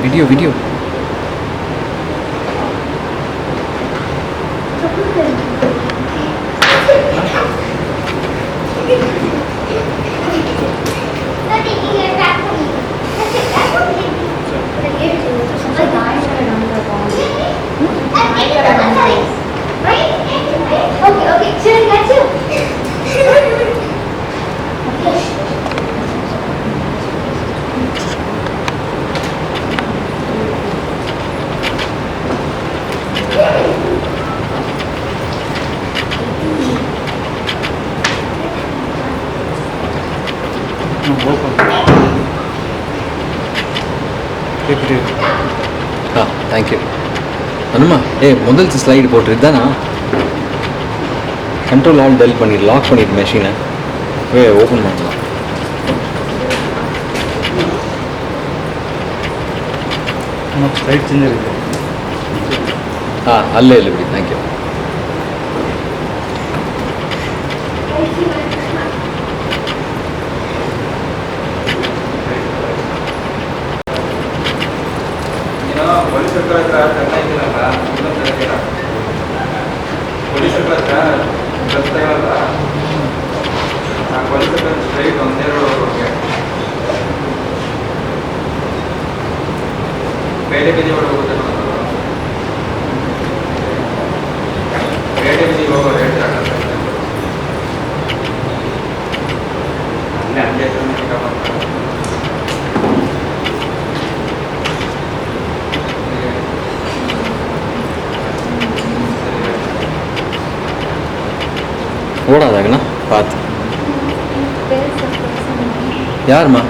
Video. Thank you. Anuma, முதல் slide போட்டுருதானா control all del பண்ணி lock பண்ணிட்டு மெஷினை ஓப்பன் பண்ணலாம். ஸ்லைட் சேஞ்ச் இருக்கு. அல்ல இப்படி. தேங்க்யூ. ஓடாதாங்கண்ணா பார்த்து. யாருமா?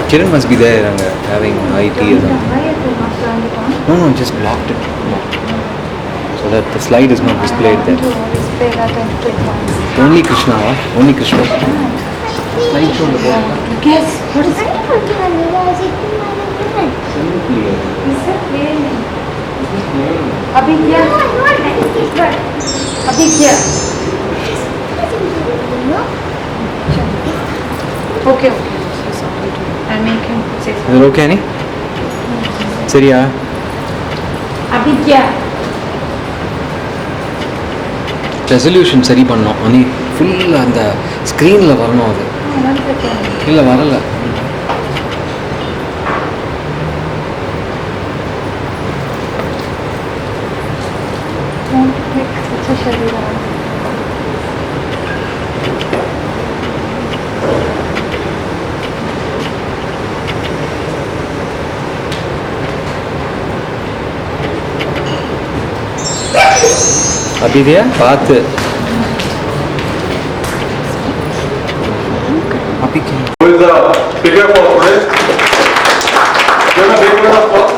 Kiran must be there having IT or something. No, just blocked it. So that the slide is not displayed there. Only Krishna, only Krishna. Slide show the bottom. Guess what is it? Abhigya. Abhigya. Okay. I'll make him say something. Is it okay, Annie? Seriya? Abhigya. Resolution சரி பண்ணோம். அனி ஃபுல்லாக அந்த ஸ்க்ரீனில் வரணும். அது இல்லை வரலை. Abhigya, பார்த்து. Who is the speaker for today? Give a big round of applause.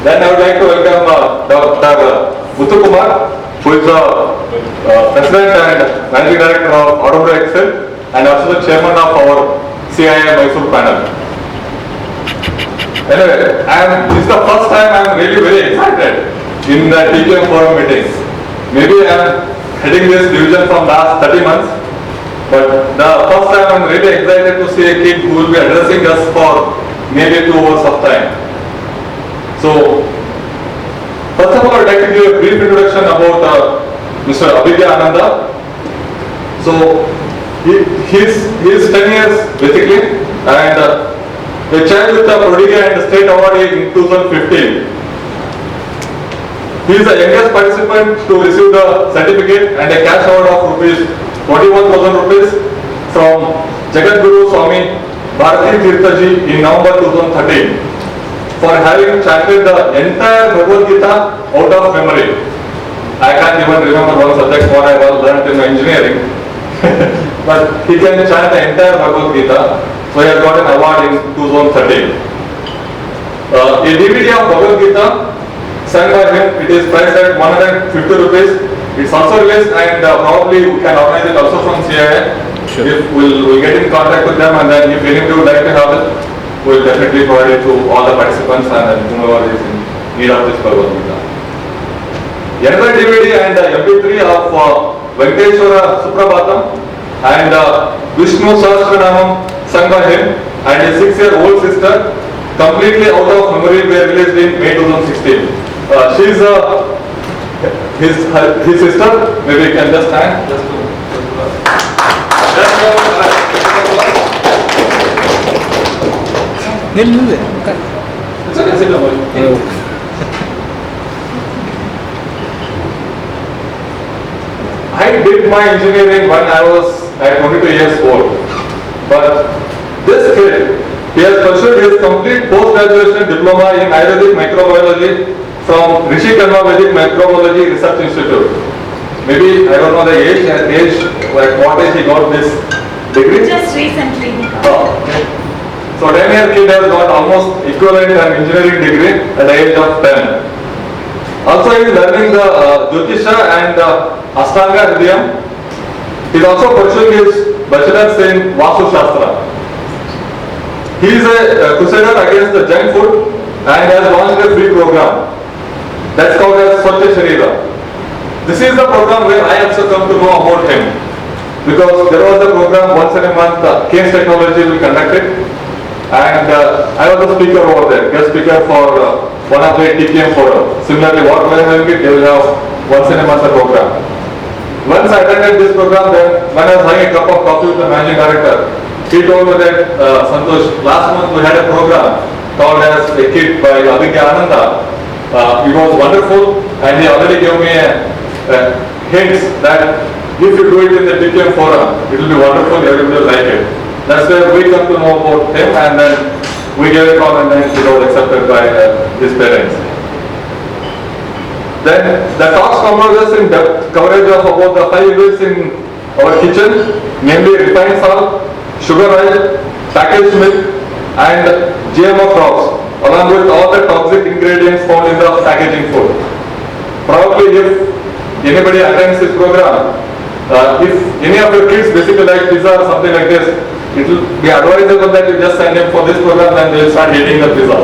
Then I would like to welcome Dr. Muthukumar, who is the President and Managing Director of Automobile Excel and also the Chairman of our CII Mysore panel. Anyway, this is the first time I am really very excited in the TQM forum meetings. Maybe I am heading this division from last 30 months, but the first time I am really excited to see a kid who will be addressing us for maybe 2 hours of time. So, first of all, I would like to give a brief introduction about Mr. Abhigya Ananda. So, he is 10 years basically, and a child with a prodigy and state awardee in 2015. He is the youngest participant to receive the certificate and a cash award of ₹21,000 from Jagadguru Swami Bharati Tirthaji in November 2013 for having chanted the entire Bhagavad Gita out of memory. I can't even remember one subject what I was learned in engineering, but he can chant the entire Bhagavad Gita, so he has got an award in 2013. A DVD of Bhagavad Gita sung by him, it is priced at ₹150. It's also released, and probably we can organize it also from CII. Sure. If we'll get in contact with them, and then if anybody would like to have it, we'll definitely provide it to all the participants and then whomever is in need of this Bhagavad Gita. Another DVD and MP3 of Venkateshwara Suprabhatam and Vishnu Sahasranamam sung by him. and his 6-year-old sister, completely out of memory, were released in May 2016. She is his sister. Maybe you can just stand. It's okay, sit down. I did my engineering when I was at 22 years old. But this kid, he has pursued his complete post-graduation diploma in Ayurvedic microbiology from Rishi Karma Vedic Microbiology Research Institute. Maybe, I don't know the age, like what age he got this degree? Just recently. Oh, okay. So 10-year kid has got almost equivalent an engineering degree at the age of 10. Also he is learning the Jyotisha and Ashtanga Hridayam. He is also pursuing his bachelor's in Vastu Shastra. He is a crusader against the junk food and has launched a free program that's called as Swachha Sharira. This is the program where I also come to know about him, because there was a program once in a month, Case Technology will conduct it, and I was the speaker over there, guest speaker for one of the TPM forum. Similarly, what we are having it, they will have once in a month a program. Once I attended this program, then when I was having a cup of coffee with the managing director, he told me that, Santosh, last month we had a program called as a kit by Abhigya. It was wonderful, and he already gave me hints that if you do it in the TPM forum, it will be wonderful, everybody will like it. That's where we come to know about him, and then we gave a call, and then it was accepted by his parents. Then the talks covers in depth coverage of about the 5 evils in our kitchen, namely refined salt, sugar oil, packaged milk, and GMO crops, along with all the toxic ingredients found in the packaging food. Probably if anybody attends this program, if any of your kids basically like pizza or something like this, it will be advisable that you just send them for this program, and they will start hating the pizza.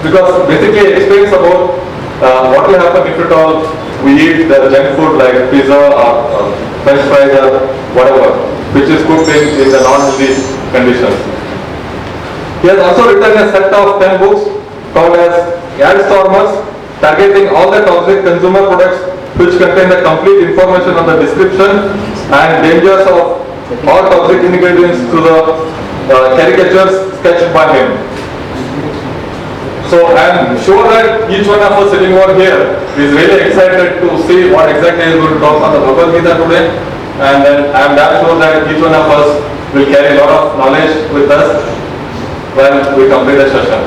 Because basically it explains about what will happen if at all we eat the junk food like pizza or french fries or whatever, which is cooked in the non-healthy conditions. He has also written a set of 10 books called as Adstormers, targeting all the toxic consumer products which contain the complete information on the description and dangers of all toxic ingredients to the caricatures sketched by him. So I am sure that each one of us sitting over here is really excited to see what exactly he is going to talk on the Bhagavad Gita today, and then I am damn sure that each one of us will carry a lot of knowledge with us when we complete the session.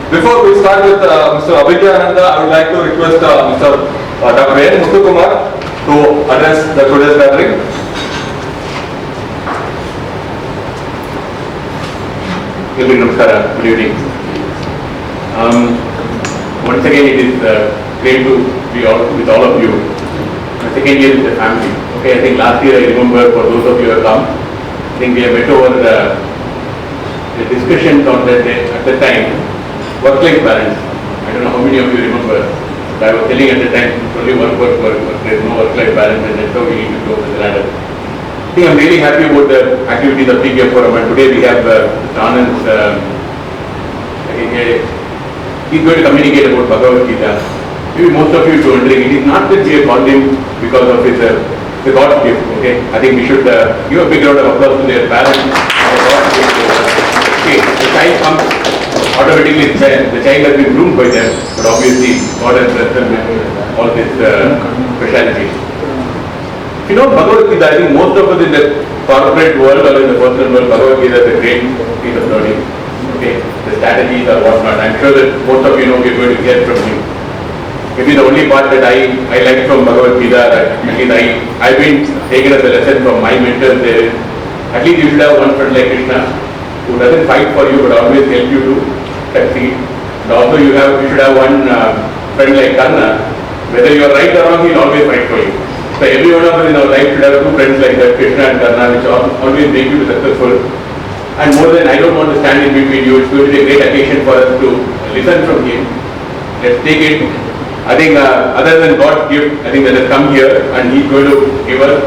Before we start with Mr. Abhigya, I would like to request Mr. Dr. N. Muthukumar to address the today's gathering. Good evening. Once again, it is great to be with all of you. My second year with the family. Okay, I think last year I remember, for those of you who have come, I think we have met over the discussions on that day, at the time, work-life balance. I don't know how many of you remember, but I was telling at the time, only one work, there is no work-life balance, and that's how we need to go with the ladder. I think I'm really happy about the activities of Abhigya Forum, and today we have Anand. He's going to communicate about Bhagavad Gita. Maybe most of you are wondering, it is not that we have called him because of his the God's gift. Okay, I think we should give a big round of applause to their parents. Okay, the child comes automatically. The child has been groomed by them, but obviously God has blessed them with all this speciality. You know, Bhagavad Gita, I think most of us in the corporate world or in the personal world, Bhagavad Gita is a great piece of learning. Okay, the strategies or whatnot. I'm sure that most of you know we're going to hear from him. Maybe the only part that I like from Bhagavad Gita, that at least I've been taken as a lesson from my mentors there is, at least you should have one friend like Krishna who doesn't fight for you but always help you to succeed. And also you should have one friend like Karna, whether you are right or wrong, he'll always fight for you. So every one of us in our life should have two friends like that, Krishna and Karna, which always make you successful. And more than, I don't want to stand in between you, it's going to be a great occasion for us to listen from him. Let's take it. I think other than God's gift, I think that has come here and he's going to give us,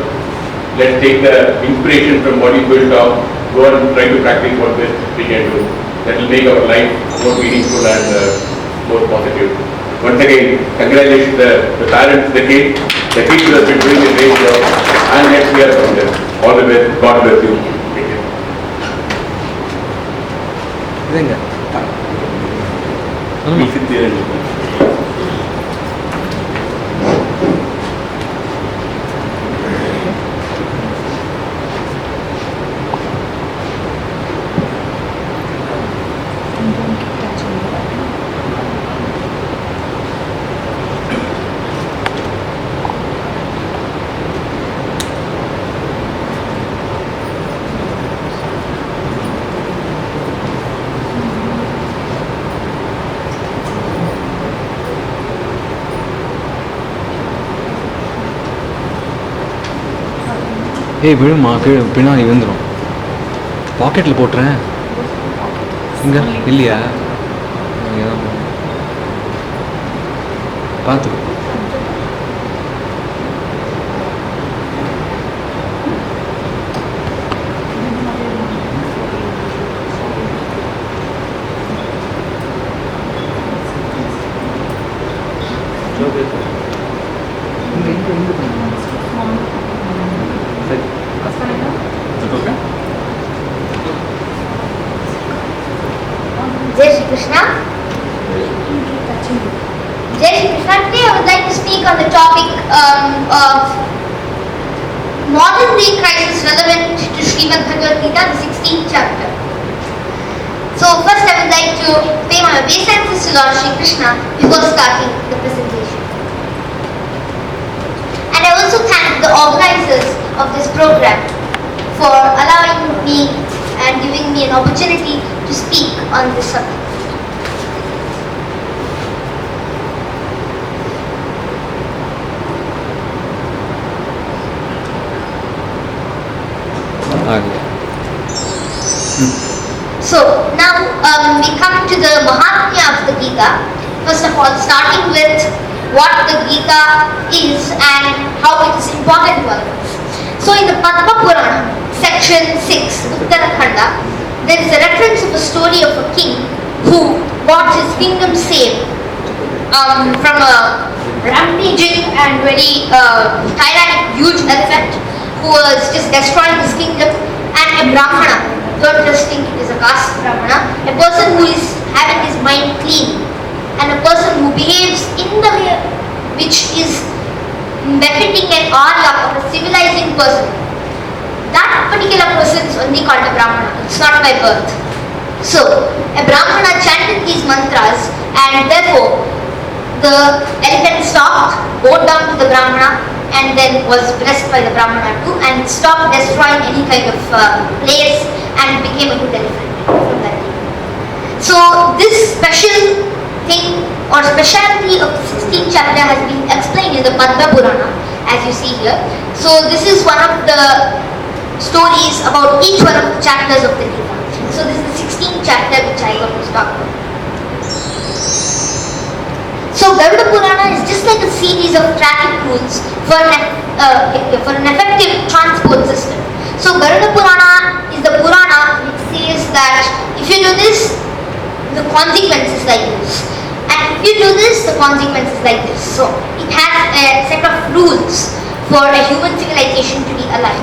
let's take the inspiration from what he's going to talk go and try to practice what best we can do. That will make our life more meaningful and more positive. Once again, congratulations the parents, the kids who have been doing a great job, and let's hear from them. All the best. God bless you. Thank you. இதுங்க We sit there and listen. ஏய் விழுமா கீழே பின்னாடி விழுந்துடும். பாக்கெட்டில் போட்டுறேன். இங்கே இல்லையா? இங்கே தான் பார்த்துக்கோ. Jai Shri Krishna. Jai Shri Krishna. Today I would like to speak on the topic of modern day crisis relevant to Srimad Bhagavad Gita, the 16th chapter. So first I would like to pay my obeisances to Lord Shri Krishna before starting the presentation. And I also thank the organizers of this program for allowing me and giving me an opportunity to speak on this subject. So now we come to the Mahatmya of the Gita. First of all, starting with what the Gita is and how it is important to us. So in the Padma Purana, section 6, Uttarakhanda, there is a reference of a story of a king who got his kingdom saved from a rampaging and very tyrannic huge elephant who was just destroying his kingdom, and a Brahmana, don't just think it is a caste Brahmana, a person who is having his mind clean and a person who behaves in the way which is befitting an Arya or a civilizing person. That particular person is only called a Brahmana. It's not by birth. So, a Brahmana chanted these mantras and therefore the elephant stopped, bowed down to the Brahmana and then was blessed by the Brahmana too and stopped destroying any kind of place and became a good elephant from that day. So, this special thing or speciality of the 16th chapter has been explained in the Padma Purana, as you see here. So, this is one of the stories about each one of the chapters of the Gita. So this is the 16th chapter which I got to talk about. So Garuda Purana is just like a series of traffic rules for an effective transport system. So Garuda Purana is the Purana which says that if you do this, the consequence is like this. And if you do this, the consequence is like this. So it has a set of rules for a human civilization to be alive.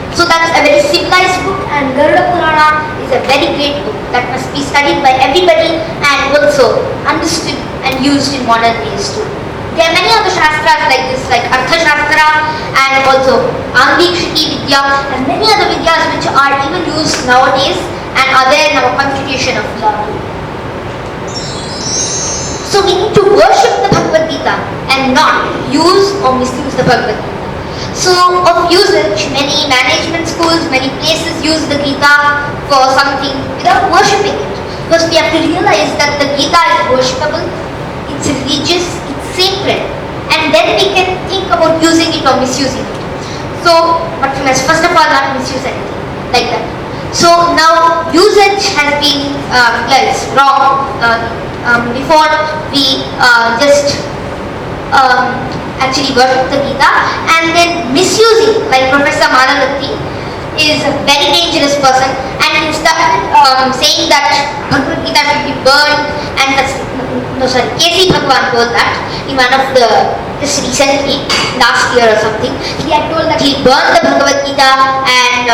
So that's a very civilized book, and Garuda Purana is a very great book that must be studied by everybody and also understood and used in modern days too. There are many other shastras like this, like Artha Shastra and also Angikshiki Vidya and many other Vidyas which are even used nowadays and are there in our constitution of law. So we need to worship the Bhagavad Gita and not use or misuse the Bhagavad Gita. So of usage, many management schools, many places use the Gita for something without worshipping it. Because we have to realize that the Gita is worshipable, it's religious, it's sacred. And then we can think about using it or misusing it. So, but we must first of all not misuse anything like that. So now usage has been, it's wrong. Before we just actually worship the Gita, and then misusing, like Professor Malavati is a very dangerous person, and he started saying that Bhagavad Gita should be burned, and K.C. Bhagwan told that in one of just recently, last year or something, he had told that he'll burn the Bhagavad Gita, and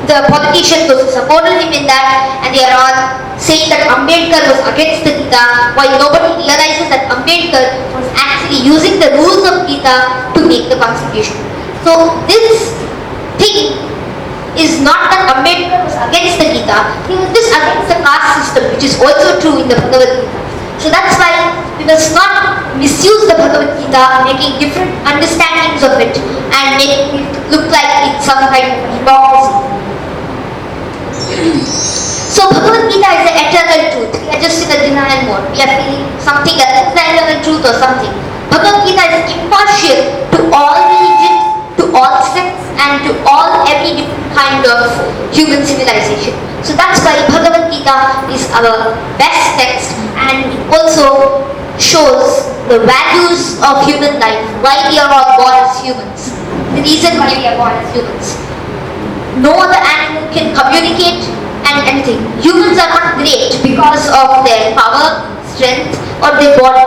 the politicians who supported him in that, and they are all saying that Ambedkar was against the Gita, while nobody realizes that Ambedkar was actually using the rules of Gita to make the constitution. So this thing is not that Ambedkar was against the Gita, he was just against the caste system, which is also true in the Bhagavad Gita. So that's why we must not misuse the Bhagavad Gita, making different understandings of it and making it look like it's some kind of hypocrisy. So Bhagavad Gita is the eternal truth. We are just in a denial mode. We are feeling something else, the eternal truth or something. Bhagavad Gita is impartial to all religions, to all sects, and to every different kind of human civilization. So that's why Bhagavad Gita is our best text, and it also shows the values of human life, why we are all born as humans, the reason why we are born as humans. No other animal can communicate and anything. Humans are not great because of their power, strength, or their body.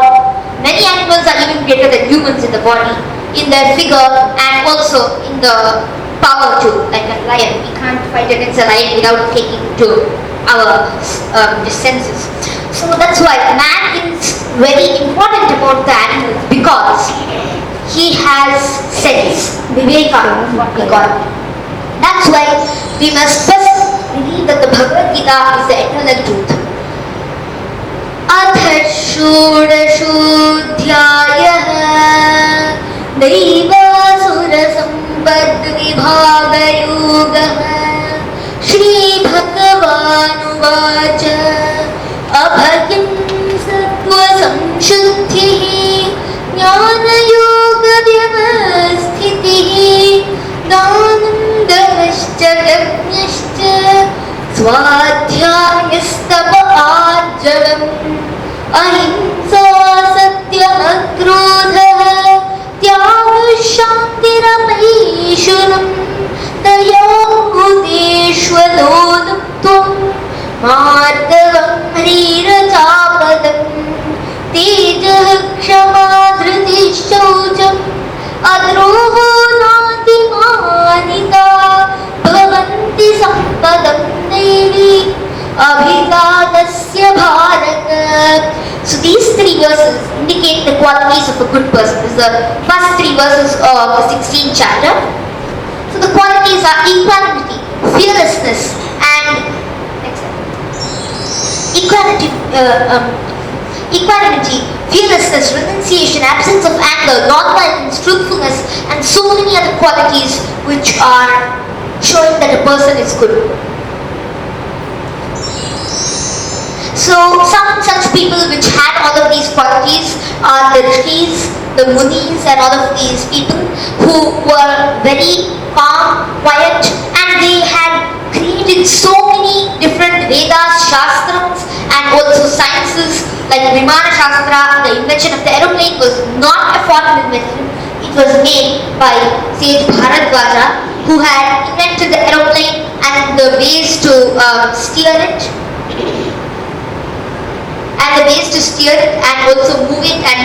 Many animals are even greater than humans in the body, in their figure, and also in the power too, like a lion. We can't fight against a lion without taking to our senses. So that's why man is very important about the animals, because he has sense, viveka, what we call it. That's why we must first believe that the Bhagavad Gita is the eternal truth. Athashudashodhyayah Daivasurasampadvibhagayogah Shri Bhagavanuvacha Abhagyam Sattvasamshuddhihi Jnana-yoga vyavasthitihi Dhanam damashcha yajnashcha Swadhyayastapa arjavam Ahimsa satyam akrodha Tyaga shantiramaishuram Dayamudeshwadodaptvam Margavam hrirachapadam Tejah kshamadhriti shaucham Adroho natimanita Bhavanti sampadam devi Abhigya Bharata. So these three verses indicate the qualities of a good person. This is the first three verses of the 16th chapter. So the qualities are equanimity, fearlessness, and equanimity, fearlessness, renunciation, absence of anger, non-violence, truthfulness, and so many other qualities which are showing that a person is good. So some such people which had all of these qualities are the rishis, the munis, and all of these people who were very calm, quiet, and they had created so many different Vedas, Shastrams, and also sciences like Vimana Shastra. The invention of the aeroplane was not a foreign invention. It was made by sage Bharadwaja, who had invented the aeroplane and the ways to steer it. And also move it and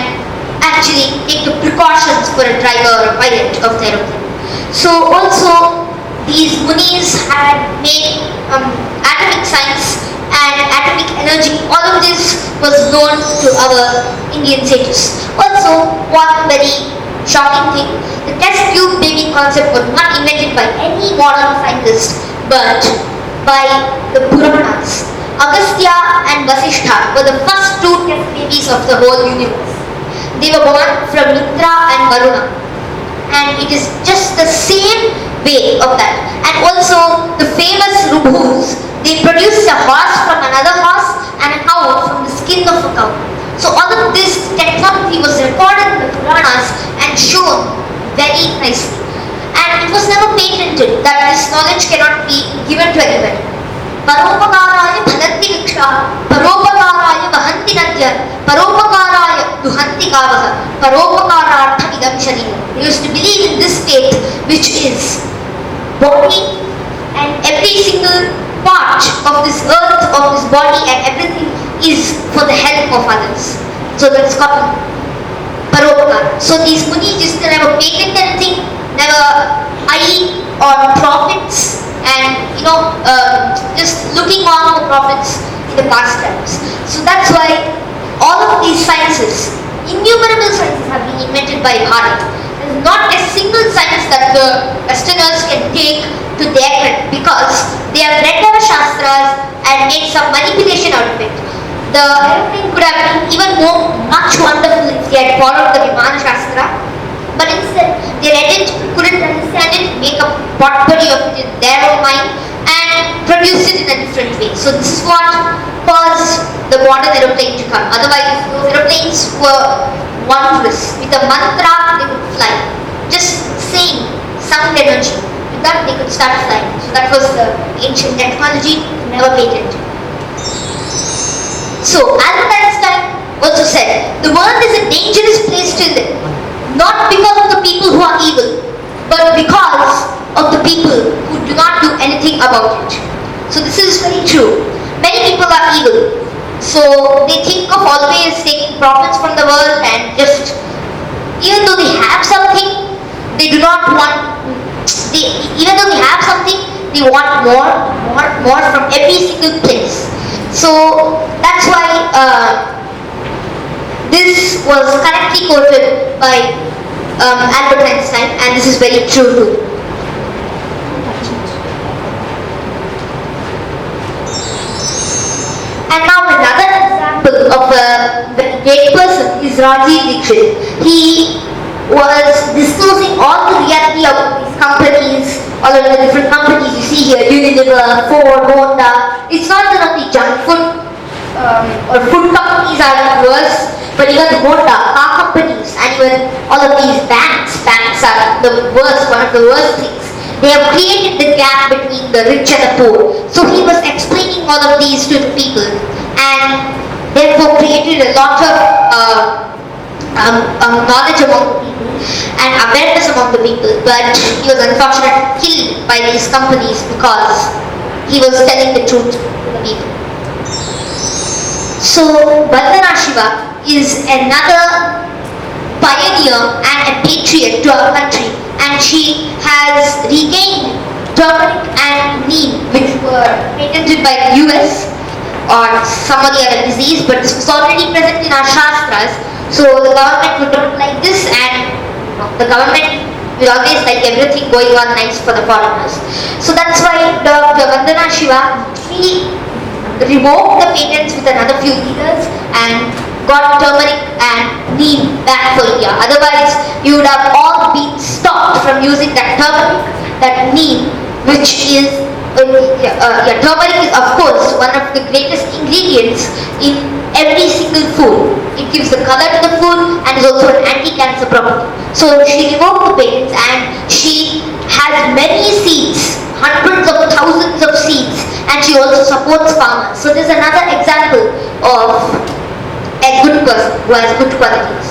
actually take the precautions for a driver or a pilot of the aeroplane. So also these munis had made atomic science and atomic energy. All of this was known to our Indian sages. Also, one very shocking thing, the test tube baby concept was not invented by any modern scientist but by the Puranas. Agastya and Vasishtha were the first two test babies of the whole universe. They were born from Mitra and Varuna, and it is just the same way of that. And also the famous Rubhus, they produced a horse from another horse and a cow from the skin of a cow. So all of this technology was recorded in the Puranas and shown very nicely. And it was never patented that this knowledge cannot be given to anybody. Paropakaraya bhalanti viksha, paropakaraya vahanti nadya, paropakaraya duhanti kavaha, paropakarartham idam sharira. They used to believe in this faith, which is body and every single part of this earth, of this body and everything is for the help of others. So that's called Paropkar. So these munis just never patent anything, never eye on profits and just looking on the profits in the past times. So that's why all of these sciences, innumerable sciences have been invented by Bharat. There is not a single science that the Westerners can take to their credit because they have read our Shastras and made some manipulation out of it. The airplane could have been even much wonderful if they had followed the Vimana Shastra, but instead they read it, couldn't understand it, make a potpourri of it in their own mind and produce it in a different way. So this is what caused the modern aeroplane to come. Otherwise, those aeroplanes were wondrous. With a mantra, they would fly. Just saying sound energy. With that, they could start flying. So that was the ancient technology, never patented. So Albert Einstein also said, the world is a dangerous place to live. Not because of the people who are evil, but because of the people who do not do anything about it. So this is very true. Many people are evil. So they think of always taking profits from the world and just, even though they have something, they do not want, even though they have something, they want more from every single place. So that's why this was correctly quoted by Albert Einstein, and this is very true too. And now another example of a very great person is Rajiv Dixit. He was disclosing all the reality of these companies, all of the different companies you see here, Unilever, Ford, Honda. It's not that only junk food or food companies are worse, but even Honda, car companies, and even all of these banks are the worst, one of the worst things. They have created the gap between the rich and the poor. So he was explaining all of these to the people and therefore created a lot of knowledge among the people and awareness among the people. But he was unfortunately killed by these companies because he was telling the truth to the people. So Vandana Shiva is another pioneer and a patriot to our country, and she has regained turmeric and neem, which were patented by the US or some of the other disease, but this was already present in our Shastras. So the government would not like this, and the government will always like everything going on nice for the foreigners. So that's why Dr. Vandana Shiva, she revoked the patents with another few leaders and got turmeric and neem back for India. Otherwise, you would have all been stopped from using that turmeric, that neem, which is, turmeric is of course one of the greatest ingredients in every single food. It gives the color to the food and is also an anti-cancer property. So she revoked the patents and she has many seeds, hundreds of thousands of seeds, and she also supports farmers. So there's another example of a good person who has good qualities.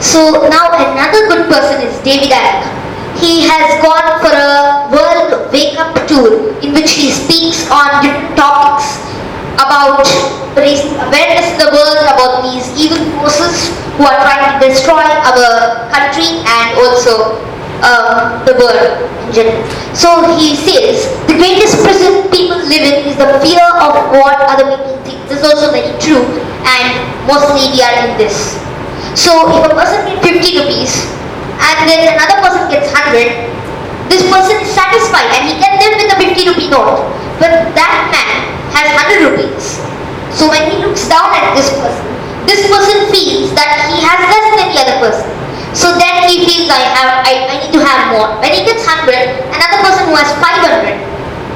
So now another good person is David Icke. He has gone for a world wake-up tour in which he speaks on different topics about raising awareness in the world about these evil forces who are trying to destroy our country and also the world in general. So he says, the greatest prison people live in is the fear of what other people think. This is also very true, and mostly we are in this. So if a person gets 50 rupees and then another person gets 100, this person is satisfied and he can live with a 50 rupee note. But that man has 100 rupees. So when he looks down at this person feels that he has less than the other person. So then he feels I need to have more. When he gets 100, another person who has 500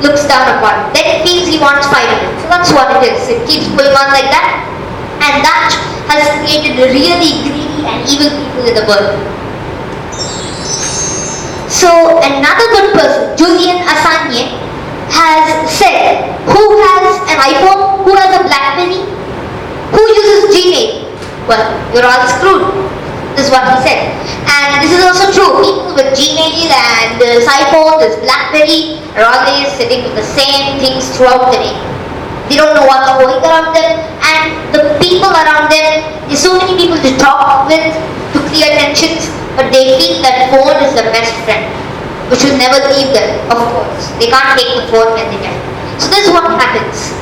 looks down upon him. Then he feels he wants 500. So that's what it is. It keeps going on like that. And that has created really greedy and evil people in the world. So another good person, Julian Assange, has said, who has an iPhone, who has a BlackBerry, who uses Gmail, well, you're all screwed. This is what he said. And this is also true. People with Gmail and this iPhone, this BlackBerry are always sitting with the same things throughout the day. They don't know what's going around them, and the people around them, there's so many people to talk with, to clear tensions, but they feel that phone is their best friend, which will never leave them, of course. They can't take the phone when they die. So this is what happens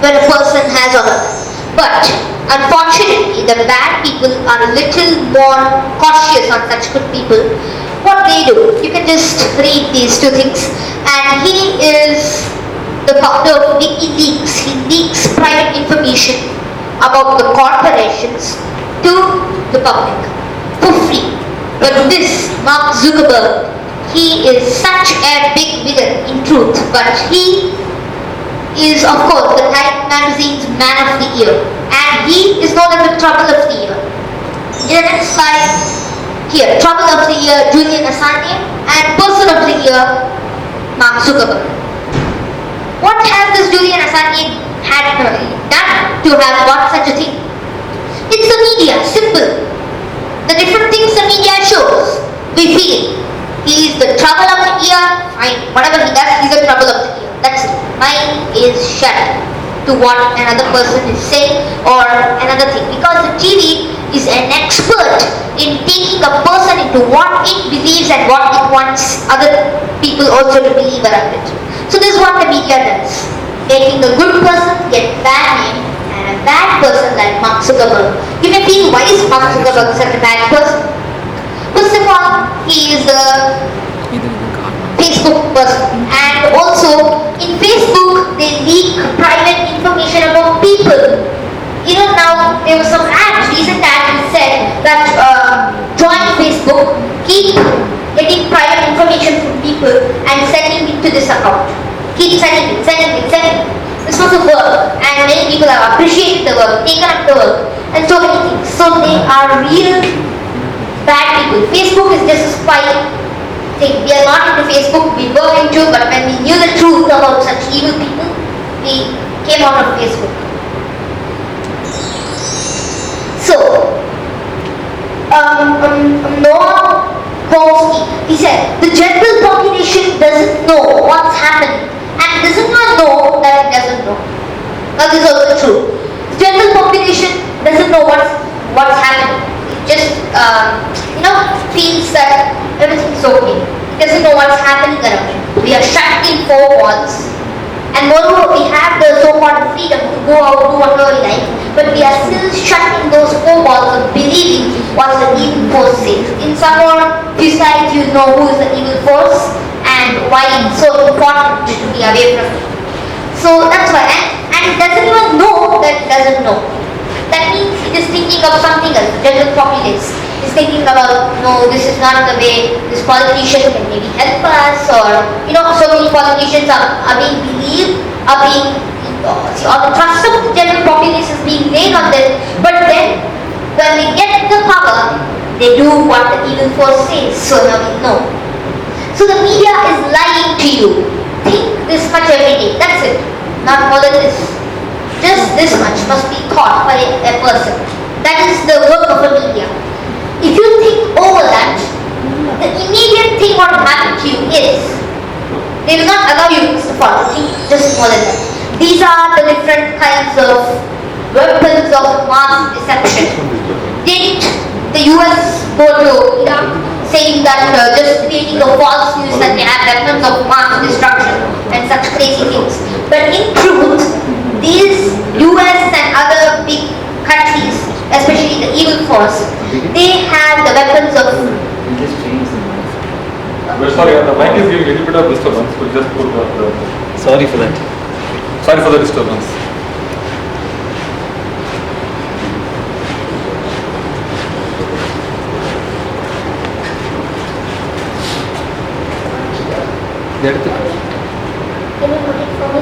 when a person has all of that. But unfortunately, the bad people are a little more cautious on such good people. What they do, you can just read these two things. And he is the founder of WikiLeaks. He leaks private information about the corporations to the public for free. But this Mark Zuckerberg, he is such a big villain in truth, but he is of course the Time magazine's Man of the Year, and he is known as the Trouble of the Year. In the next slide, here, Trouble of the Year, Julian Assange, and Person of the Year, Mark Zuckerberg. What has this Julian Assange had done to have got such a thing? It's the media, simple. The different things the media shows, we feel. He is the trouble of the year, fine. Whatever he does, he's the trouble of the year. That's it. Mine is shut to what another person is saying or another thing. Because the TV is an expert in taking a person into what it believes and what it wants other people also to believe around it. So this is what the media does. Making a good person get bad name and a bad person like Mark Zuckerberg. You may feel, why is Mark Zuckerberg such a bad person? First of all, he is a Facebook person, and also in Facebook they leak private information about people. You know, now there was some ads, recent ad which said that join Facebook, keep getting private information from people and sending it to this account. Keep sending it. This was a work, and many people have appreciated the work, taken up the work, and so many things. So they are real bad people. Facebook is just a spy thing. We are not into Facebook, we were into, but when we knew the truth about such evil people, we came out of Facebook. So, Noah Chomsky, he said, the general population doesn't know what's happening and doesn't know that it doesn't know. Now this is also true. The general population doesn't know what's happening. Just feels that everything's okay. It doesn't know what's happening around it. We are shut in four walls, and moreover we have the so-called freedom to go out, do whatever we like, but we are still shut in those four walls of believing what the evil force says. In some more few slides you know who is the evil force and why it's so important to be away from it. So that's why, and it doesn't even know that it doesn't know. That means it is thinking of something else. The general populace is thinking about, no, this is not the way, this politician can maybe help us, or, so many politicians are being believed, or the trust of the general populace is being laid on them, but then, when they get the power, they do what the evil force says, so now we know. So the media is lying to you. Think this much every day, that's it, not more than this. Just this much must be thought by a person. That is the work of a media. If you think over that, the immediate thing what will happen to you is, they will not allow you to follow. Think just more than that. These are the different kinds of weapons of mass deception. Didn't the US go to Iraq saying that just creating a false news that they have weapons of mass destruction and such crazy things? But in truth, these US and other big countries, especially the evil force, they have the weapons of... We're sorry, the mic is giving a little bit of disturbance. We'll just put the... Sorry for that. Sorry for the disturbance. Can you put it for me?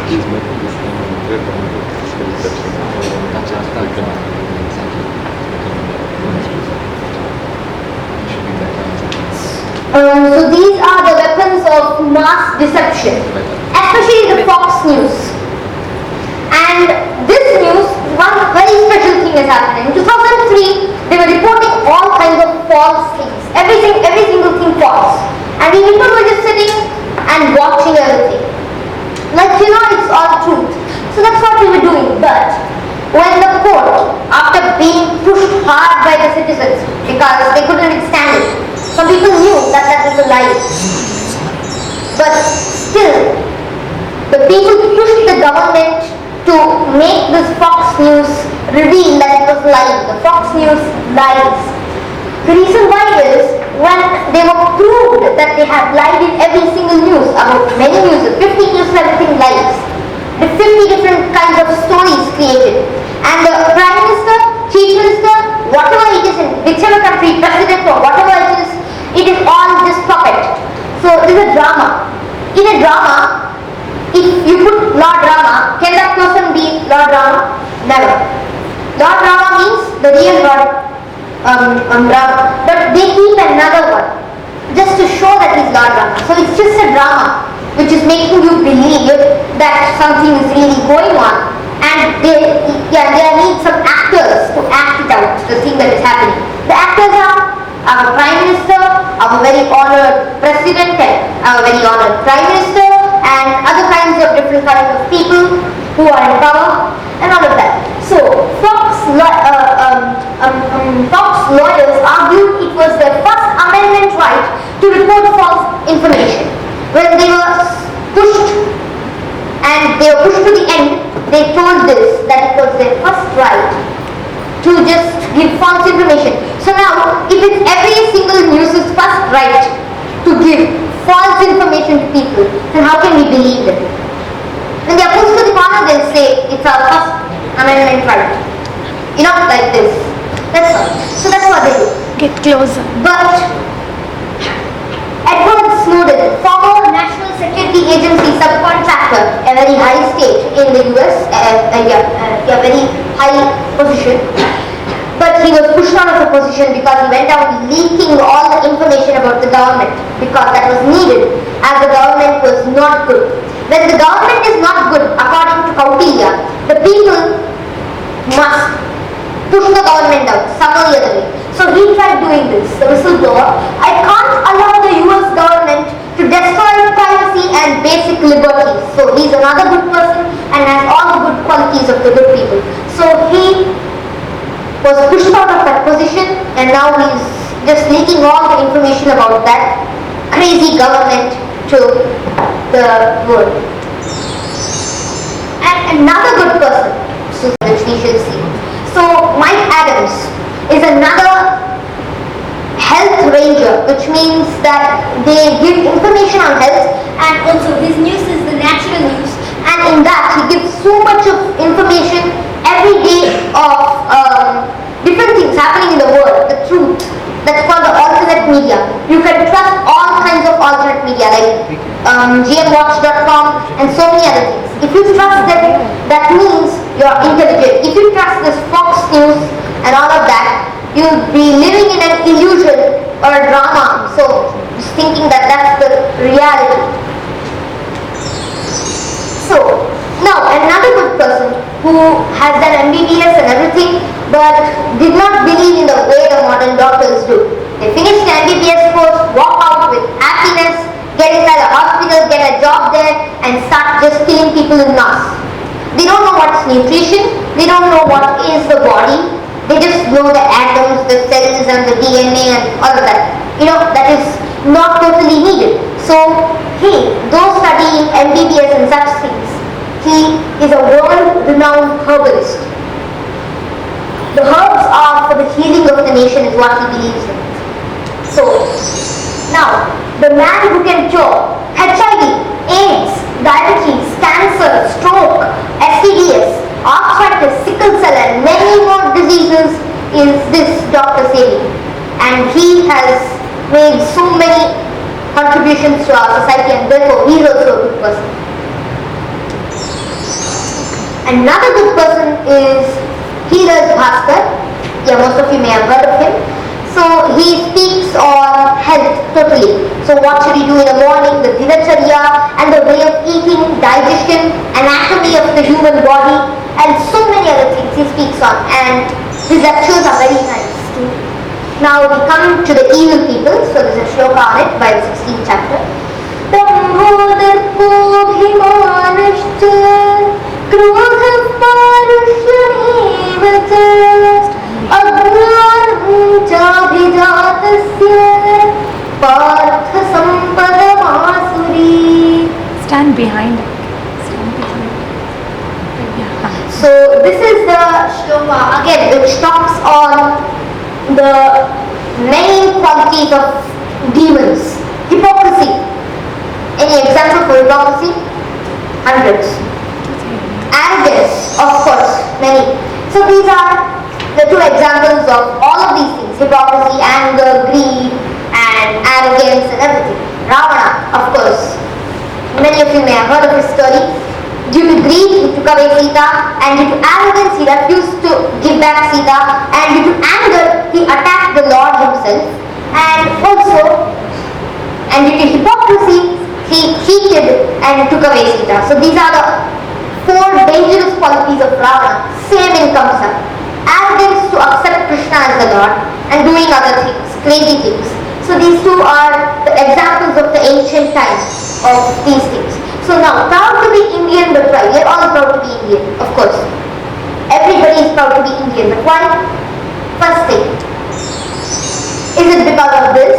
He's making this thing. mass deception, especially the Fox News. And this news, one very special thing is happening. In 2003, they were reporting all kinds of false things. Every single thing false. And we people were just sitting and watching everything. Like, it's all truth. So that's what we were doing. But when the court, after being pushed hard by the citizens, because they couldn't stand it, some people knew that was a lie. But still, the people pushed the government to make this Fox News reveal that it was lying. The Fox News lies. The reason why is when they were proved that they have lied in every single news about many news, 50 news, everything lies. The 50 different kinds of stories created. And the Prime Minister, Chief Minister, whatever it is in whichever country, President or whatever it is all just puppet. So this is a drama. In a drama, if you put Lord Rama, can that person be Lord Rama? Never. Lord Rama means the real Lord Rama. But they keep another one just to show that he's Lord Rama. So it's just a drama which is making you believe that something is really going on. And they need some actors to act it out, the thing that is happening. The actors are our Prime Minister, our very honored President, our very honored Prime Minister, and other kinds of different kinds of people who are in power, and all of that. So, Fox lawyers argued it was their First Amendment right to report false information. When they were pushed, and they were pushed to the end, they told this, that it was their first right to just give false information. So now, if it's every single news's first right to give false information to people, then how can we believe them? When they are pushed to the corner, they'll say it's our First Amendment right. Like this. That's all. So that's what they do. Get closer. But Edward Snowden, former National Security Agency subcontractor, a very high state in the US, a very high position. But he was pushed out of the position because he went out leaking all the information about the government, because that was needed, as the government was not good. When the government is not good, according to Kautilya, the people must push the government out some or the other way. So he tried doing this, the whistleblower. I can't allow the US government to destroy privacy and basic liberties. So he's another good person and has all the good qualities of the good people. So he was pushed out of that position, and now he's just leaking all the information about that crazy government to the world. And another good person, which we should see. So Mike Adams is another health ranger, which means that they give information on health, and also his news is the natural news, and in that he gives so much of information every day of different things happening in the world, the truth. That's called the alternate media. You can trust all kinds of alternate media like gmwatch.com and so many other things. If you trust them, that means you're intelligent. If you trust this Fox News and all of that, you'll be living in an illusion or a drama. So just thinking that that's the reality. So now another good person who has done MBBS and everything, but did not believe in the way the modern doctors do. They finish the MBBS course, walk out with happiness, get inside a hospital, get a job there, and start just killing people in mass. They don't know what's nutrition, they don't know what is the body, they just know the atoms, the cells and the DNA and all of that. That is not totally needed. So, those studying MBBS and such things, he is a world-renowned herbalist. The herbs are for the healing of the nation is what he believes in. So, now, the man who can cure HIV, AIDS, diabetes, cancer, stroke, STDs, arthritis, sickle cell and many more diseases is this Dr. Sebi. And he has made so many contributions to our society, and therefore he is also a good person. Another good person is Heeraj Bhaskar. Most of you may have heard of him. So he speaks on health totally. So what should we do in the morning, the dinacharya, and the way of eating, digestion, anatomy of the human body, and so many other things he speaks on. And his lectures are very nice too. Now we come to the evil people. So there's a shloka on it by the 16th chapter. Dambhodharpobhimanashcha krodhah parushyamev cha ajnanam chabhijatasya partha sampadamasuri. Stand behind it. Stand behind it. Yeah. So this is the shloka again which talks on the main qualities of demons. Hypocrisy. Any example for hypocrisy? Hundreds. Arrogance, of course, many. So these are the two examples of all of these things. Hypocrisy, anger, greed, and arrogance and everything. Ravana, of course. Many of you may have heard of his story. Due to greed, he took away Sita, and due to arrogance, he refused to give back Sita, and due to anger, he attacked the Lord himself, and due to hypocrisy, he cheated and took away Sita. So these are the four dangerous qualities of Ravana. Same in comes up. Arrogance to accept Krishna as the Lord, and doing other things, crazy things. So these two are the examples of the ancient times of these things. So now, proud to be Indian, but why? We are all proud to be Indian, of course. Everybody is proud to be Indian, but why? First thing, is it because of this?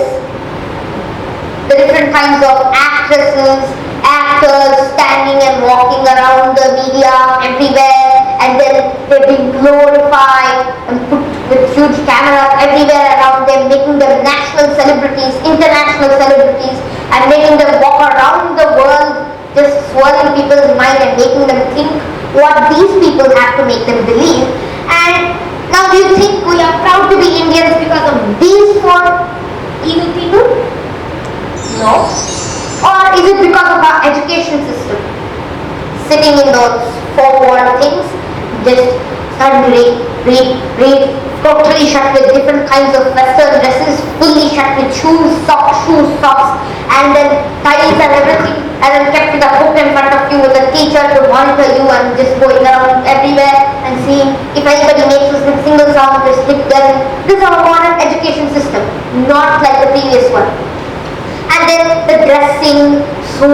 The different kinds of actresses, actors standing and walking around the media everywhere, and then they're being glorified and put with huge cameras everywhere around them, making them national celebrities, international celebrities, and making them walk around the world, just swirling people's mind and making them think what these people have to make them believe. And now do you think we are proud to be Indians because of these four evil people? No. Or is it because of our education system? Sitting in those four-wall things, just suddenly read, totally shut with different kinds of western dresses, fully shut with shoes, socks, and then ties and everything, and then kept with a book in front of you with a teacher to monitor you, and just going around everywhere and seeing if anybody makes a single sound, just hit them. This is our modern education system, not like the previous one. And then the dressing, so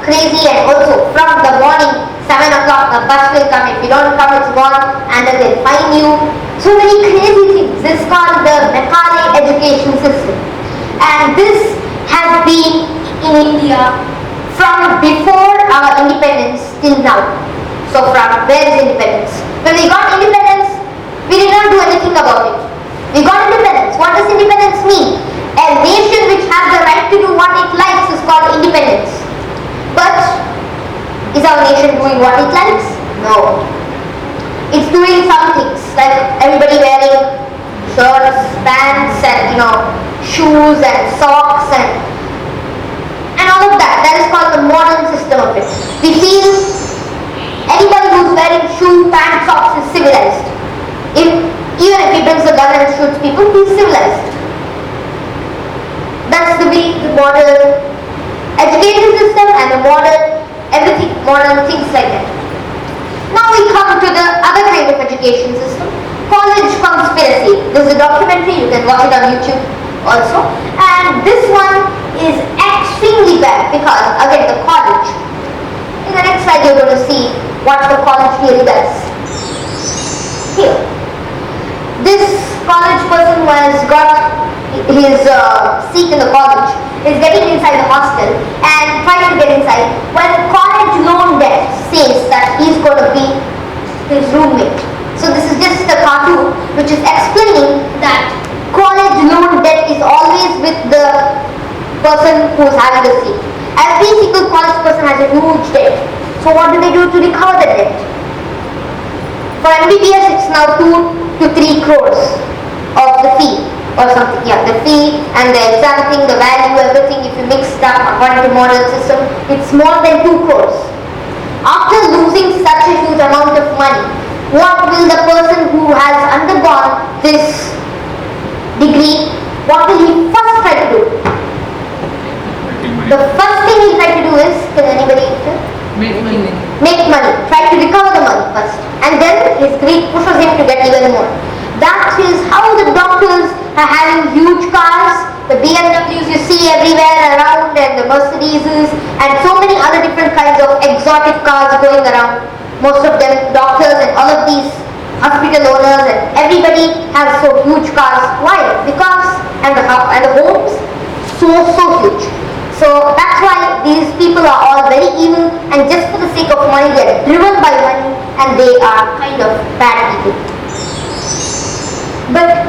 crazy, and also from the morning, 7 o'clock, the bus will come. If you don't come, it's gone, and then they'll fine you. So many crazy things. This is called the Macaulay education system. And this has been in India from before our independence till now. So from where is independence? When we got independence, we did not do anything about it. We got independence. What does independence mean? A nation which has the right to do what it likes is called independence. But is our nation doing what it likes? No. It's doing some things like everybody wearing shirts, pants, and shoes and socks and all of that. That is called the modern system of it. We feel anybody who's wearing shoe, pants, socks is civilized. Even if he brings a gun and shoots people, he's civilized. That's the modern education system and the modern everything, modern things like that. Now we come to the other kind of education system, college conspiracy. There's a documentary, you can watch it on YouTube also. And this one is extremely bad because, again, the college. In the next slide you're going to see what the college really does. Here. This college person got his seat in the college, is getting inside the hostel and trying to get inside when college loan debt says that he's going to be his roommate. So this is just a cartoon which is explaining that college loan debt is always with the person who's having the seat. Every single college person has a huge debt. So what do they do to recover the debt? For MBBS it's now 2 to 3 crores of the fee or something. Yeah, the fee and the exam thing, the value, everything, if you mix it up according to modern system, it's more than 2 crores. After losing such a huge amount of money, what will the person who has undergone this degree, what will he first try to do? The first thing he'll try to do is, can anybody tell? Make money. Make money, try to recover the money first, and then his greed pushes him to get even more. That is how the doctors are having huge cars, the BMWs you see everywhere around, and the Mercedeses, and so many other different kinds of exotic cars going around. Most of them doctors and all of these hospital owners and everybody has so huge cars. Why? Because and the homes so huge. So that's why these people are all very evil, and just for the sake of money they are driven by money, and they are kind of bad people. But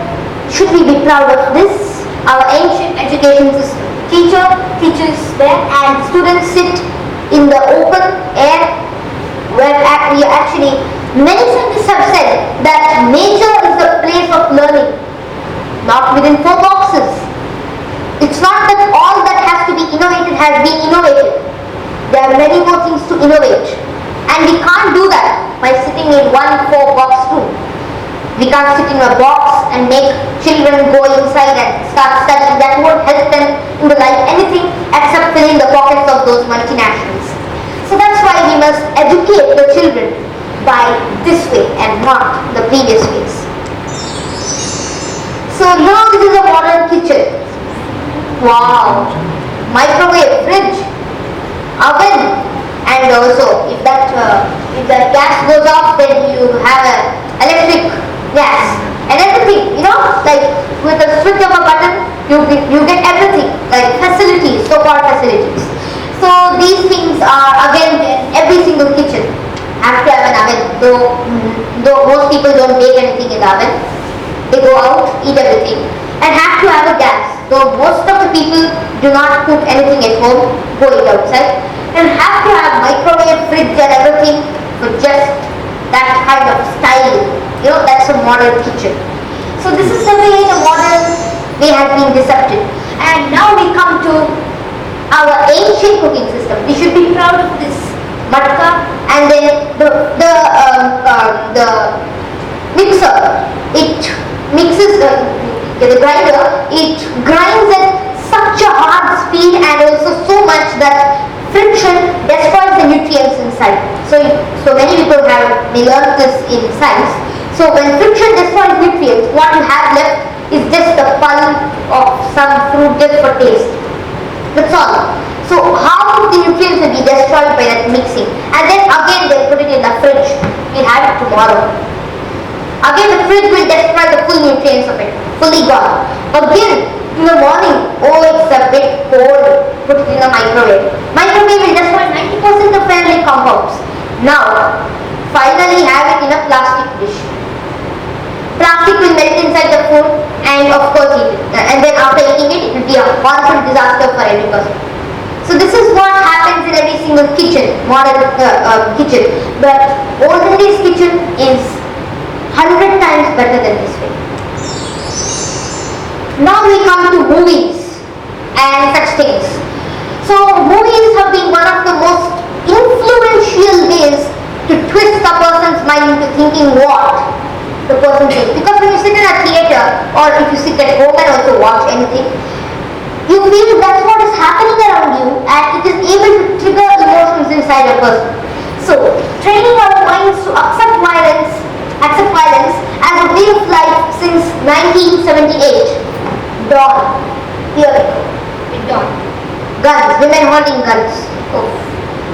should we be proud of this? Our ancient education system. Teacher teaches there and students sit in the open air where actually many scientists have said that nature is the place of learning, not within four boxes. It's not that all that has to be innovated has been innovated. There are many more things to innovate, and we can't do that by sitting in one four-box room. We can't sit in a box and make children go inside and start studying. That won't help them in the life anything except filling the pockets of those multinationals. So that's why we must educate the children by this way and not the previous ways. So now this is a modern kitchen. Wow! Microwave, fridge, oven, and also if that gas goes off, then you have an electric gas and everything. Like with a switch of a button, you get everything, like facilities, so-called facilities. So these things are again in every single kitchen. Have to have an oven, though most people don't bake anything in the oven. They go out, eat everything, and have to have a gas. Though most of the people do not cook anything at home, go eat outside, and have to have microwave, fridge, and everything for just that kind of style. That's a modern kitchen. So this is the way the modern way has been decepted. And now we come to our ancient cooking system. We should be proud of this matka, and then the mixer. It mixes the grinder. It grinds at such a hard speed and also so much that friction destroys the nutrients inside. So many people have learned this in science. So when friction destroys nutrients, what you have left is just the pulp of some fruit just for taste. That's all. So how the nutrients will be destroyed by that mixing, and then again they put it in the fridge. We'll have it tomorrow. Again the fridge will destroy the full nutrients of it, fully gone. Again in the morning, it's a bit cold, put it in the microwave. Microwave will destroy 90% of phenolic compounds. Now, finally have it in a plastic dish. Plastic will melt inside the food and of course eat it. And then after eating it, it will be a horrible disaster for every person. So this is what happens in every single kitchen, modern kitchen. But olden days kitchen is 100 times better than this way. Now we come to movies and such things. So movies have been one of the most influential ways to twist a person's mind into thinking what the person thinks. Because when you sit in a theater or if you sit at home and also watch anything, you feel that's what is happening around you and it is able to trigger emotions inside a person. So training our minds to accept violence as a way of life since 1978. Dawn. Here we go. It dawned. Guns. Women holding guns. Oh.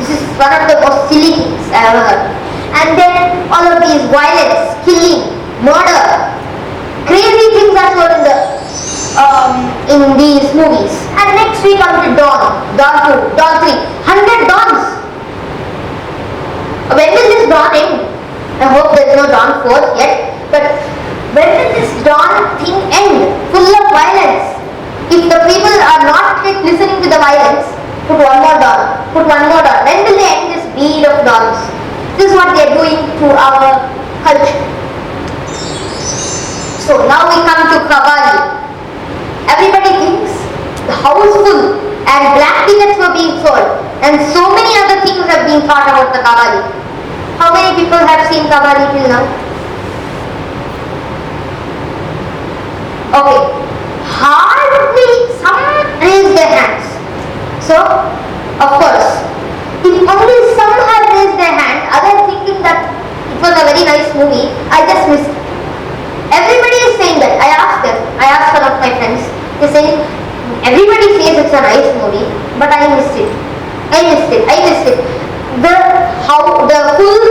This is one of the most silly things I ever heard. And then all of these violence, killing, murder, crazy things are shown in these movies. And next we come to Dawn. Dawn 2, Dawn 3. 100 dawns. When will this dawn end? I hope there is no Dawn 4 yet. But when will this dawn thing end? Full of violence. If the people are not listening to the violence, put one more dawn. Put one more dawn. When will they end this bead of dawns? This is what they are doing to our culture. So now we come to Kavali. Everybody thinks the house full and black tickets were being sold and so many other things have been thought about the Kavali. How many people have seen Kavali till now? Okay. Hardly some raise their hands. So So, of course, if only some have raised their hand, others thinking that it was a very nice movie, I just missed it. Everybody is saying that. I asked one of my friends, they saying, everybody says it's a nice movie, but I missed it. The full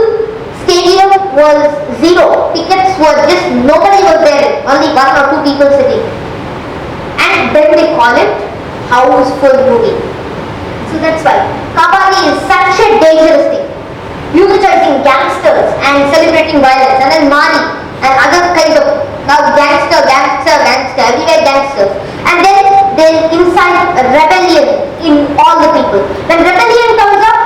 stadium was zero. Tickets were just, nobody was there, only one or two people sitting. And then they call it houseful movie. So that's why Kavali is such a dangerous thing. Eulogizing gangsters and celebrating violence, and then Mali and other kinds of, now gangster, everywhere gangsters. And then they incite rebellion in all the people. When rebellion comes up,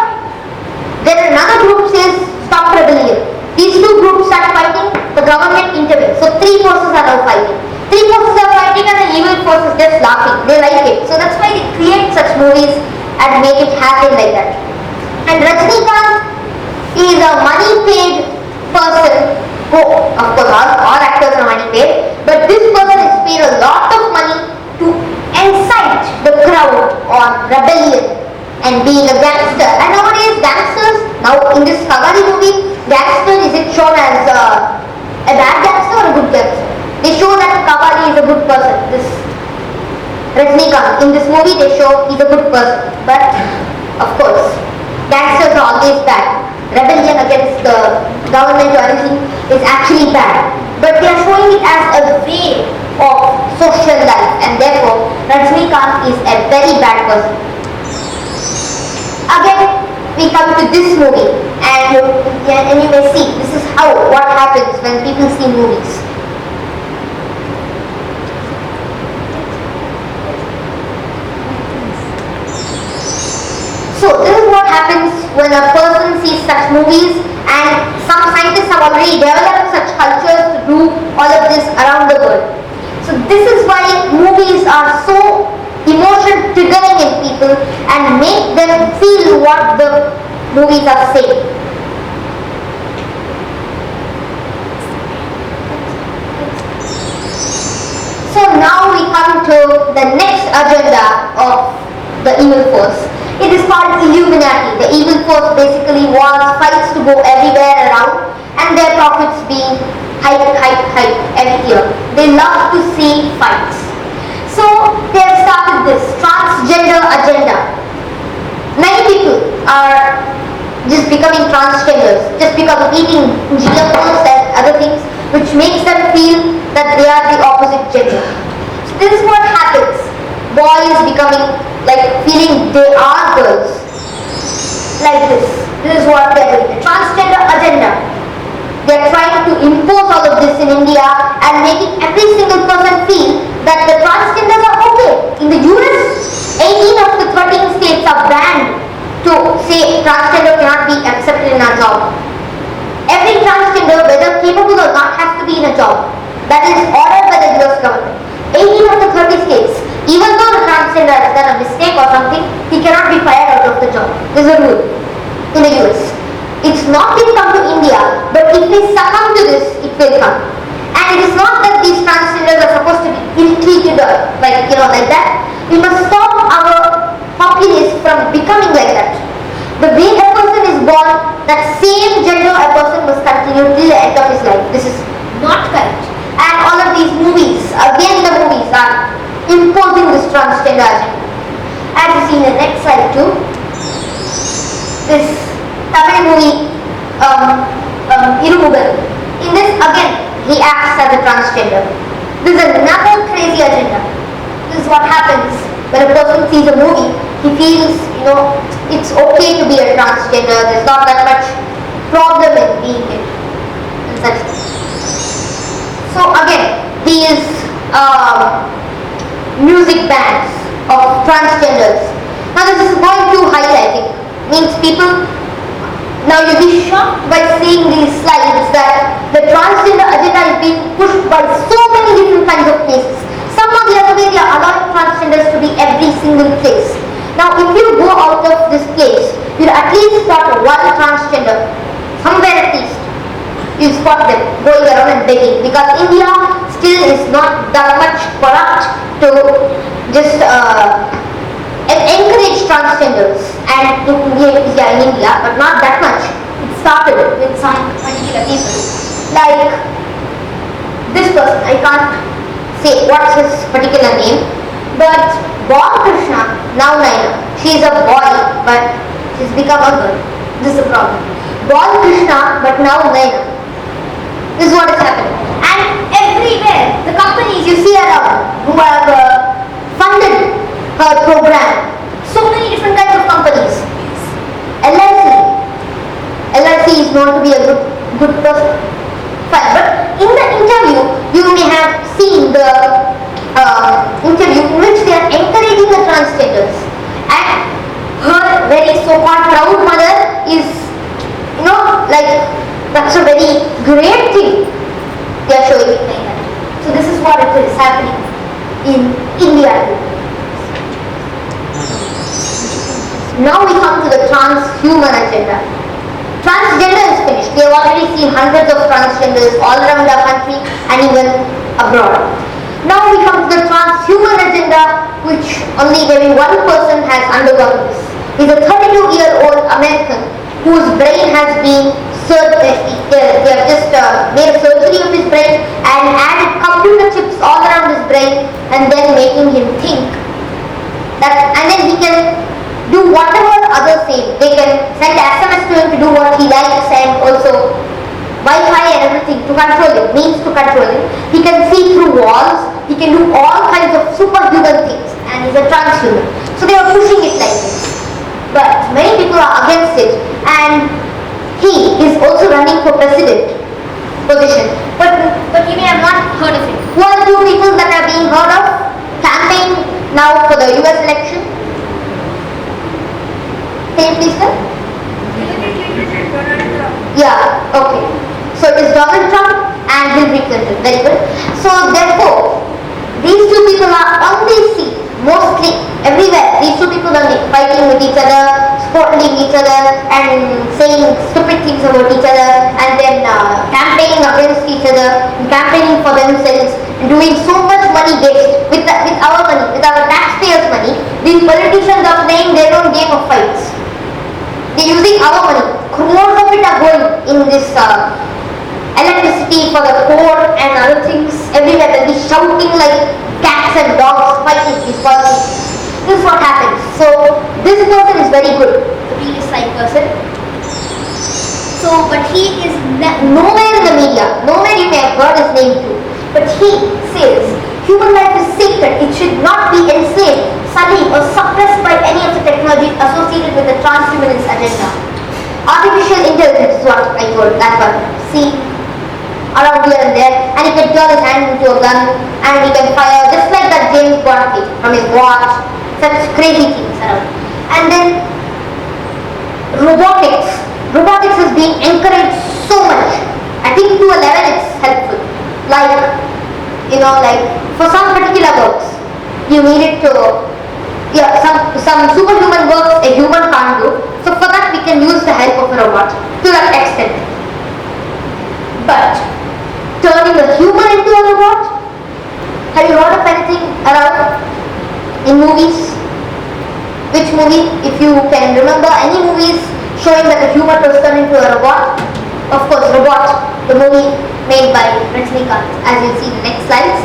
then another group says stop rebellion. These two groups start fighting, the government intervenes. So three forces are now fighting. Three forces are fighting and the evil force is just laughing. They like it. So that's why they create such movies and make it happen like that. And Rajnikant is a money paid person. Oh, of course all actors are money paid, but this person is paid a lot of money to incite the crowd on rebellion and being a gangster. And nowadays gangsters, now in this Kavali movie, gangster is it shown as a bad gangster or a good gangster? They show that Kavali is a good person. This Rajnikant, in this movie they show he's a good person. But of course, gangsters are always bad. Rebellion against the government or anything is actually bad. But they are showing it as a way of social life, and therefore Rajnikant is a very bad person. Again, we come to this movie, and you may see this is what happens when people see movies. So this is what happens when a person sees such movies, and some scientists have already developed such cultures to do all of this around the world. So this is why movies are so emotion triggering in people and make them feel what the movies are saying. So now we come to the next agenda of the evil force. It is called Illuminati. The evil force basically wants fights to go everywhere around and their profits being hype every year. They love to see fights. So they have started this transgender agenda. Many people are just becoming transgenders, just become eating GMOs and other things, which makes them feel that they are the opposite gender. So this is what happens. Boys becoming feeling they are girls. Like this. This is what they are doing. The transgender agenda. They are trying to impose all of this in India and making every single person feel that the transgenders are okay. In the US, 18 of the 13 states are banned to say transgender cannot be accepted in a job. Every transgender, whether capable or not, has to be in a job. That is ordered by the US government. 18 of the 30 states. Even though the transgender has done a mistake or something, he cannot be fired out of the job. This is a rule in the US. It's not yet come to India, but if we succumb to this, it will come. And it is not that these transgenders are supposed to be ill-treated or like that. We must stop our populace from becoming like that. The way a person is born, that same gender a person must continue till the end of his life. This is not correct. And all of these movies, again the movies are imposing this transgender agenda. As you see in the next slide too, this Tamil movie, Irumugal. In this again, he acts as a transgender. This is another crazy agenda. This is what happens when a person sees a movie. He feels, it's okay to be a transgender. There's not that much problem in being it. And such. So again, these music bands of transgenders. Now this is going too high, I think. Means people, now you'll be shocked by seeing these slides that the transgender agenda is being pushed by so many different kinds of places. Some or the other way they are allowing transgenders to be every single place. Now if you go out of this place, you'll at least spot one transgender, somewhere at least. You spot them going around and begging, because India still is not that much corrupt to just encourage transgenders and to create India in India, but not that much. It started with some particular people. Like this person, I can't say what's his particular name, but born Krishna, now Naina. She is a boy, but she's become a girl. This is the problem. Born Krishna, but now Naina. This is what is happening. And everywhere, the companies you see around who have funded her program, so many different kinds of companies. LIC is known to be a good person. Fine, but in the interview, you may have seen the interview in which they are encouraging the transgenders. And her very so-called proud mother is, like, that's a very great thing they are showing it like that. So this is what it is happening in India. Now we come to the transhuman agenda. Transgender is finished. We have already seen hundreds of transgenders all around our country and even abroad. Now we come to the transhuman agenda, which only maybe one person has undergone this. He's a 32-year-old American whose brain has been they have just made a surgery of his brain and added computer chips all around his brain and then making him think that, and then he can do whatever others say. They can send SMS to him to do what he likes and also Wi-Fi and everything to control him, means to control him. He can see through walls, he can do all kinds of superhuman things and he's a transhuman. So they are pushing it like this. But many people are against it and he is also running for president position. But you may have not heard of it. Who are the two people that are being heard of campaign now for the US election? Say please, sir. Yeah, okay. So it is Donald Trump and Hillary Clinton. Very good. So therefore, these two people are on the scene mostly everywhere. These two people are fighting with each other, spoiling each other and saying stupid things about each other and then campaigning against each other, campaigning for themselves and doing so much money waste with our money, with our taxpayers' money. These politicians are playing their own game of fights. They're using our money. Crores of it are going in this electricity for the court and other things everywhere. They'll be shouting like cats and dogs fighting these politicians. This is what happens. So this person is very good, the previous slide person. So, but he is nowhere in the media. Nowhere you may have heard his name too. But he says human life is sacred. It should not be enslaved, sullied or suppressed by any of the technologies associated with the transhumanist agenda. Artificial intelligence is what I told that one. See, around here and there, and he can turn his hand into a gun and he can fire just like that James Bond thing from his watch. Such crazy things around. And then robotics. Robotics is being encouraged so much. I think to a level it's helpful. Like, like for some particular works, you need it to, some superhuman works a human can't do. So for that we can use the help of a robot to that extent. But turning a human into a robot, have you heard of anything around in movies? Which movie, if you can remember any movies showing that a human was turned into a robot? Of course, Robot, the movie made by Rajnikant, as you'll see in the next slides.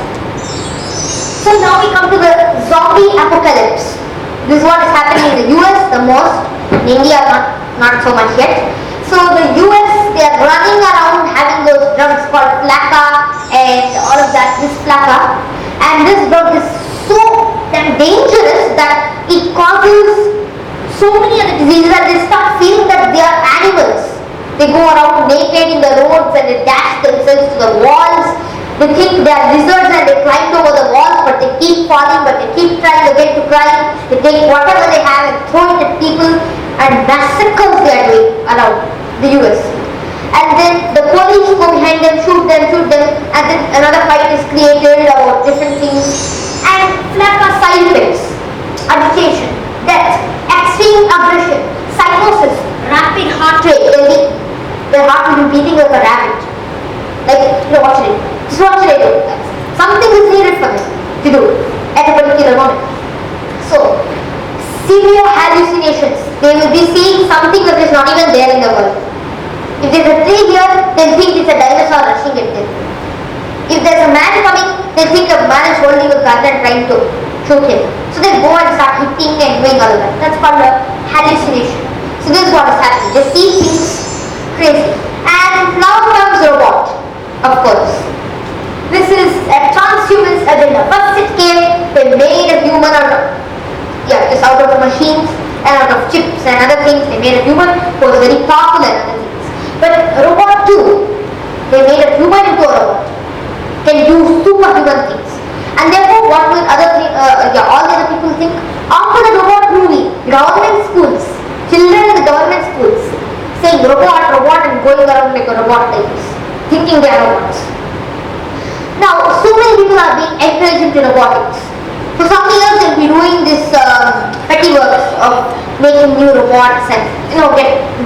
So now we come to the zombie apocalypse. This is what is happening in the US the most, in India not so much yet. So the US, they are running around having those drugs called Flacca and all of that, this Flacca. And this drug is so damn dangerous that it causes so many other diseases and they start feeling that they are animals. They go around naked in the roads and they dash themselves to the walls. They think they are lizards and they climb over the walls, but they keep falling, but they keep trying again to climb. They take whatever they have and throw it at people and massacres they are doing around the US. And then the police go behind them, shoot them, and then another fight is created about different things. And Flacca side effects, agitation, death, extreme aggression, psychosis, rapid heart rate. Their heart will be beating like a rabbit. Like, watch it. Just watch it. Something is needed for them to do at a particular moment. So, severe hallucinations. not even there in the world. If there's a tree here, they'll think it's a dinosaur rushing at them. If there's a man coming, they'll think a man is holding a gun and trying to shoot him. So they go and start hitting and doing all of that. That's called a hallucination. So this is what is happening. They see things crazy. And now comes robot, of course. This is a transhumanist agenda. First it came, they made a human out of, just out of machines and out of chips and other things. They made a human who was very powerful and other things. But robot too, they made a human into a robot, can do superhuman things. And therefore, what will all the other people think? After the robot movie, government schools, children in the government schools, saying robot, and going around like a robot like this, thinking they are robots. Now, so many people are being encouraged into robotics. For some years, they'll be doing this petty works of making new robots and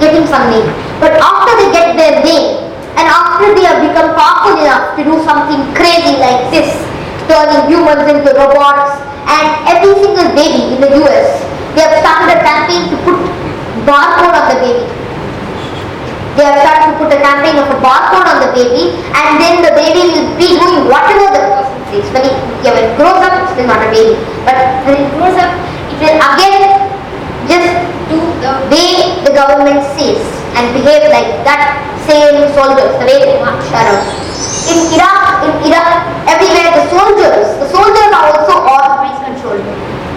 getting some name. But after they get their name, and after they have become powerful enough to do something crazy like this, turning humans into robots, and every single baby in the US, they have started a campaign to put barcode on the baby. They have started to put a campaign of a barcode on the baby, and then the baby will be doing whatever the person says. When it grows up, it's still not a baby. But when it grows up, it will again just do the way the government says and behave like that same soldiers, the way they march around. In Iraq, everywhere the soldiers are also all breeze controlled.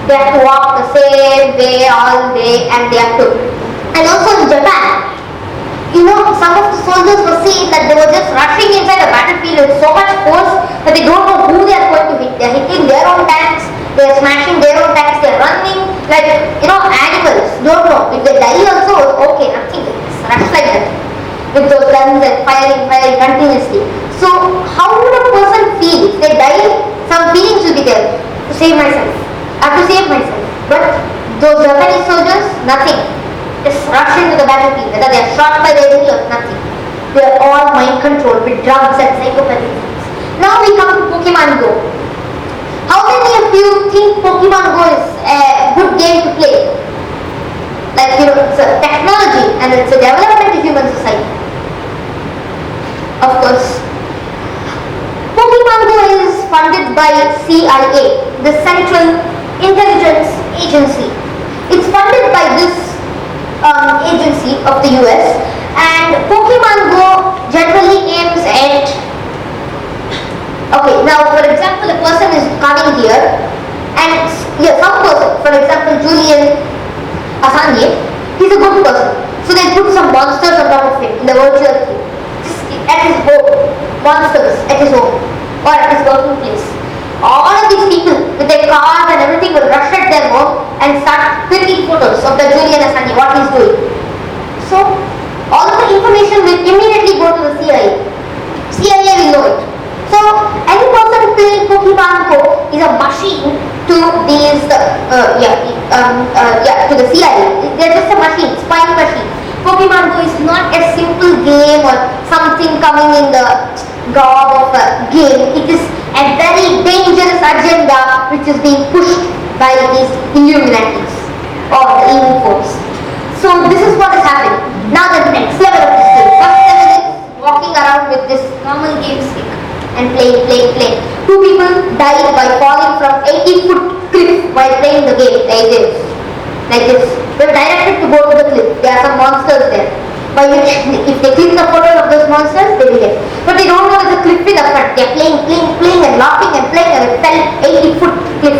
They have to walk the same way all day, and they have to. And also in Japan, some of the soldiers were saying that they were just rushing inside the battlefield with so much force that they don't know who they are going to hit. They are hitting their own tanks, they are smashing their own tanks, they are running like animals. Don't know. If they die also, okay, nothing. It's rush like that. With those guns and firing continuously. So how would a person feel? If they die, some feelings will be there. To save myself. I have to save myself. But those Japanese soldiers, nothing. Just rush into the battlefield. Whether they are shot by the enemy or nothing. They are all mind controlled with drugs and psychopathic things. Now we come to Pokemon Go. How many of you think Pokemon Go is a good game to play? Like, it's a technology and it's a development of human society. Of course. Pokemon Go is funded by CIA, the Central Intelligence Agency. It's funded by this agency of the US, and Pokemon Go generally aims at, okay, now for example, a person is coming here and some person, for example Julian Assange, he's a good person, so they put some monsters on top of him in the virtual thing, at his home, monsters at his home or at his working place. All of these people with their cars and everything will rush at their home and start clicking photos of the Julian Assange, what he's doing. So, all of the information will immediately go to the CIA. CIA will know it. So, any person playing Pokemon Go is a machine to these, to the CIA. They're just a machine, spying machine. Pokemon Go is not a simple game or something coming in the garb of a game. It is a very dangerous agenda which is being pushed by these Illuminatis or the evil force. So this is what is happening. Now the next level of this game. First level is walking around with this normal game stick and playing. Two people died by falling from 80-foot cliff while playing the game like this. They were directed to go to the cliff. There are some monsters there, by which if they click the photos of those monsters, they will get. But they don't know there's a cliff in the front. They are playing and laughing and playing, and it fell 80-foot cliff.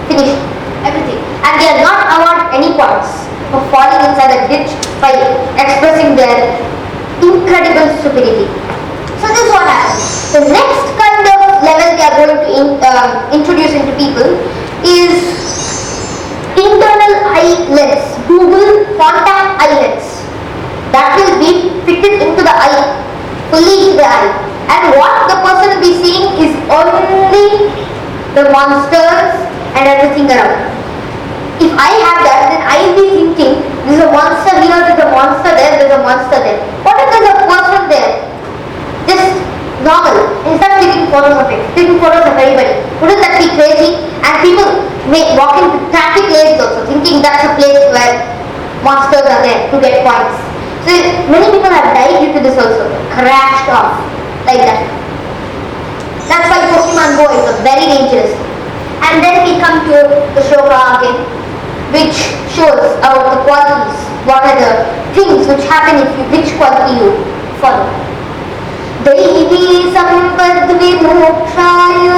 Finished everything. And they are not awarded any points for falling inside a ditch by expressing their incredible stupidity. So this is what happens. The next kind of level they are going to introduce into people is internal eye lens, Google contact eye lens. That will be fitted into the eye, fully into the eye. And what the person will be seeing is only the monsters and everything around. If I have that, then I will be thinking, there's a monster here, there's a monster there, there's a monster there. What if there's a person there? Just normal. Instead of taking photos of it, taking photos of everybody. Wouldn't that be crazy? And people may walk into traffic lanes also, thinking that's a place where monsters are there to get points. So many people have died due to this also, crashed off like that. That's why Pokemon Go is a very dangerous. And then we come to the shloka again, which shows about the qualities. What are the things which happen if you, which quality you follow. Devi sampad vimokshaya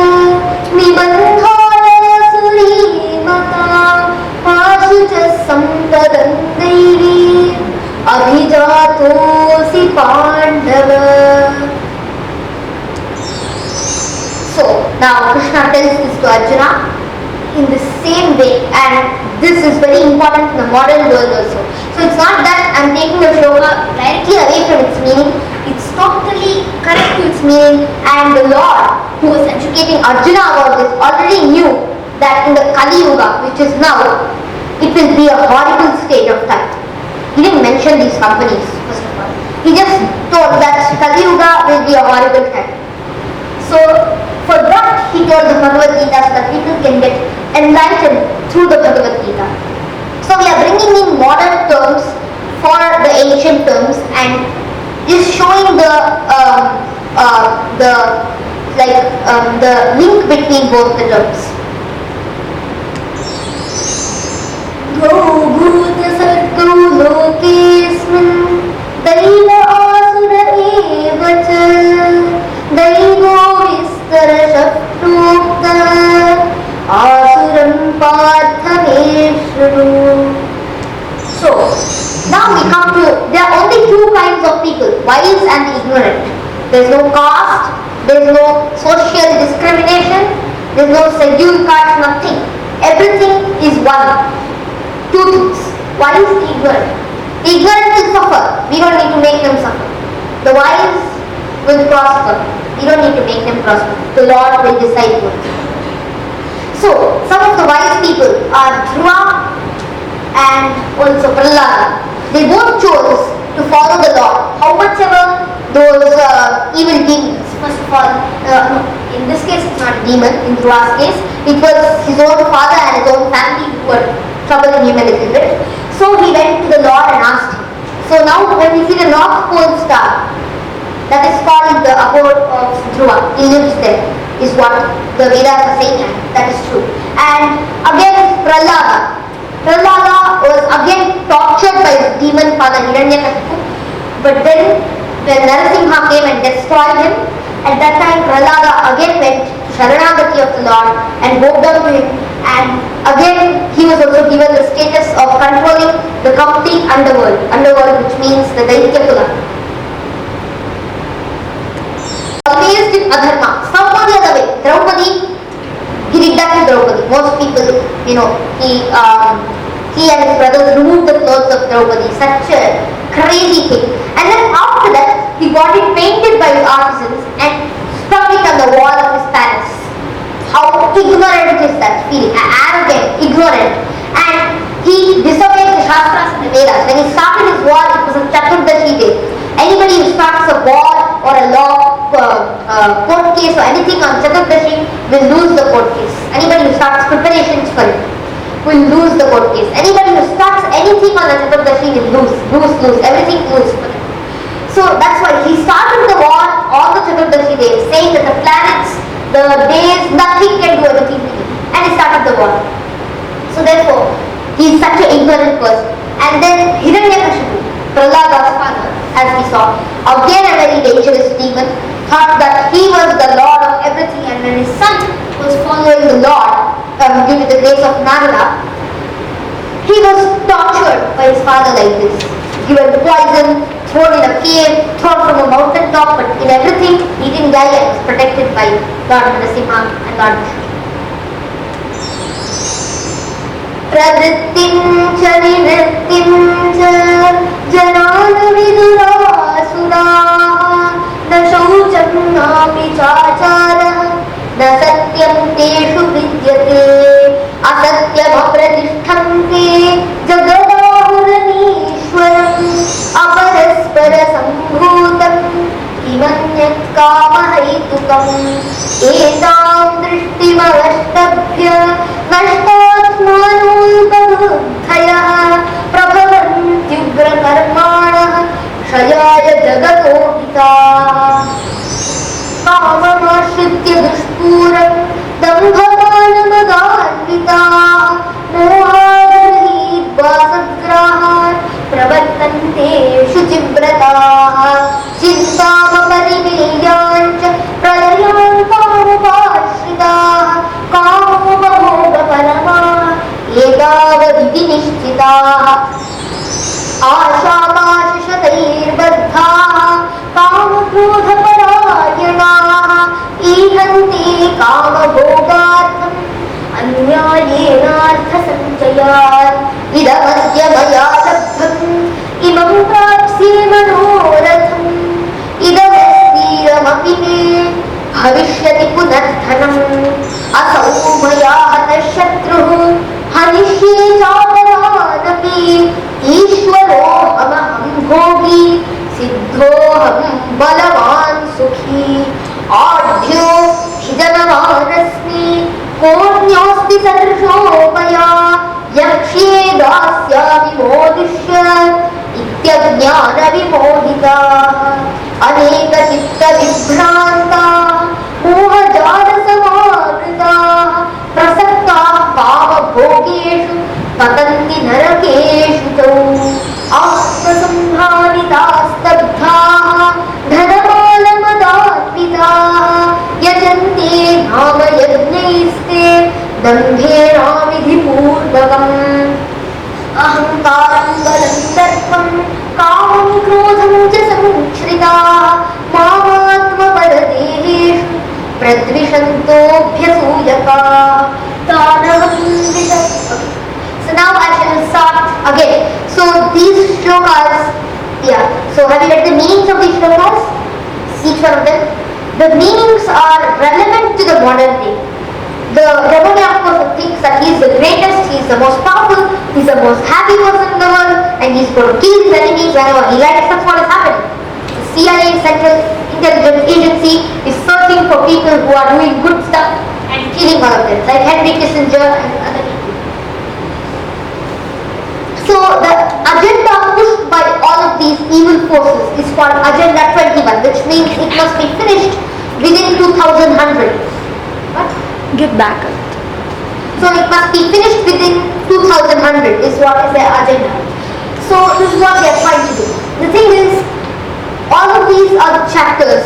nibandhaya surimata pashuja sampadan devi abhijatosi pandava. So now Krishna tells this to Arjuna in the same way, and this is very important in the modern world also. So it's not that I'm taking the shloka directly away from its meaning, it's totally correct to its meaning, and the Lord who was educating Arjuna about this already knew that in the Kali Yuga, which is now, it will be a horrible state of time. He didn't mention these companies first of all. He just told that Kali Yuga will be a horrible time. So for that he told the Bhagavad Gita so that people can get enlightened through the Bhagavad Gita. So we are bringing in modern terms for the ancient terms and is showing the link between both the terms. Dvau bhuta sargau lokesmin daiva asura eva cha daivo vistarasha prokta asuram parthameshvaru. So now we come to, there are only two kinds of people, wise and ignorant. There is no caste, there is no social discrimination, there is no scheduled caste, nothing. Everything is one. Two things. Wise, ignorant. Ignorant will suffer. We don't need to make them suffer. The wise will prosper. We don't need to make them prosper. The Lord will decide what. So, some of the wise people are Dhruva and also Prahlada. They both chose to follow the Lord. How much ever those evil demons, first of all, in this case it's not a demon, in Dhruva's case, it was his own father and his own family who were troubling him a little bit. So he went to the Lord and asked him. So now when we see the North Pole star, that is called the abode of Dhruva, he lives there, is what the Vedas are saying, and that is true. And again Prahlada was again tortured by his demon father Hiranyakashipu, but then when Narasimha came and destroyed him, at that time Prahlada again went to Sharanagati of the Lord and bowed down to him, and again he was also given the status of controlling the complete underworld which means the Daitya Kula. Always did adharma, somehow the other way. Draupadi, he did that to Draupadi. Most people, he and his brothers removed the clothes of Draupadi. Such a crazy thing. And then after that, he got it painted by his artisans and stuck it on the wall of his palace. How ignorant is that feeling? Arrogant, ignorant. And he disobeyed the Shastras and the Vedas. When he started his war, it was a Chaturdashi day. Anybody who starts a war or a law, court case or anything on Chaturdashi will lose the court case. Anybody who starts preparations for it will lose the court case. Anybody who starts anything on the Chaturdashi will lose, everything lose for them. So that's why he started the war on the Chaturdashi day, saying that the planets, the days, nothing can do anything to him. And he started the war. So therefore, he is such an ignorant person. And then Hiranyakashipu, Prahlada's father, as we saw, again a very dangerous demon, thought that he was the Lord of everything, and when his son was following the Lord due to the grace of Narada, he was tortured by his father like this. Given poison, thrown in a cave, thrown from a mountain top, but in everything he didn't die and was protected by Lord Narasimha and Lord Vishnu. Pravrittim cha nivrittim cha janana vidurasuraha na shaucham napi chachara na satyam teshu vidyate asatyam apratishthante jagadahuranishwaram aparaspara sambhutam kimanyat kamahaitukam etam drishtimavashtabhya nashtatmanulpabuddha विनिश्चिताः आशापाशशतैर्बद्धाः कामक्रोधपरायणाः ईहन्ते कामभोगार्थम् अन्यायेनार्थसञ्चयात् इदमद्य मया लब्धम् इमं प्राप्स्ये मनोरथम् इदमस्तीरमपि मे भविष्यति पुनर्धनम् असौ मया हतः शत्रुः हनिष्ये चापरानपि ईश्वरोऽहमहं भोगी सिद्धोऽहं बलवान् सुखी आढ्यो हि कोऽन्योऽस्ति सदृशो मया यक्ष्ये दास्यामि मोदिष्य इत्यज्ञानविमोहिताः अनेकचित्तविभ्रान्ताः मोहजालसमावृताः प्रसक्ताः कामभोगेषु पतन्ति नरकेषु च आत्मसंहारितास्तब्धाः धनमालमदान्विताः यजन्ते नाम यज्ञैस्ते दम्भेनाविधिपूर्वकम् अहङ्कारं बलं दर्पं कामं क्रोधं च संश्रिताः मामात्मपरदेहेषु प्रद्विषन्तोऽभ्यसूयकाः तानहं विदर्पम्. So now I shall start again. So these shlokas, so have you read the meanings of these shlokas? Each one of them. The meanings are relevant to the modern day. The devotee of course thinks that he is the greatest, he is the most powerful, he is the most happy person in the world, and he is going to kill his enemies whenever he likes. That's what is happening. The CII, Central Intelligence Agency, is searching for people who are doing good stuff and killing all of them, like Henry Kissinger and other people. So the agenda pushed by all of these evil forces is called Agenda 21, which means it must be finished within 2100. What? Get back up. So it must be finished within 2100 is what is their agenda. So this is what they are trying to do. The thing is, all of these are the chapters,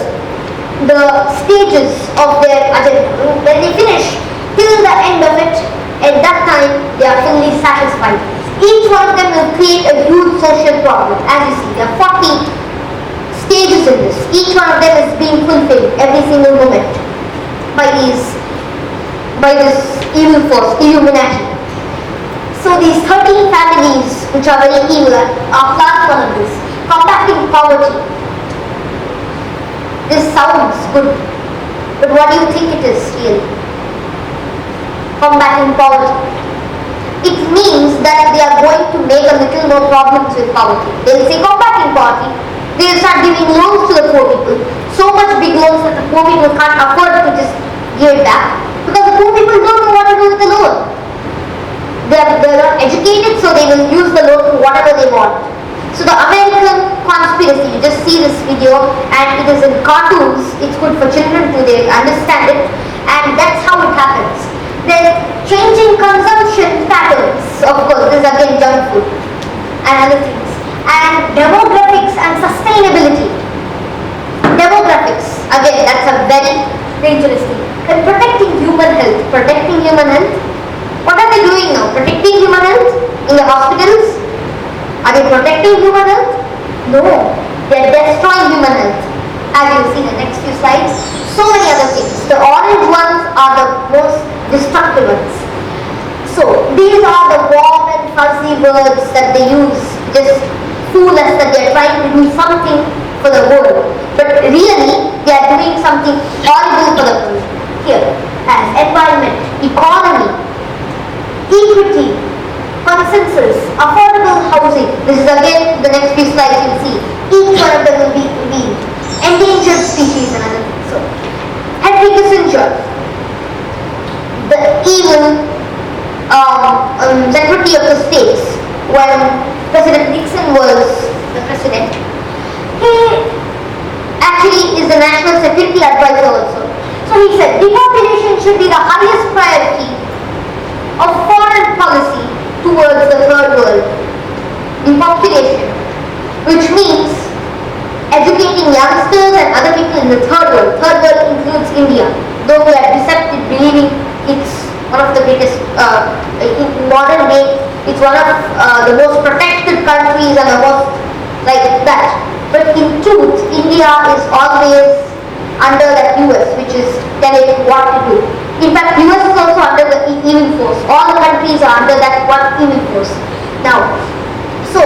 the stages of their agenda. When they finish, till the end of it, at that time they are fully satisfied. Each one of them will create a huge social problem. As you see, there are 40 stages in this. Each one of them is being fulfilled every single moment by this evil force, Illuminati. So these 13 families, which are very evil, are class one of this. Combating poverty. This sounds good, but what do you think it is really? Combating poverty. It means that they are going to make a little more problems with poverty. They will say combating poverty. They will start giving loans to the poor people. So much big loans that the poor people can't afford to just give it back. Because the poor people don't know what to do with the loan. They are not educated, so they will use the loan for whatever they want. So the American conspiracy, you just see this video and it is in cartoons. It's good for children to they understand it, and that's how it happens. Then changing consumption patterns, of course, this is again junk food and other things. And demographics and sustainability. Demographics, again, that's a very dangerous thing. And protecting human health. Protecting human health. What are they doing now? Protecting human health in the hospitals? Are they protecting human health? No. They are destroying human health. As you will see in the next few slides. So many other things. The orange ones are the most destructive ones. So these are the warm and fuzzy words that they use. Just fool us that they are trying to do something for the world. But really, they are doing something horrible for the world. Here, as environment, economy, equity, consensus, affordable housing. This is again the next few slides you'll see. Each one of them will be endangered species and other things. So, Henry Kissinger, the evil Secretary of the States, when President Nixon was the president, he actually is the national security advisor also. So he said depopulation should be the highest priority of foreign policy towards the third world. Depopulation, which means educating youngsters and other people in the third world. Third world includes India, though we are deceptive believing it's one of the greatest, in modern day, It's one of the most protected countries and the most like that. But in truth, India is always under the US, which is telling what to do. In fact, US is also under the evil force. All the countries are under that one evil force. Now, so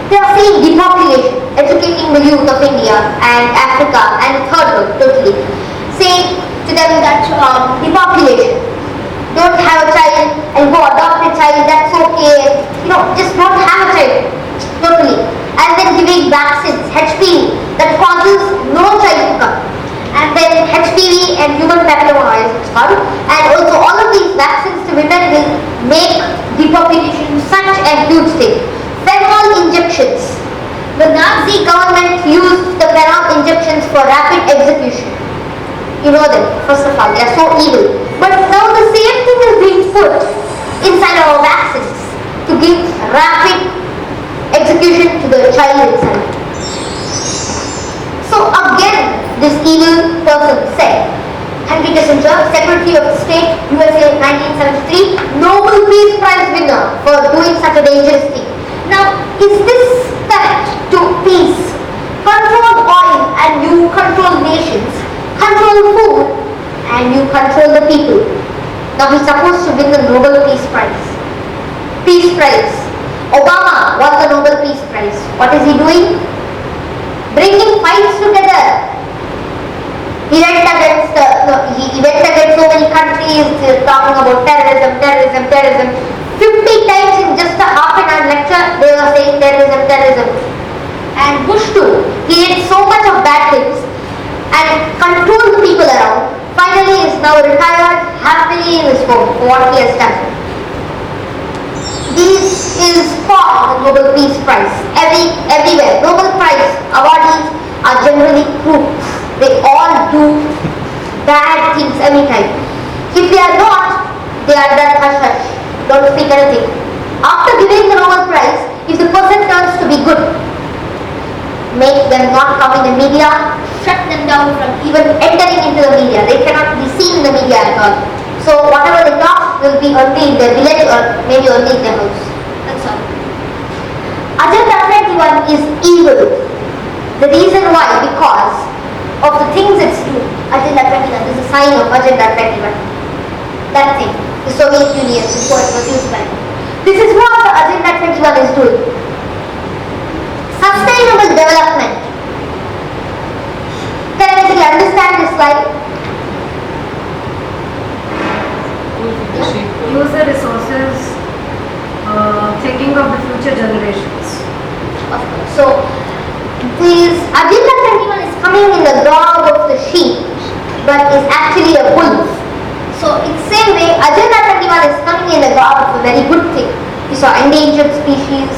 they are saying depopulation, educating the youth of India and Africa and third world totally, saying to them that depopulation, don't have a child and go adopt a child, that's okay, just don't have a child, totally. And then giving vaccines, HPV, that causes no child to come. And then HPV and human papillomavirus, it's called. And also all of these vaccines to women will make depopulation such a huge thing. Phenol injections. The Nazi government used the phenol injections for rapid execution. You know them, first of all, they are so evil. But now the same thing is being put inside our vaccines to give rapid execution to the child itself. So again, this evil person said, Henry Kissinger, Secretary of State, USA 1973, Nobel Peace Prize winner for doing such a dangerous thing. Now, is this threat to peace? Control oil and you control nations. Control food and you control the people. Now he's supposed to win the Nobel Peace Prize. Peace Prize. Obama won the Nobel Peace Prize. What is he doing? Bringing fights together. He went against so many countries talking about terrorism. 50 times in just a half an hour lecture, they were saying terrorism. And Bush too, he did so much of bad things and controlled the people around. Finally, is now retired, happily in his home for what he has done. This is called the Nobel Peace Prize. Everywhere, Nobel Prize awardees are generally crooks. They all do bad things every time. If they are not, they are done hush hush. Don't speak anything. After giving the Nobel Prize, if the person turns to be good, make them not come in the media, shut them down from even entering into the media. They cannot be seen in the media at all. So whatever they talk will be only in their village or maybe only in their house. That's all. Agenda 21 is evil. The reason why, because of the things it's doing. Agenda 21 is a sign of Agenda 21. That thing, the Soviet Union is what was used by. This is what the Agenda 21 is doing. Sustainable development. Can anybody understand this slide? Use the resources, thinking of the future generations. Of course. So, this Agenda 21 is coming in the garb of the sheep, but is actually a wolf. So, in the same way, Agenda 21 is coming in the garb of a very good thing. You saw endangered species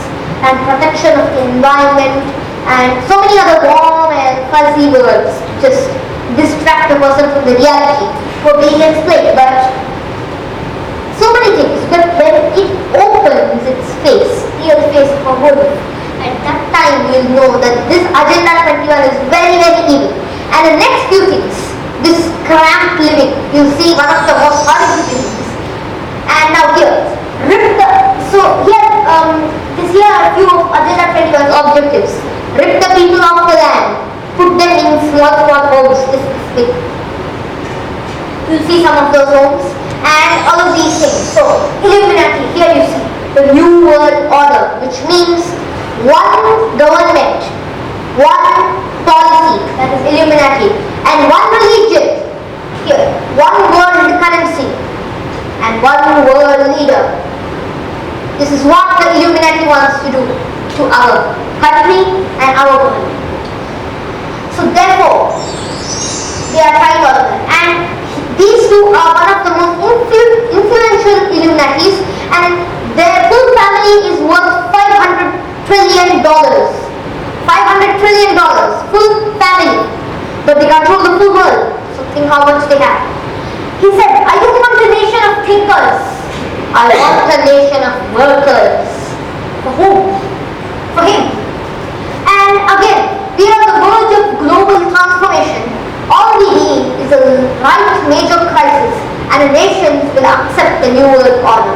and protection of the environment and so many other warm and fuzzy words to just distract the person from the reality for being explained. But so many things, but when it opens its face, near the face of a wolf, at that time you will know that this Agenda 21 is very, very evil. And the next few things, this cramped living, you see one of the most horrible things. And now here, here are a few of Agenda 21's objectives. Rip the people off the land, put them in small homes, this big. You see some of those homes and all of these things. So, Illuminati, here you see the New World Order, which means one government, one policy, that is Illuminati, and one religion, here, one world currency, and one world leader. This is what the Illuminati wants to do to our country and our world. So therefore, they are trying all of that. And these two are one of the most influential Illuminatis, and their full family is worth $500 trillion. $500 trillion, full family. But they control the full world. So think how much they have. He said, I don't want a nation of thinkers. I want a nation of workers. For whom? For him. And again, we are on the verge of global transformation. All we need is a right major crisis and the nations will accept the New World Order.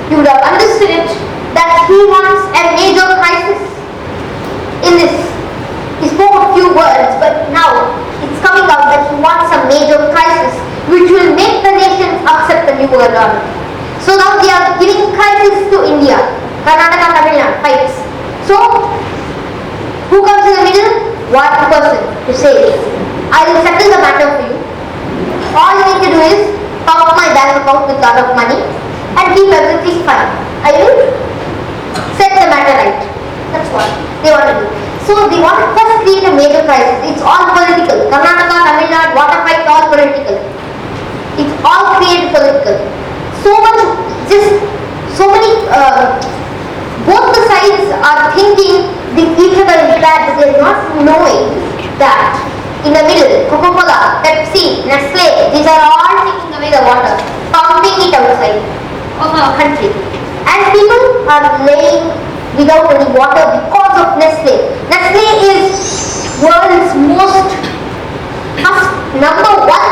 You would have understood it new world order. So now they are giving crisis to India. Karnataka, Tamil Nadu fights. So who comes in the middle? One person to say, I will settle the matter for you. All you need to do is pump my bank account with a lot of money and keep everything fine. I will set the matter right. That's what they want to do. So they want to first create a major crisis. It's all political. Karnataka, Tamil Nadu, water fight, all political. It's all created political. So many, both the sides are thinking each other is bad, but they are not knowing that in the middle, Coca-Cola, Pepsi, Nestle, these are all taking away the water, pumping it outside of our country. And people are laying without any water because of Nestle. Nestle is world's number one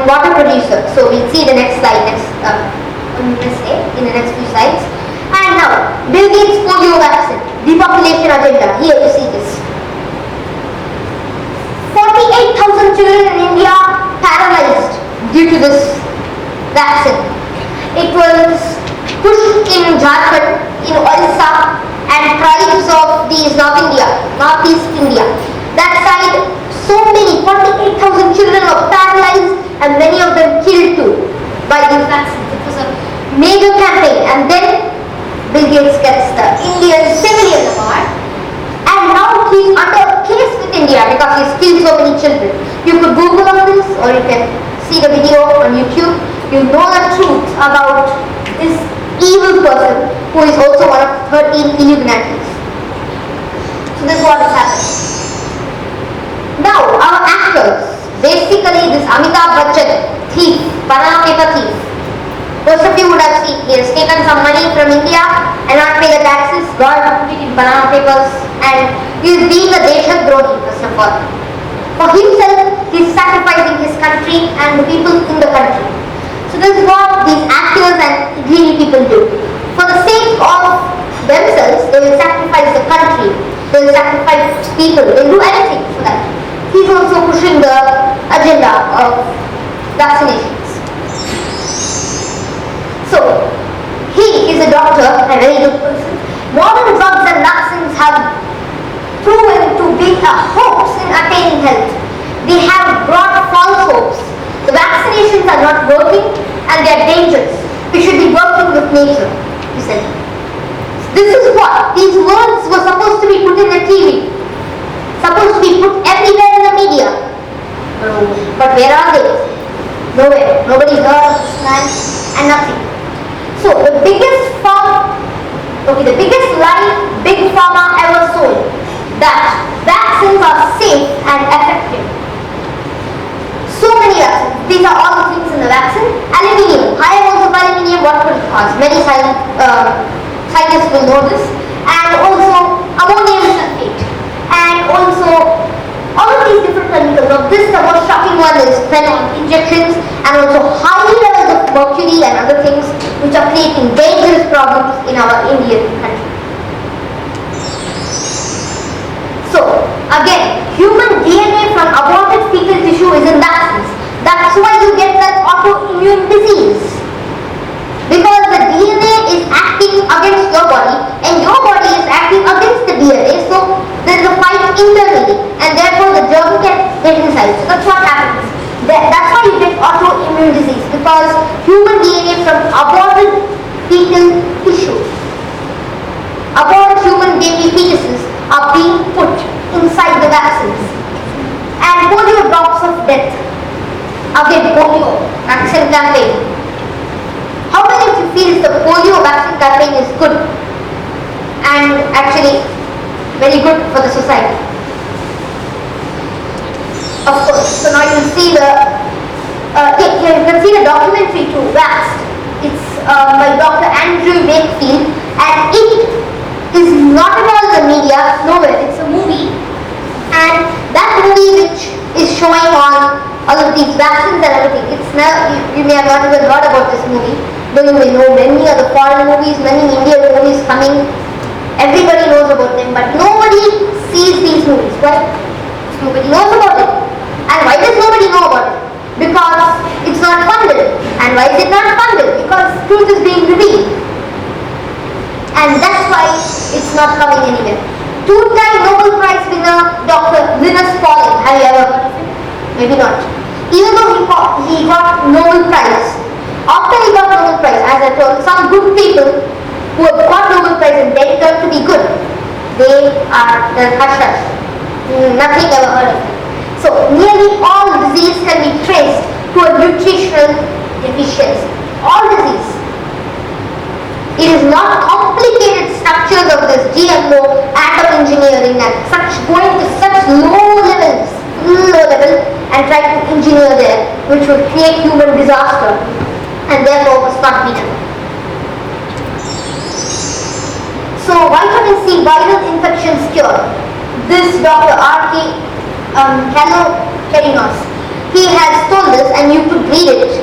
water producer. So we'll see the next slide in the next few slides. And now, Bill Gates polio vaccine, depopulation agenda. Here you see this. 48,000 children in India paralyzed due to this vaccine. It was pushed in Jharkhand, in Orissa, and tribes of these Northeast India. That side, so many, 48,000 children were paralyzed and many of them killed too by these vaccines. It was a major campaign, and then Bill Gates gets the Indian civilian award, and now he's under a case with India because he's killed so many children. You could Google on this, or you can see the video on YouTube. You know the truth about this evil person who is also one of 13 Illuminatis. So this is what has happened. Now our actors, basically this Amitabh Bachchan, thief, banana paper thief. Most of you would have seen he has taken some money from India and not pay the taxes, got put it in banana papers, and he is being a Deshadrahi first of all. For himself, he is sacrificing his country and the people in the country. So this is what these actors and greedy people do. For the sake of themselves, they will sacrifice the country, they will sacrifice people, they will do anything for that. He is also pushing the agenda of vaccinations. So, he is a doctor, a very good person. Modern drugs and vaccines have proven to be a hoax in attaining health. They have brought false hopes. The vaccinations are not working and they are dangerous. We should be working with nature, he said. This is what these words were supposed to be put in the TV, supposed to be put everywhere in the media. But where are they? Nowhere. Nobody heard of this man and nothing. So the biggest lie Big Pharma ever sold, that vaccines are safe and effective. So many vaccines. These are all the things in the vaccine. Aluminium, high amounts of aluminium, what could it cause? Many scientists will know this. And also ammonium sulfate. And also all of these different chemicals. Now this, the most shocking one is phenol injections, and also high levels of mercury and other things which are creating dangerous problems in our Indian country. So again, human DNA from aborted fetal tissue is in vaccines. That's why you get that autoimmune disease. Because the DNA is acting against your body and your body is acting against the DNA, so there is a fight internally and therefore the germ can get inside. So that's what happens. That's why you get autoimmune disease, because human DNA from aborted fetal tissue, aborted human baby fetuses are being put inside the vaccines. And polio drops of death. Again, polio vaccine campaign. How many of you feel the polio vaccine campaign is good and actually very good for the society? Of course. So now you will see you can see the documentary too, Vaxxed. It's by Dr. Andrew Wakefield, and it is not at all the media, nowhere. It's a movie, and that movie which is showing on all of these vaccines and everything. It's now you may have not even heard about this movie. Though you may know many other foreign movies, many Indian movies coming, everybody knows about them, but nobody sees these movies. Why? Nobody knows about it. And why does nobody know about it? Because it's not funded. And why is it not funded? Because truth is being revealed. And that's why it's not coming anywhere. Two-time Nobel Prize winner, Dr. Linus Pauling. Have you ever heard of him? Maybe not. Even though he got Nobel Prize, after he got Nobel Prize, as I told, some good people who have got Nobel Prize and then turned to be good, they are the hush-hush. Nothing ever heard of them. So nearly all disease can be traced to a nutritional deficiency. All disease. It is not complicated structures of this GMO, atom engineering and such going to such low level and trying to engineer there, which will create human disaster and therefore must not be done. So vitamin C viral infections cure. This Dr. R.K. Kalokerinos, he has told us, and you could read it,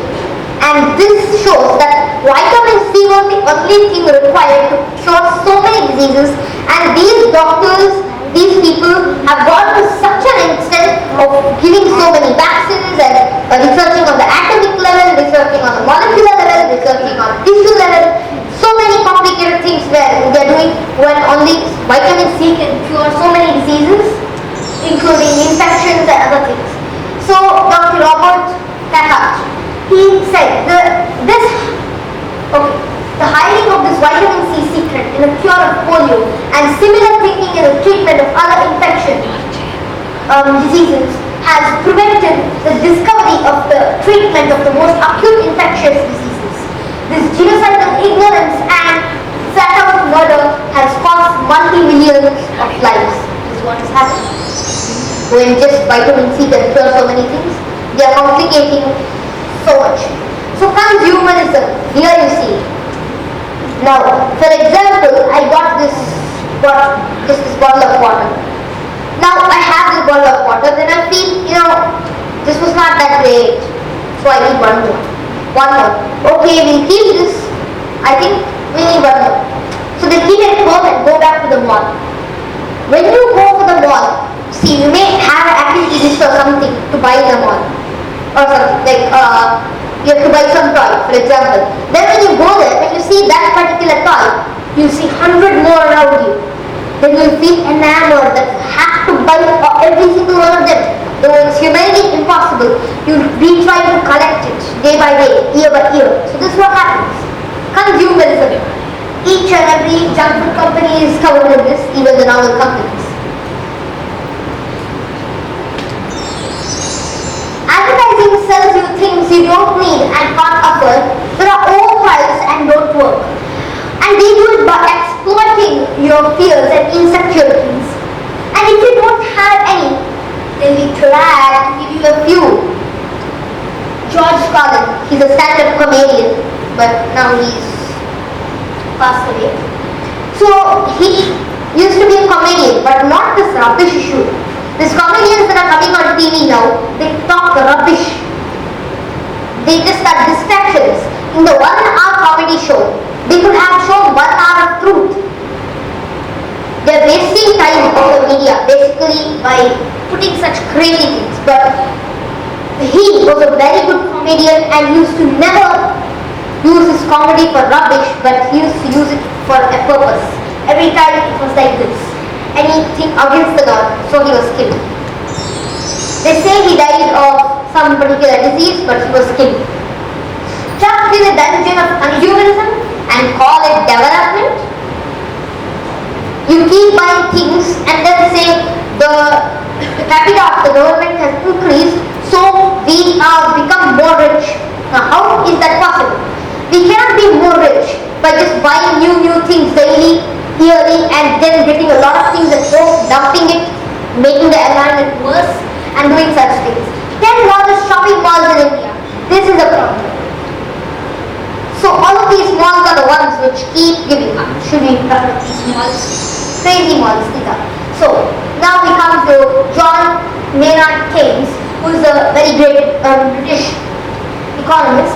and this shows that vitamin C was the only thing required to cure so many diseases, and these doctors, these people have gone to such an extent of giving so many vaccines and researching on the atomic level, researching on the molecular level, researching on tissue level, so many complicated things where they are doing when only vitamin C can cure so many diseases, including infections and other things. So Dr. Robert Cahat, he said the hiding of this vitamin C secret in the cure of polio and similar thinking in the treatment of other infection diseases has prevented the discovery of the treatment of the most acute infectious diseases. This genocidal ignorance and flat-out murder has cost multi-millions of lives. This is what has happened. When just vitamin C can cure so many things, they are complicating so much. So consumerism, here you see. Now, for example, I got this bottle of water. Now I have this bottle of water, then I feel, this was not that great, so I need one more. Okay, we'll keep this. I think we need one more. So they keep it at home and go back to the mall. When you go to the mall, see, you may have an activity list or something to buy in the mall. Or something like, you have to buy some toy, for example. Then when you go there, when you see that particular toy, you see 100 more around you. Then you will feel enamored that you have to buy every single one of them. Though it's humanly impossible, you'll be trying to collect it day by day, year by year. So this is what happens. Consumerism. Each and every junk food company is covered in this, even the normal companies. Advertising sells you things you don't need and can't afford. There are overpriced and don't work. And they do it by exploiting your fears and insecurities. And if you don't have any, they'll be glad to give you a few. George Carlin, he's a stand-up comedian, but now he's passed away. So he used to be a comedian, but not this rubbish issue. These comedians that are coming on TV now, they talk rubbish. They just are distractions. In the 1-hour comedy show, they could have shown 1 hour of truth. They're wasting time on the media, basically by putting such crazy things. But he was a very good comedian and used to never use his comedy for rubbish, but he used to use it for a purpose. Every time it was like this. Anything against the God, so he was killed. They say he died of some particular disease, but he was killed. Trapped in a dungeon of consumerism and call it development. You keep buying things and then say the capita of the government has increased, so we have become more rich. Now how is that possible? We cannot be more rich by just buying new things daily, yearly, and then getting a lot of things at home, dumping it, making the environment worse, and doing such things. 10 largest shopping malls in India. This is a problem. So all of these malls are the ones which keep giving up. Should we talk about these malls? Crazy malls, these are. So now we come to John Maynard Keynes, who is a very great British economist.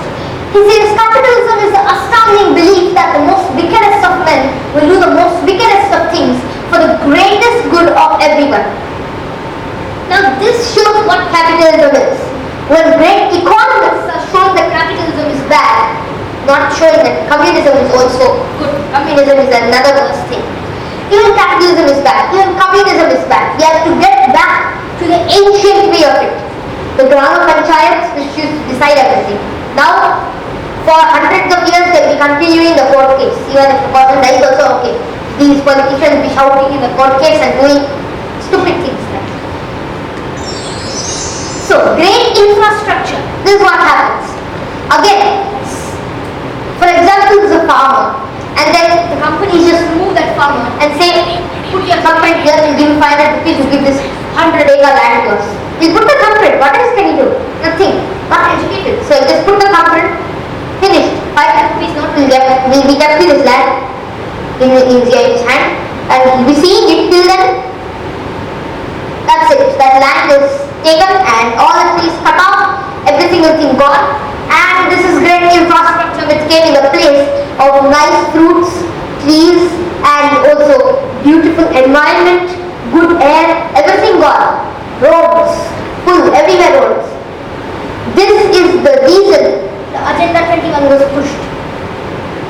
He says capitalism is the astounding belief that the most wickedest of men will do the most wickedest of things for the greatest good of everyone. Now this shows what capitalism is. when great economists are showing that capitalism is bad, not showing that communism is also good. Communism is another worst thing. Even capitalism is bad. Even communism is bad. We have to get back to the ancient way of it. The Grama Panchayats which used to decide everything. Now, for hundreds of years they will be continuing the court case. Even if the person dies also, okay. These politicians will be shouting in the court case and doing stupid things like that. So, great infrastructure. This is what happens. Again, for example, there's a farmer, and then the company just remove that farmer and say, put your thumbprint here, we'll give you 500 rupees to give this 100-acre land to us. He'll put the thumbprint. What else can he do? Nothing. Not educated. So he just put the thumbprint, finished. 500 rupees note will be kept in his land, in his hand, and he'll be seeing it till then. That's it. That land is taken and all the trees cut off, every single thing gone, and this is great infrastructure which came in the place of nice fruits, trees, and also beautiful environment, good air, everything gone. Roads, full, everywhere roads. This is the reason the Agenda 21 was pushed.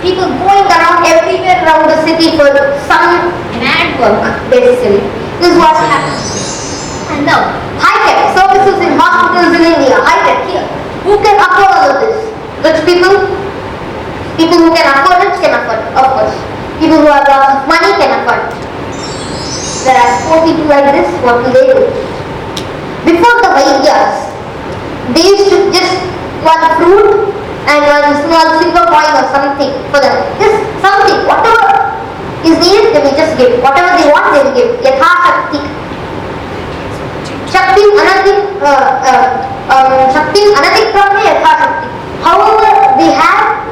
People going around everywhere around the city for some mad work, basically. This is what happens. And now, high-tech services in hospitals in India, high-tech here. Who can afford all of this? Rich people? People who can afford it can afford it, of course. People who have lots of money can afford it. Whereas poor people like this, what will they do? Before the Abhigyas, they used to just one fruit and one small silver coin or something for them. Just something, whatever is needed, they will just give. Whatever they want, they will give. Yatha Shakti. Shakti Anatikrame Yatha Shakti. However they have,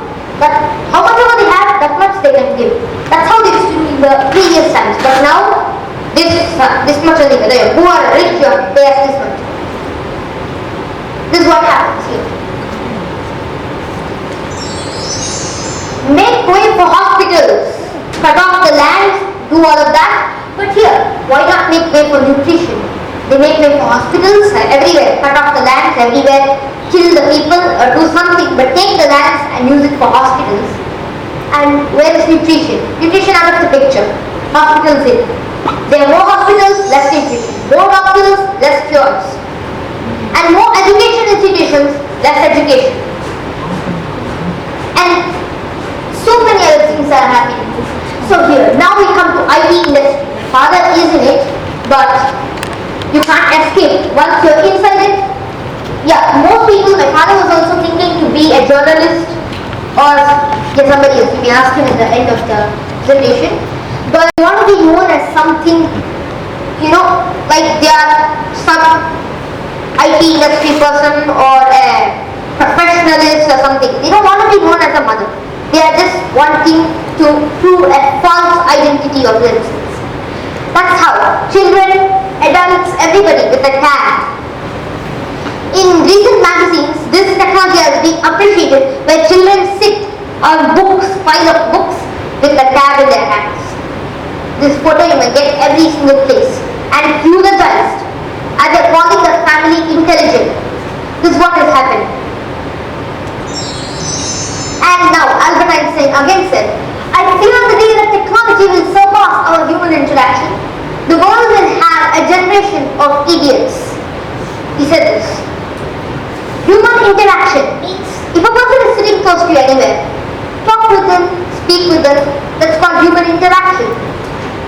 how much ever they have, that much they can give. That's how they used to do in the previous times. But now, this much only. Whether you're poor or rich, you have to pay us this much. This is what happens here. Make way for hospitals, cut off the land, do all of that. But here, why not make way for nutrition? They make way for hospitals everywhere, cut off the lands everywhere, kill the people or do something, but take the lands and use it for hospitals. And where is nutrition? Nutrition out of the picture. Hospitals in. There are more hospitals, less nutrition. More doctors, less cures. And more education institutions, less education. And so many other things are happening. So here, now we come to IT industry. My father is in it, but you can't escape. Once you're inside it, yeah, most people, my father was also thinking to be a journalist or somebody else. You may ask him at the end of the presentation. But you want to be known as something, like they are some IT industry person or a professionalist or something. They don't want to be known as a mother. They are just wanting to prove a false identity of themselves. That's how children, adults, everybody with a tag. In recent magazines, this technology has been appreciated where children sit on books, pile of books with a tag in their hands. This photo you may get every single place. And eulogized as they're calling the family intelligent. This is what has happened. And now Albert Einstein again said, I fear the day that technology will surpass our human interaction. The world will have a generation of idiots. He said this. Human interaction means if a person is sitting close to you anywhere, talk with them, speak with them, that's called human interaction.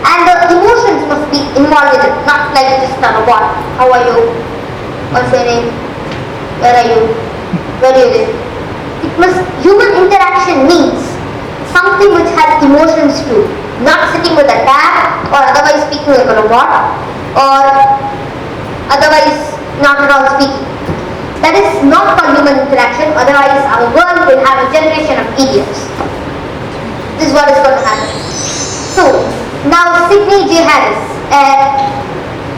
And the emotions must be involved in it, not like just a what, how are you, what's your name, where are you, where do you live. Human interaction means something which has emotions too, not sitting with a tab or otherwise speaking like a robot or otherwise not at all speaking. That is not called human interaction, otherwise our world will have a generation of idiots. This is what is going to happen. So, now Sidney J. Harris, an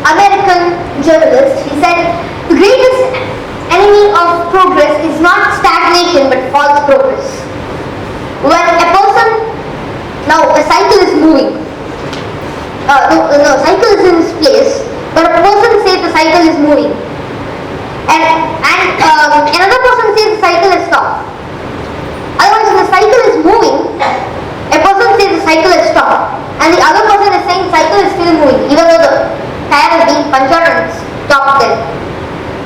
American journalist, he said, the greatest enemy of progress is not stagnation but false progress. When a person, now a cycle is moving, cycle is in its place, but a person says the cycle is moving. And And another person says the cycle has stopped. Otherwise, if the cycle is moving, a person says the cycle has stopped, and the other person is saying cycle is still moving, even though the tire is being punctured and stopped there.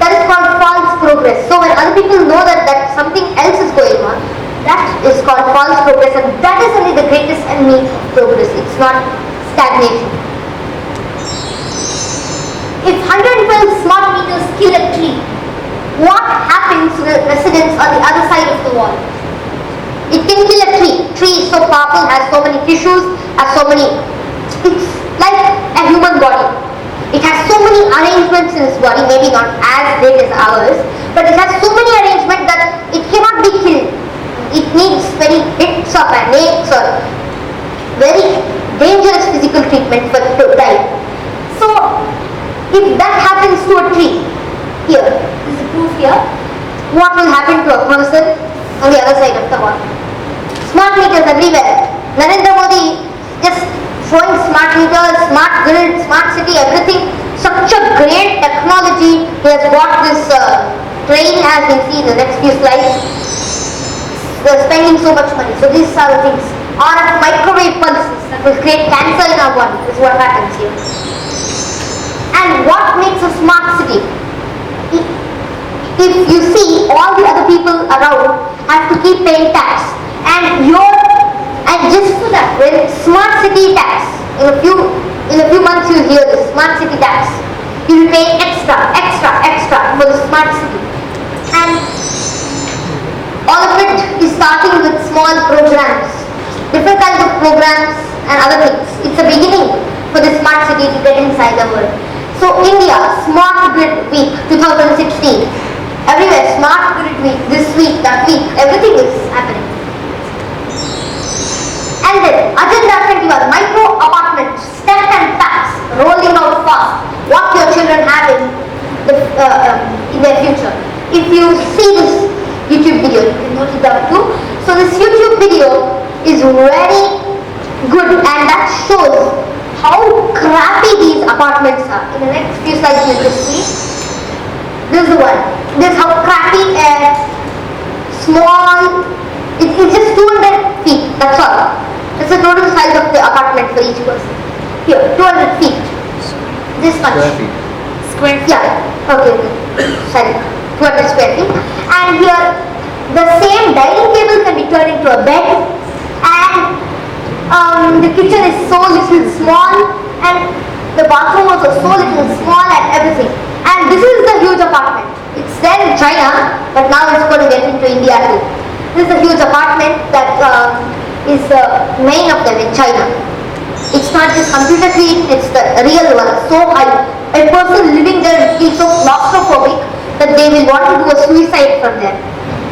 That is called false progress. So when other people know that something else is going on, that is called false progress, and that is only the greatest enemy of progress. It's not stagnation. If 112 smart meters kill a tree, what happens to the residents on the other side of the wall? It can kill a tree. Tree is so powerful, has so many tissues, has so many. It's like a human body. It has so many arrangements in its body, maybe not as big as ours, but it has so many arrangements that it cannot be killed. It needs very hits of an aches or very dangerous physical treatment for it to die. So, if that happens to a tree, here, this is the proof here, what will happen to a person on the other side of the wall? Smart meters everywhere. Narendra Modi just showing smart meters, smart grid, smart city, everything. Such a great technology. He has got this train, as we see in the next few slides. They're spending so much money. So these are the things. RF microwave pulses that will create cancer in our body. This is what happens here. And what makes a smart city? If you see, all the other people around have to keep paying tax, and just for that, when smart city tax, in a few months you'll hear this smart city tax, you will pay extra for the smart city, and all of it is starting with small programs, different kinds of programs and other things. It's a beginning for the smart city to get inside the world. So India, Smart Grid Week 2016. Everywhere, Smart Grid Week, this week, that week, everything is happening. And then, Agenda 21, micro apartments, step and fast, rolling out fast. What your children have in their future. If you see this YouTube video, you can note it down too. So this YouTube video is very good, and that shows how crappy these apartments are. In the next few slides you will see. This is the one. This is how crappy and small. It's just 200 feet. That's all. That's the total size of the apartment for each person. Here, 200 feet. This much. Square feet. Yeah. Okay. Sorry. 200 square feet. And here, the same dining table can be turned into a bed, and the kitchen is so little small, and the bathroom also so little small and everything. And this is the huge apartment. It's there in China, but now it's going to get into India too. This is a huge apartment that is the main of them in China. It's not just computer screen, it's the real one, so high. A person living there will feel so claustrophobic that they will want to do a suicide from there.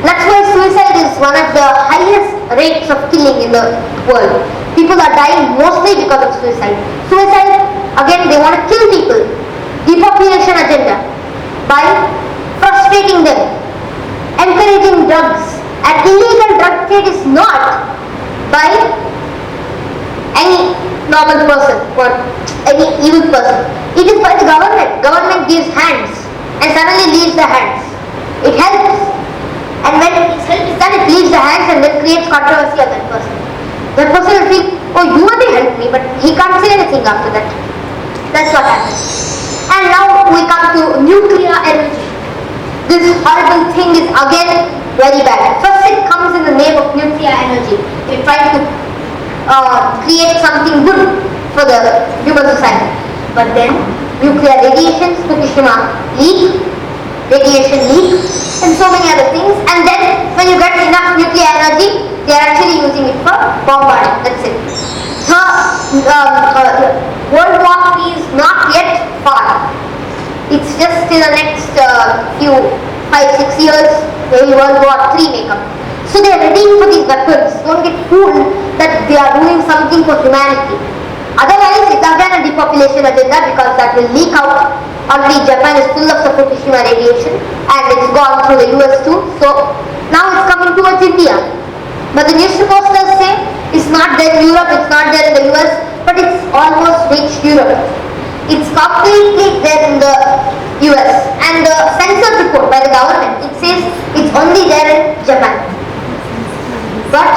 That's why suicide is one of the highest rates of killing in the world. People are dying mostly because of suicide. Suicide, again, they want to kill people. Depopulation agenda. By frustrating them. Encouraging drugs. An illegal drug trade is not by any normal person or any evil person. It is by the government. Government gives hands and suddenly leaves the hands. It helps. And when its help is done, it leaves the hands and then creates controversy of that person. That person will feel, oh, you only helped me, but he can't say anything after that. That's what happens. And now we come to nuclear energy. This horrible thing is again very bad. First it comes in the name of nuclear energy. They try to create something good for the human society. But then nuclear radiations, Fukushima leak, radiation leak, and so many other things. And then when you get enough nuclear energy, they are actually using it for bombarding. That's it. So World War III is not yet far. It's just in the next few 5-6 years, maybe World War III may come. So they are ready for these weapons. Don't get fooled that they are doing something for humanity. Otherwise, it's again a depopulation agenda because that will leak out. Already Japan is full of the Fukushima radiation and it's gone through the US too. So now it's coming towards India. But the news reporters say it's not there in Europe, it's not there in the US, but it's almost reached Europe. It's completely there in the US. And the censored report by the government, it says it's only there in Japan. But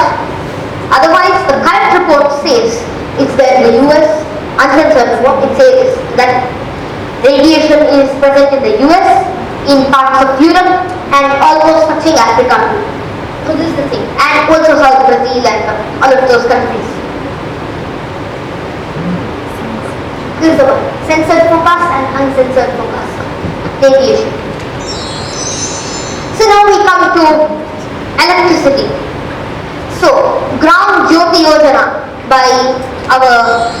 otherwise, the correct report says it's there in the US. Uncensored report, it says that radiation is present in the US, in parts of Europe, and almost touching Africa too. So this is the thing. And also South Brazil and all of those countries. This is the one. Censored focus and uncensored focus. Radiation. So now we come to electricity. So, Gram Jyoti Yojana by our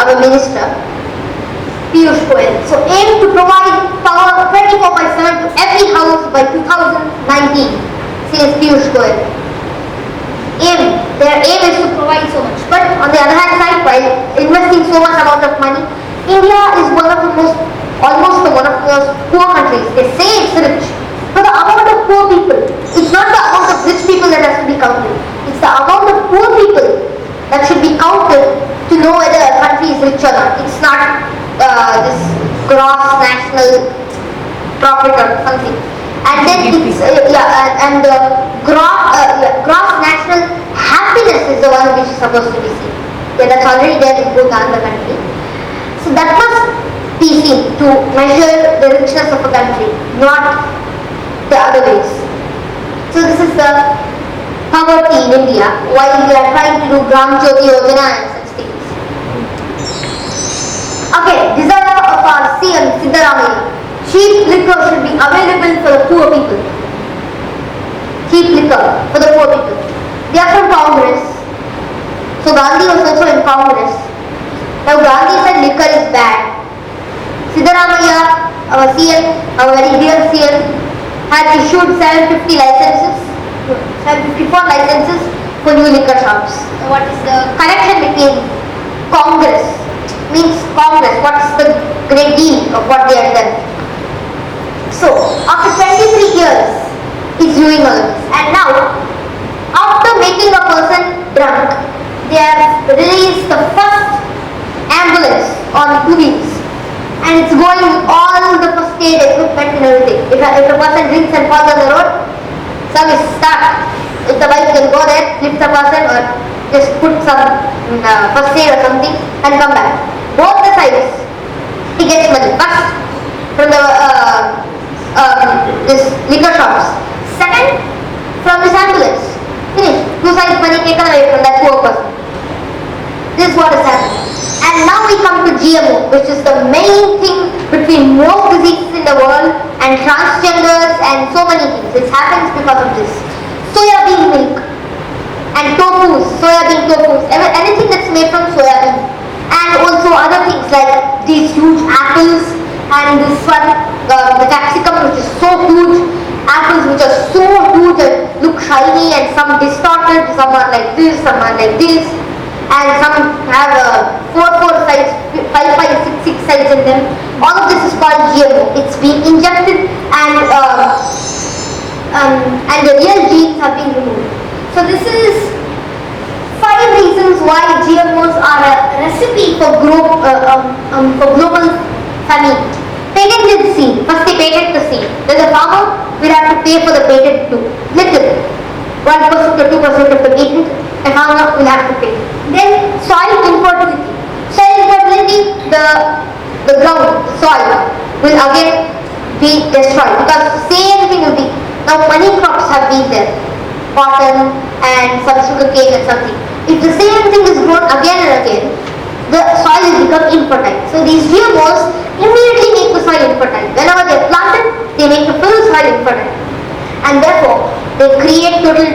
our minister, Piyush Goyal. So, aim to provide power 24/7 to every house by 2019, says Piyush Goyal. Their aim is to provide so much. But on the other hand side, while investing so much amount of money, India is one of the almost one of the most poor countries. They say it's rich. But the amount of poor people, it's not the amount of rich people that has to be counted. It's the amount of poor people that should be counted to know whether a country is rich or not. It's not this gross national profit or something. And then it's gross national happiness is the one which is supposed to be seen. Yeah, that's already there in both other country. So that must be seen to measure the richness of a country, not the other ways. So this is the poverty in India while we are trying to do Gram Jyoti Yojana and such things. Okay, desire of our CM Siddaramaiah. Cheap liquor should be available for the poor people. Cheap liquor for the poor people. They are from Congress. So Gandhi was also in Congress. Now Gandhi said liquor is bad. Siddaramaiah, our CM, our very dear CM, had issued 750 licenses, 754 licenses for new liquor shops. So what is the connection between Congress? Means Congress, what's the great deal of what they have done? So, after 23 years, he's doing all this. And now, after making a person drunk, they have released the first ambulance on 2 wheels. And it's going with all the first aid equipment and everything. If a person drinks and falls on the road, service start. If the bike can go there, lift the person or just put some first aid or something and come back. Both the sides, he gets money. First, from the this liquor shops. Second, from this ambulance. Finish. 2 sides money taken away from that poor person. This is what is happening. And now we come to GMO, which is the main thing between most diseases in the world and transgenders and so many things. This happens because of this. Soya bean milk and tofus, soya bean tofus, anything that's made from soya bean. And also other things like these huge apples and this one, the capsicum which is so huge, apples which are so huge and look shiny and some distorted, some are like this, some are like this. And some have 4 sides, 5, 6 sides in them. All of this is called GMO. It's been injected and the real genes have been removed. So this is 5 reasons why GMOs are a recipe for global famine. Patented seed. First they patent the seed. Then the farmer will have to pay for the patent too. Little. 1% or 2% of the patent, a farmer will have to pay. Then soil infertility. Soil infertility, the ground, the soil will again be destroyed because same thing will be. Now many crops have been there, cotton and some sugar cane and something. If the same thing is grown again and again, the soil will become infertile. So these GMOs immediately make the soil infertile. Whenever they are planted, they make the full soil infertile. And therefore, they create total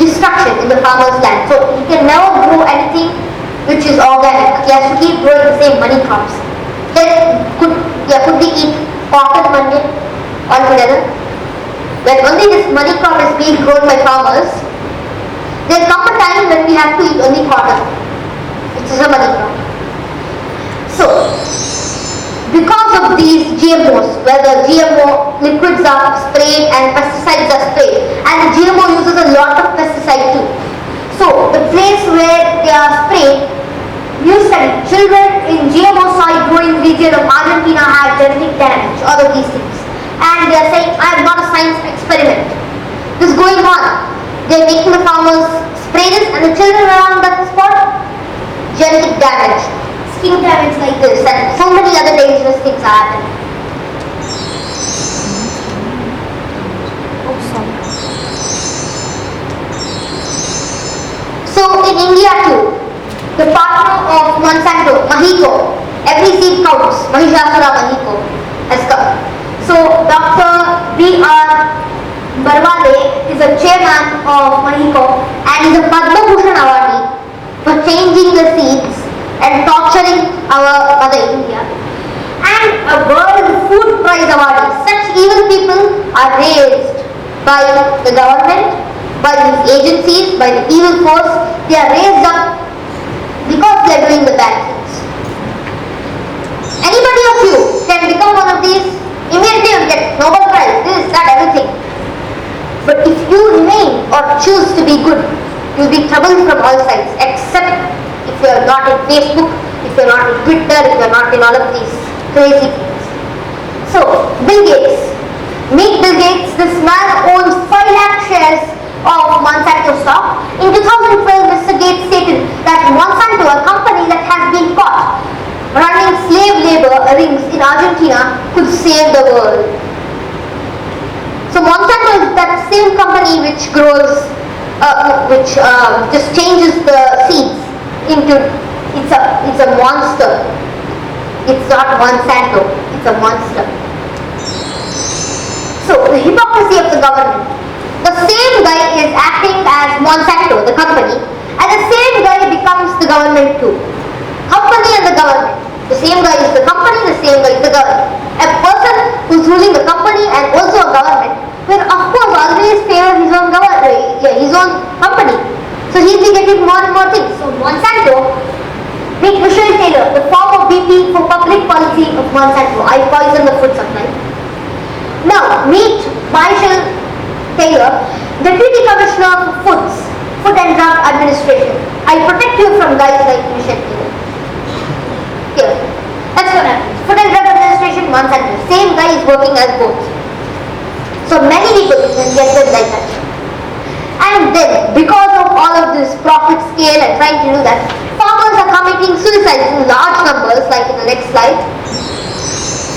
destruction in the farmer's land. So he can never grow anything which is organic. He has to keep growing the same money crops. Then could we eat cotton one day altogether? When only this money crop is being grown by farmers, there will come a time when we have to eat only cotton, which is a money crop. So, because of these GMOs, where the GMO liquids are sprayed and pesticides are sprayed, and the GMO uses a lot of pesticide too. So, the place where they are sprayed, you study children in GMO soil growing region of all of these things. And they are saying, I am not a science experiment. This is going on. They are making the farmers spray this, and the children around that spot, genetic damage, skin damage like this, and so many other dangerous things are happening. Oh, sorry. So in India too, the partner of Monsanto, Mahiko, every seed counts, Mahishasura Mahiko has come. So Dr. B.R. Barwale is a chairman of Mahiko and is a Padma Bhushan awardee for changing the seeds and torturing our mother India. And a World Food Prize awardee. Such evil people are raised by the government, by these agencies, by the evil force. They are raised up because they are doing the bad things. Anybody of you can become one of these immediately and get Nobel Prize, this, that, everything. But if you remain or choose to be good, you will be troubled from all sides, except if you are not in Facebook, if you are not in Twitter, if you are not in all of these crazy things. So, Bill Gates. Meet Bill Gates. This man owns 5 lakh shares of Monsanto stock. In 2012, Mr. Gates stated that Monsanto, a company that has been caught running slave labor rings in Argentina, could save the world. So Monsanto is that same company which grows, just changes the seeds into, it's a monster. It's not Monsanto, it's a monster. So the hypocrisy of the government. The same guy is acting as Monsanto, the company, and the same guy becomes the government too. Company and the government. The same guy is the company, the same guy is the government. A person who's ruling the company and also a government will of course always favor his own his own company. So he'll be getting more and more things. So Monsanto, meet Michelle Taylor, the former VP for public policy of Monsanto. I poison the food supply. Now meet Michelle Taylor, Deputy Commissioner for Foods, Food and Drug Administration. I protect you from guys like Michelle Taylor. Here. That's what happens. Food and Drug Administration, Monsanto. Same guy is working as both. So many people can get them like that. And then, because of all of this profit scale and trying to do that, farmers are committing suicides in large numbers, like in the next slide.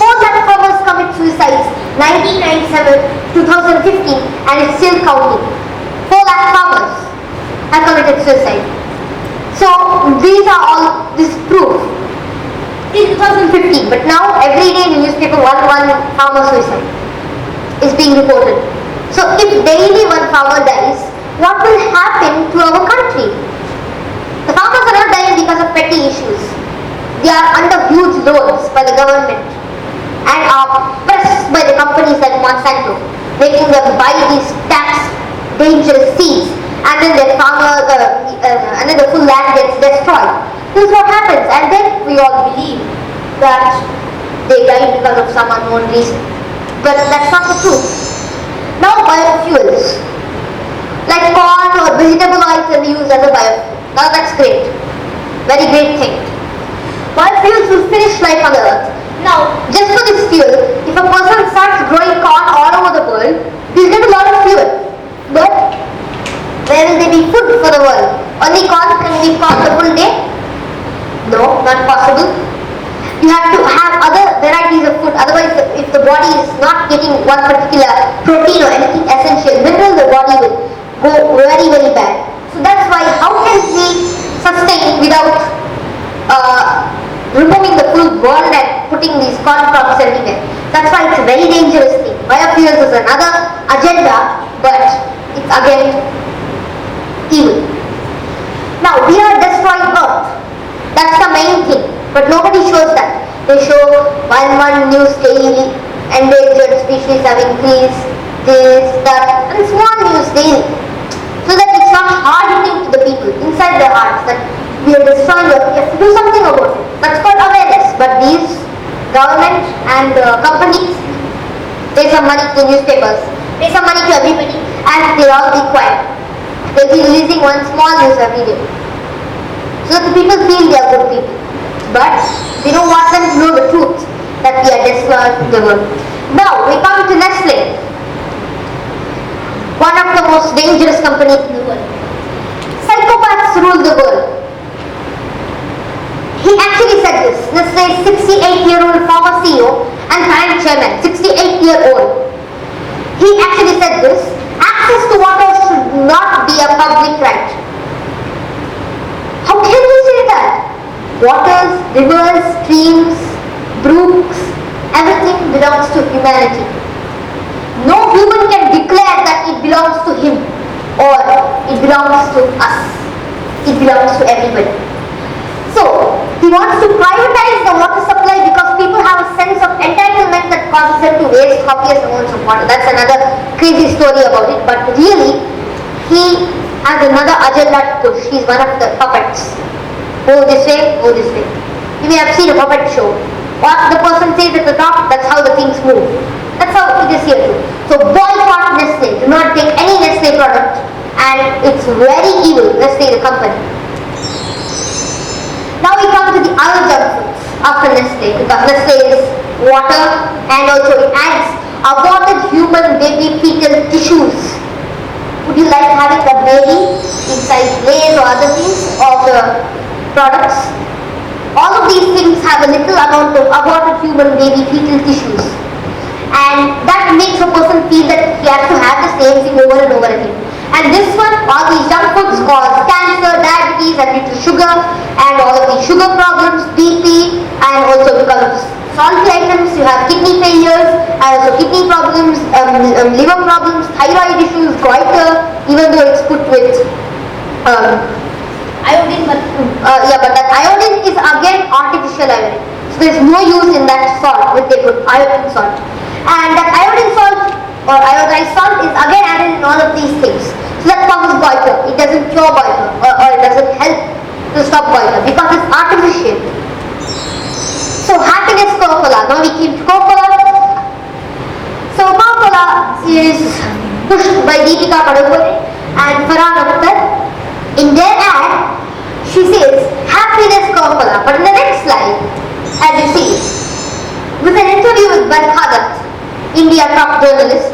4 lakh farmers commit suicides 1997, 2015, and it's still counting. 4 lakh farmers have committed suicide. So these are all this proof. In 2015, but now every day in the newspaper one farmer suicide is being reported. So if daily one farmer dies, what will happen to our country? The farmers are not dying because of petty issues. They are under huge loans by the government and are pressed by the companies like Monsanto, making them buy these tax dangerous seeds, and then their and then the full land gets destroyed. This is what happens, and then we all believe that they died because of some unknown reason. But that's not the truth. Now biofuels, like corn or vegetable oil can be used as a biofuel. Now that's great. Very great thing. Biofuels will finish life on the earth. Now, just for this fuel, if a person starts growing corn all over the world, he'll get a lot of fuel. But where will there be food for the world? Only corn can be corn the full day? No, not possible. You have to have other varieties of food. Otherwise, if the body is not getting one particular protein or anything essential mineral, the body will go very, very bad. So that's why how can we sustain without removing the full world and putting these corn crops everywhere? That's why it's a very dangerous thing. Biofuels is another agenda, but it's again evil. Now we are destroying Earth. That's the main thing. But nobody shows that. They show one news daily, endangered species have increased, this, that, and small news daily. So that it's not hard hitting to the people inside their hearts that we are destroying Earth. We have to do something about it. That's called awareness. But these government and companies pay some money to the newspapers, pay some money to everybody, and they'll all be quiet. They'll be releasing one small news every day. So that the people feel they are good people. But they don't want them to know the truth, that we are destroying the world. Now we come to Nestle, one of the most dangerous companies in the world. Psychopaths rule the world. He actually said this. Nestle's 68-year-old former CEO and current chairman, 68-year-old. He actually said this. Access to water should not be a public right. How can you say that? Waters, rivers, streams, brooks, everything belongs to humanity. No human can declare that it belongs to him or it belongs to us. It belongs to everybody. So, he wants to privatize the water supply because people have a sense of entitlement that causes them to waste copious amounts of water. That's another crazy story about it. But really, he has another agenda to push. He's one of the puppets. Go this way, go this way. You may have seen a puppet show. What the person says at the top, that's how the things move. That's how it is here too. So boycott Nestle. Do not take any Nestle product. And it's very evil, Nestle the company. Now we come to the other junk foods after Nestle, because Nestle is water and also it adds aborted human baby fetal tissues. Would you like having a baby inside Lay's or other things or the products? All of these things have a little amount of aborted human baby fetal tissues. And that makes a person feel that he has to have the same thing over and over again. And this one, all these junk foods cause cancer, diabetes, and due to sugar, and all of these sugar problems, BP, and also because of salty items, you have kidney failures, and also kidney problems, liver problems, thyroid issues, goiter, even though it's put with iodine, but but that iodine is again artificial iodine. So there's no use in that salt, which they put iodine salt. And that iodine salt or iodized salt is again added in all of these things. So that causes goiter. It doesn't cure goiter or it doesn't help to stop goiter because it's artificial. So happiness Coca-Cola. Now we keep Coca-Cola. So Coca-Cola is pushed by Deepika Padukone and Farhan Akhtar. In their ad, she says happiness Coca-Cola. But in the next slide, as you see, with an interview with Barkhadat, India top journalist,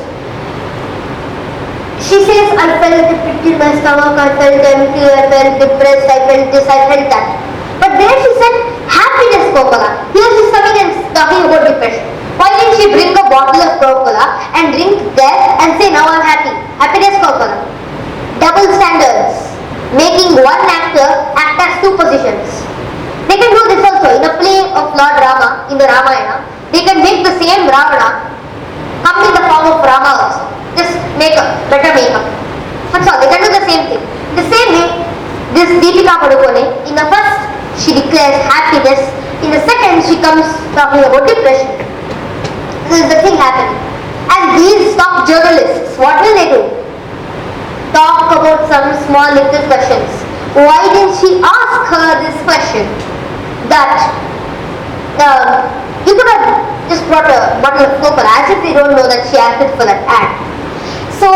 she says, I felt a pit in my stomach, I felt empty, I felt depressed, I felt this, I felt that. But there she said, happiness Coca-Cola. Here she's coming and talking about depression. Why didn't she bring a bottle of Coca-Cola and drink there and say, now I'm happy? Happiness Coca-Cola. Double standards. Making one actor act as two positions. They can do this also in a play of Lord Rama, in the Ramayana. They can make the same Ravana come in the form of Rama also. Just make a better makeup. That's all. They can do the same thing. The same way, this Deepika Padukone, in the first she declares happiness, in the second she comes talking about depression. This is the thing happening. And these top journalists, what will they do? Talk about some small little questions. Why didn't she ask her this question? That you could have just brought a bottle of Coca-Cola, as if they don't know that she acted for that ad. So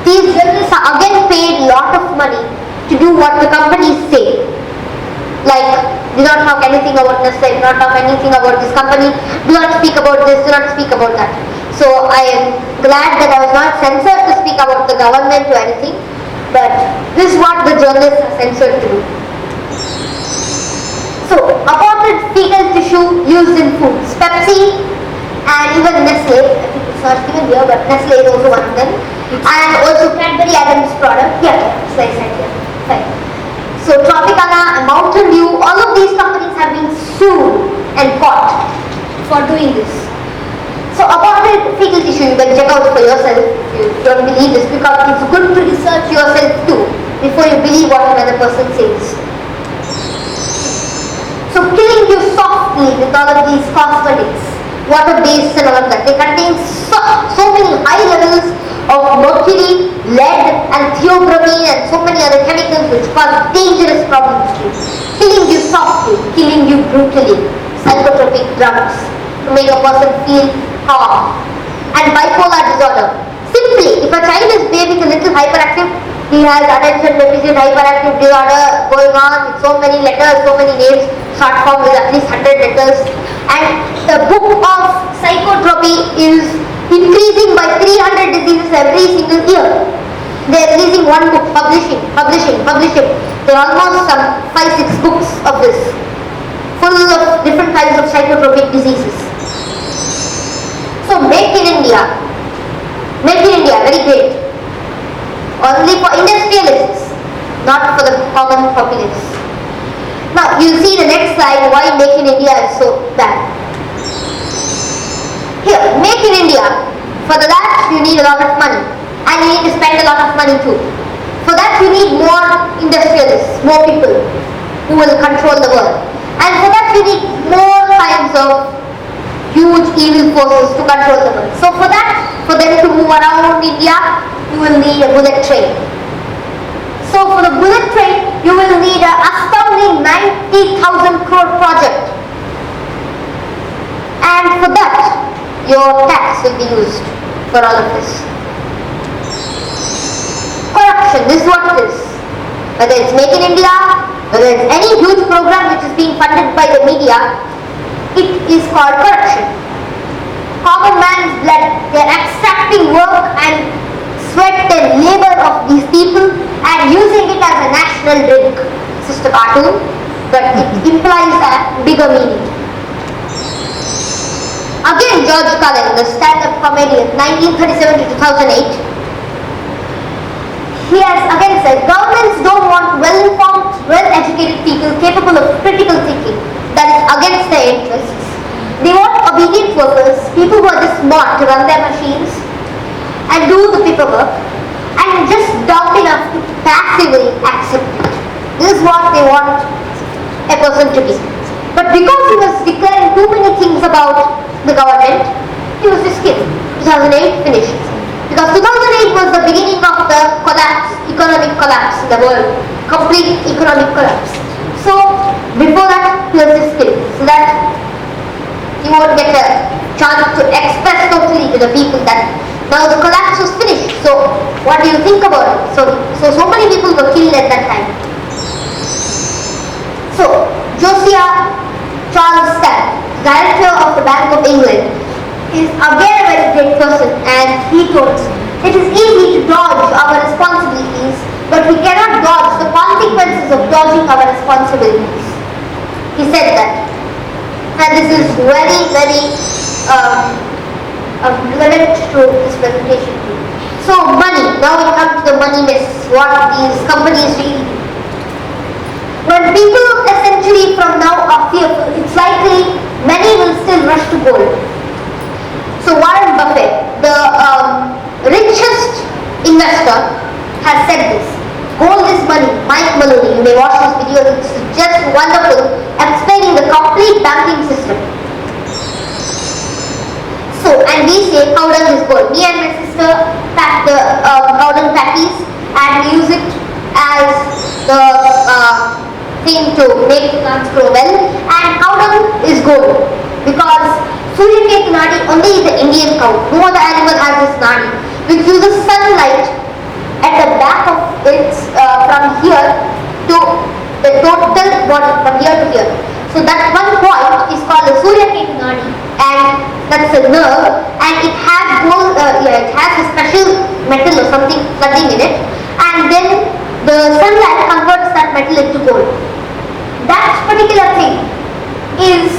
these journalists are again paid a lot of money to do what the companies say. Like, do not talk anything about Nestle, do not talk anything about this company, do not speak about this, do not speak about that. So I am glad that I was not censored to speak about the government or anything, but this is what the journalists are censored to do. So, aborted fetal tissue used in foods. Pepsi and even Nestle, I think it's not given here, but Nestle is also one of them. And also Cadbury Adams product. Yeah, slide here. Fine. So, Tropicana and Mountain Dew, all of these companies have been sued and caught for doing this. So, aborted fetal tissue, you can check out for yourself if you don't believe this, because it's good to research yourself too before you believe what another person says. So killing you softly with all of these cosmetics, water-based and all of that, they contain so many high levels of mercury, lead and theobromine and so many other chemicals which cause dangerous problems to you. Killing you softly, killing you brutally, psychotropic drugs to make a person feel calm. And bipolar disorder. Simply, if a child is behaving a little hyperactive, he has attention deficit hyperactive disorder going on with so many letters, so many names. Short form is at least 100 letters. And the book of psychotropy is increasing by 300 diseases every single year. They are releasing one book, publishing. There are almost some 5-6 books of this, full of different kinds of psychotropic diseases. So make in India, very great. Only for industrialists, not for the common populace. Now you'll see the next slide why make in India is so bad. Here, make in India. For that you need a lot of money, and you need to spend a lot of money too. For that you need more industrialists, more people who will control the world. And for that you need more kinds of huge evil forces to control the world. So for that, for them to move around India, you will need a bullet train. So for the bullet train, you will need an astounding 90,000 crore project. And for that, your tax will be used for all of this. Corruption, this is what it is. Whether it's Make in India, whether it's any huge program which is being funded by the media, it is called corruption. Common man's blood, they are extracting work and sweat and labor of these people and using it as a national drink. It's just a cartoon, but it implies a bigger meaning. Again, George Carlin, the stand-up comedian, 1937 to 2008, he has again said, governments don't want well-informed, well-educated people capable of critical thinking. That is against their interests. They want obedient workers, people who are just smart to run their machines and do the paperwork and just dumb enough to passively accept it. This is what they want a person to be. But because he was declaring too many things about the government, he was just killed. 2008 finished. Because 2008 was the beginning of the collapse, economic collapse in the world, complete economic collapse. So before that, he was just killed, so that he won't get a chance to express totally to the people that now the collapse was finished. So what do you think about it? So many people were killed at that time. So Josiah Charles Stagg, director of the Bank of England, is again a very great person, and he told us, it is easy to dodge our responsibilities, but we cannot dodge the consequences of dodging our responsibilities. He said that. And this is very, very relevant to this presentation. So money, now we come to the money mess, what these companies really do. When people a century from now are fearful, it's likely many will still rush to gold. So Warren Buffett, the richest investor, has said this. Gold is money. Mike Maloney, you may watch this video, it's just wonderful, explaining the complete banking system. So, and we say cow dung is gold. Me and my sister pack the cow dung patties and use it as the thing to make plants grow well. And cow dung is gold because Surya Nadi only is the Indian cow. No other animal has this nadi, which uses sunlight at the back of its from here to the total body, from here to here. So that one point is called the Surya Nadi, and that's a nerve, and it has gold. It has a special metal or something flooding in it, and then the sunlight converts that metal into gold. That particular thing is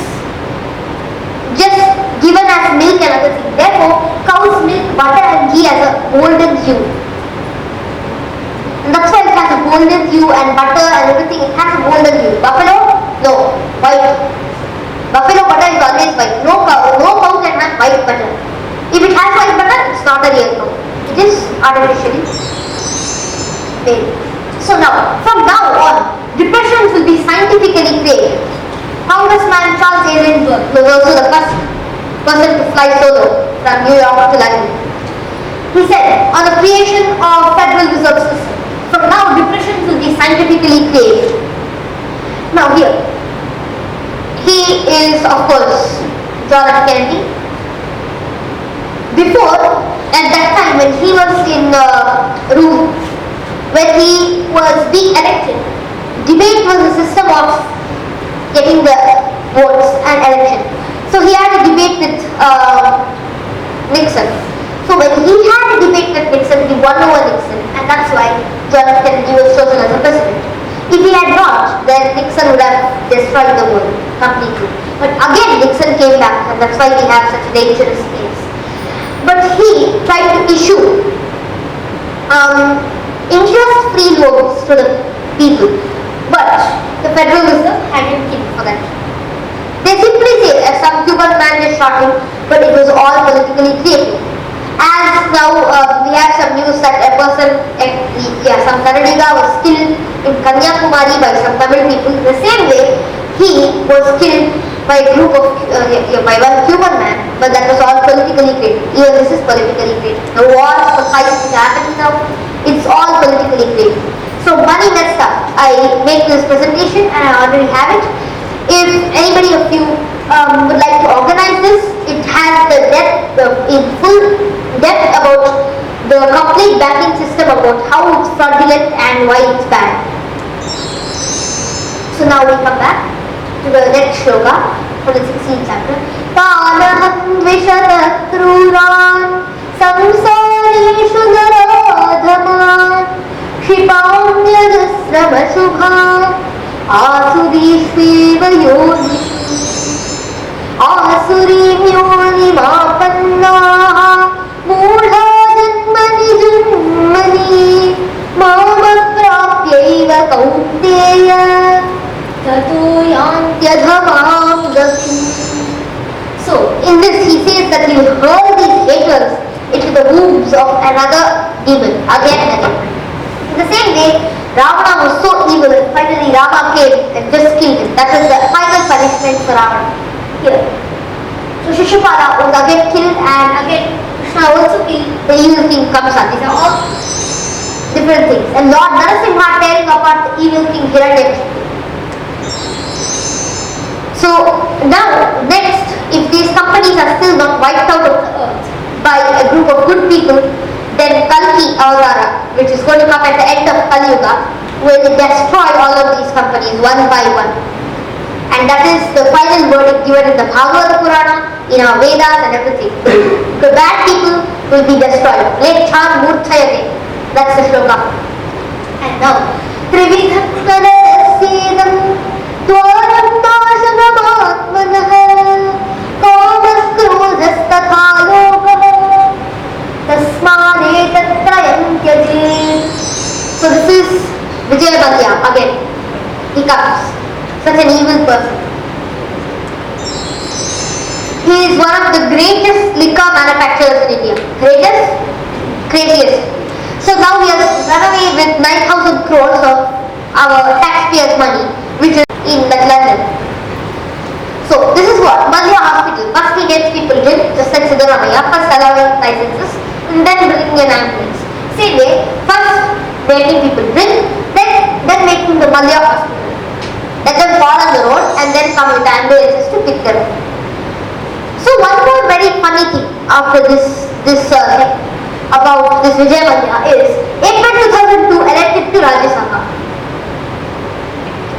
just given as milk and other things. Therefore, cow's milk, butter and ghee has a golden hue. And that's why it has a golden hue, and butter and everything, it has a golden hue. Buffalo? No, white. Buffalo butter is always white. No cow can have white butter. If it has white butter, it's not a real cow. It is artificially made. So now, from now on, depressions will be scientifically created. Congressman Charles A. Lindbergh was also the first person to fly solo from New York to London. He said, on the creation of Federal Reserve System, from now depressions will be scientifically created. Now here, he is of course John F. Kennedy. Before, at that time when he was in rule, when he was being elected, debate was a system of getting the votes and election. So he had a debate with Nixon. So when he had a debate with Nixon, he won over Nixon, and that's why John F. Kennedy was chosen as a president. If he had not, then Nixon would have destroyed the world completely. But again, Nixon came back, and that's why we have such a dangerous case. But he tried to issue interest-free loans to the people. But the Federal Reserve had him killed for that. They simply say some Cuban man just shot him, but it was all politically created. As now we have some news that a person, some Kannadiga was killed in Kanyakumari by some Tamil people. In the same way, he was killed by a group of, by one Cuban man, but that was all politically created. Even this is politically created. The wars, the fights that are happening now, it's all politically created. So money messed up. I make this presentation and I already have it. If anybody of you would like to organize this, it has the depth in full depth about the complete banking system, about how it's fraudulent and why it's bad. So now we come back to the next shloka for the 16th chapter. Tanaham vishatatruran samsareshu naradhaman kshipamyadasrama shubhan आसुरीष्वेव योनिषु आसुरीं योनिमापन्नाः मूढा जन्मनि जन्मनि मामप्राप्यैव कौन्तेय ततो यान्त्यधमां गतिम्. So in this he says that he will hurl these haters into the wombs of another demon again and again. In the same way, Ravana was so evil and finally Rama came and just killed him. That was the final punishment for Ravana. Here. So Shishupala was again killed, and again Krishna also killed the evil king Kamsa. These are all different things. And Lord Narasimha tearing apart the evil king Hiranyakashipu. So now next, if these companies are still not wiped out of the earth by a group of good people, then Kalki Avtara, which is going to come at the end of Kali Yuga, will destroy all of these companies one by one. And that is the final verdict given in the Bhagavad Purana, in our Vedas and everything. The bad people will be destroyed. Lecham Murthayate. That's the shloka. And now, Trividham Narasidam Dwaram Nashanamaatmanah Kamas Krodhastatha Lokah Tasmanetattrayam Tyajit. So this is Vijayabhadya again. He comes. Such an evil person. He is one of the greatest liquor manufacturers in India. Greatest? Craziest. So now we have run away with 9,000 crores of our taxpayers' money, which is in that London. So this is what? Madhya Hospital. First he gets people drink, just like Siddaramaiah, first allowing licenses, and then bringing an ambulance. Same way, first making people drink, then making the Madhya Hospital. Let them fall on the road and then come with ambulances to pick them up. So one more very funny thing after this about this Vijay Mallya is April 2002 elected to Rajya Sabha.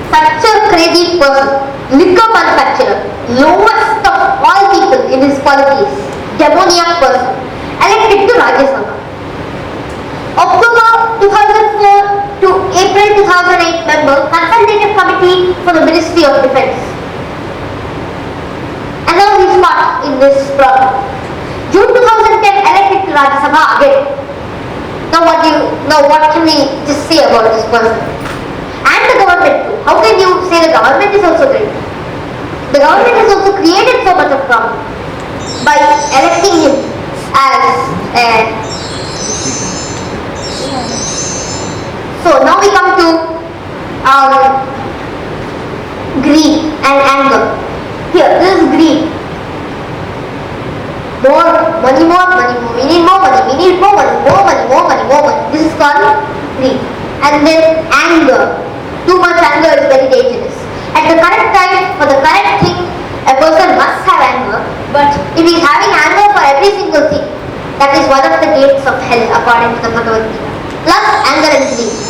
Such a crazy person, liquor manufacturer, lowest of all people in his qualities, demoniac person, elected to Rajya Sabha. October 2004 to April 2008 member, Consultative Committee for the Ministry of Defence. And now he's caught in this problem. June 2010 elected to Rajya Sabha again. Now what can we just say about this person? And the government too. How can you say the government is also great? The government has also created so much of problem by electing him as a. So now we come to greed and anger. Here, this is greed. More money, we need more money, we need more money. This is called greed. And then anger. Too much anger is very dangerous. At the correct time, for the correct thing, a person must have anger. But if he is having anger for every single thing, that is one of the gates of hell according to the Bhagavad Gita. Plus anger and greed.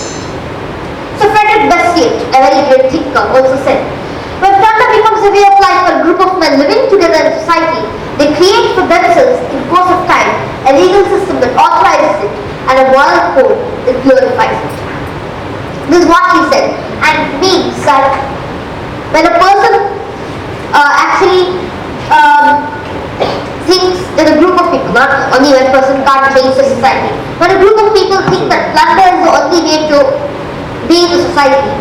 associate, a very great thinker, also said, when plunder becomes a way of life for a group of men living together in society, they create for themselves, in course of time, a legal system that authorizes it and a moral code that glorifies it. This is what he said, and it means that when a person actually thinks that a group of people, not only one person can't change the society, when a group of people think that plunder is the only way to be in the society,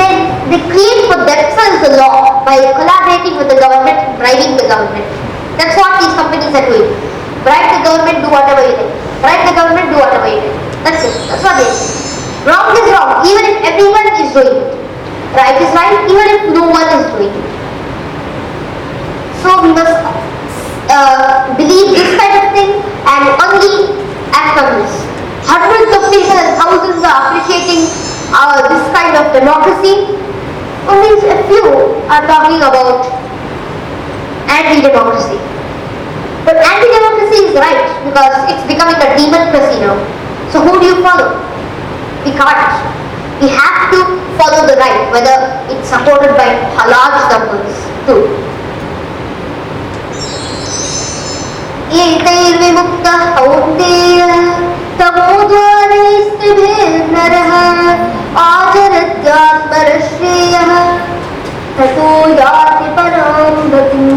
then they create for themselves the law by collaborating with the government, bribing the government. That's what these companies are doing. Bribe the government, do whatever you think. Bribe the government, do whatever you think. That's it. That's what they say. Wrong is wrong, even if everyone is doing it. Right is right, even if no one is doing it. So we must believe this kind of thing and only act on this. Hundreds of people and thousands are appreciating this kind of democracy. Only a few are talking about anti-democracy. But anti-democracy is right because it's becoming a democracy now. So who do you follow? We can't. We have to follow the right, whether it's supported by large numbers too. एतैर्विमुक्तः कौन्तेय तमोद्वारैस्त्रिभिर्नरः आचरत्यात्मरश्रेयः ततो याति परां गतिम्.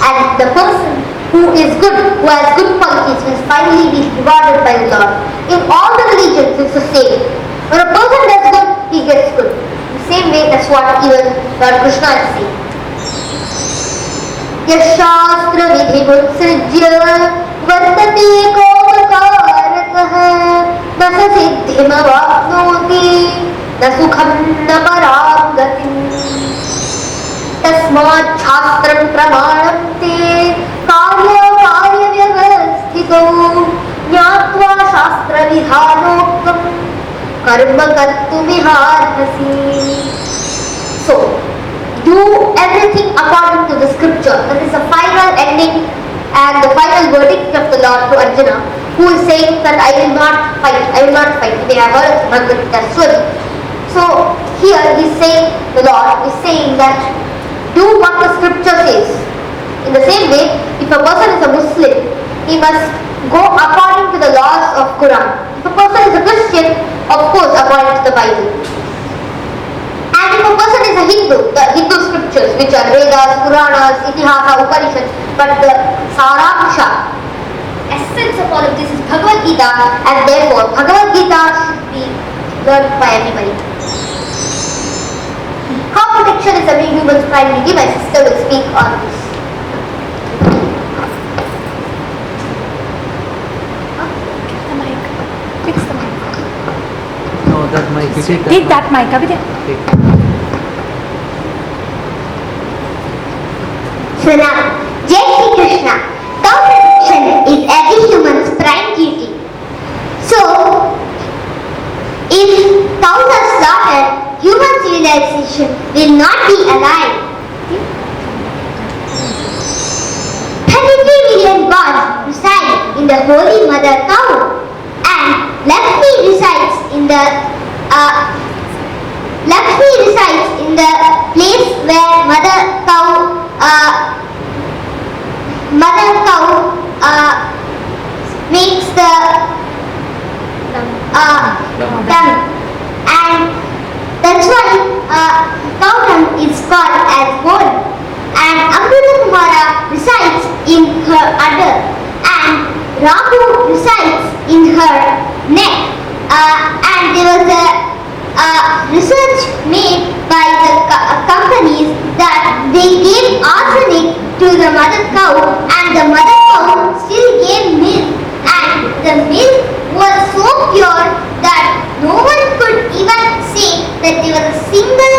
And the person who is good, who has good qualities, will finally be rewarded by the Lord. In all the religions, it's the same. When a person does good, he gets good. In the same way, that's what even Lord Krishna is saying. यशास्त्र विधिमुत्सृज्य वर्तते कोपकारकः न स सिद्धिमवाप्नोति न सुखं न परां गतिम्. तस्मात् शास्त्रं प्रमाणं ते कार्यव्यवस्थितौ ज्ञात्वा शास्त्रविधानोक्तं कर्म कर्तुमिहार्हसि. So, do everything according to the scripture. That is the final ending and the final verdict of the Lord to Arjuna, who is saying that I will not fight. I will not fight. They have heard Bhagavad Gita story. So here he is saying, the Lord is saying that do what the scripture says. In the same way, if a person is a Muslim, he must go according to the laws of Quran. If a person is a Christian, of course according to the Bible. And if a person is a Hindu, the Hindu scriptures, which are Vedas, Puranas, Itihasa, Upanishads, but the Saramsha, essence of all of this is Bhagavad Gita, and therefore Bhagavad Gita should be learned by everybody. How protection is every human's primary duty? My sister will speak on this. The mic. Fix the mic. No, that mic. You Take that mic. Abhigya. So now, Jai Shri Krishna. Cow protection is every human's prime duty. So, if cows are slaughtered, human civilization will not be alive. 33 million gods reside in the holy mother cow, and Lakshmi resides in the place where mother cow makes the dung, and that's why cow dung is called as gold. And Amrita Kumara resides in her udder, and Rahu resides in her neck. And there was a research made by the companies that they gave arsenic to the mother cow, and the mother cow still gave milk, and the milk was so pure that no one could even say that there was a single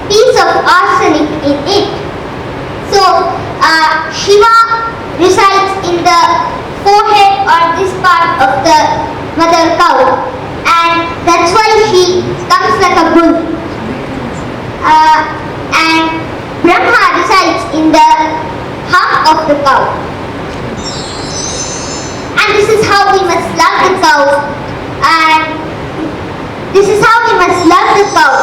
piece of arsenic in it. So Shiva resides in the forehead or this part of the mother cow, and that's why she comes like a bull. And Brahma resides in the hump of the cow. And this is how we must love the cows, and this is the cow,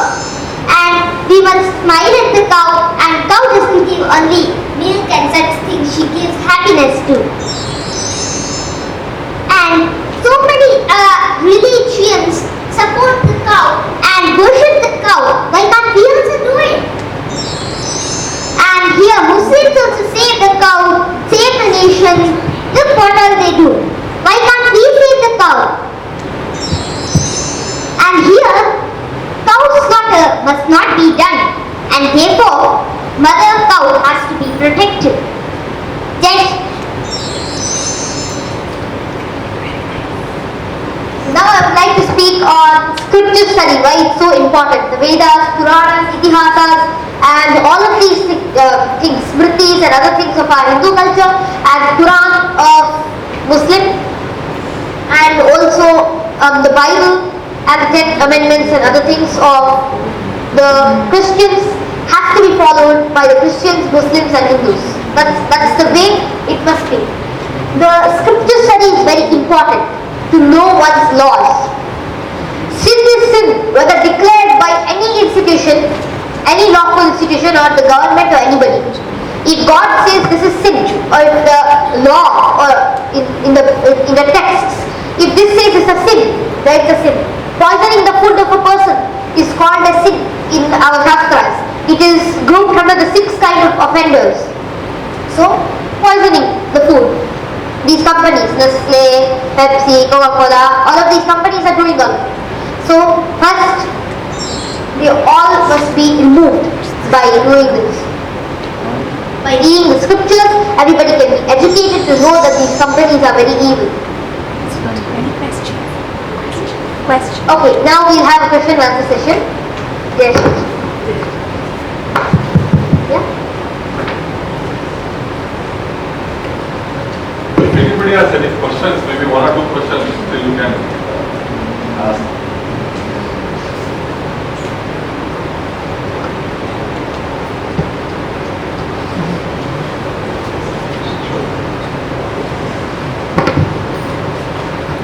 and we must smile at the cow, and cow doesn't give only milk and such things, she gives happiness too. And so many religions support the cow and worship the cow. Why can't we also do it? And here Muslims also save the cow, save the nation. Look what all they do. Why can't we save the cow? And here, cow slaughter must not be done, and therefore, mother cow has to be protected. Then, now I would like to speak on scripture study, why it's so important. The Vedas, Puranas, Itihasas, and all of these things, Smritis and other things of our Hindu culture, and Quran of Muslim, and also the Bible and the 10 Amendments and other things of the Christians have to be followed by the Christians, Muslims and Hindus. That's the way it must be. The scripture study is very important to know one's laws. Sin is sin, whether declared by any institution, any lawful institution or the government or anybody. If God says this is sin, or if the law or in the texts, if this says it's a sin, then it's a sin. Poisoning the food of a person is called a sin in our Shastras. It is grouped under the 6 kind of offenders. So, poisoning the food. These companies, Nestle, Pepsi, Coca-Cola, all of these companies are doing all. So, first, they all must be removed by doing this. By reading the scriptures, everybody can be educated to know that these companies are very evil. Any question? Question. Okay, now we'll have a question and answer session. Yes. Yeah? If anybody has any questions, maybe 1 or 2 questions, still you can ask.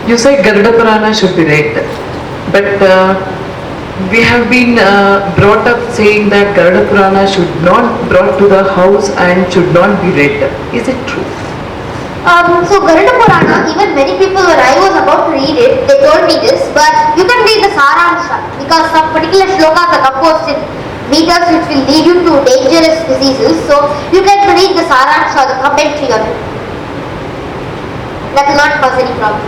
You say Garuda Purana should be read, but we have been brought up saying that Garuda Purana should not brought to the house and should not be read. Is it true? So Garuda Purana, even many people when I was about to read it, they told me this, but you can read the Saramsha because some particular shlokas are composed in meters which will lead you to dangerous diseases. So you can read the Saramsha, the commentary on it. That will not cause any problem.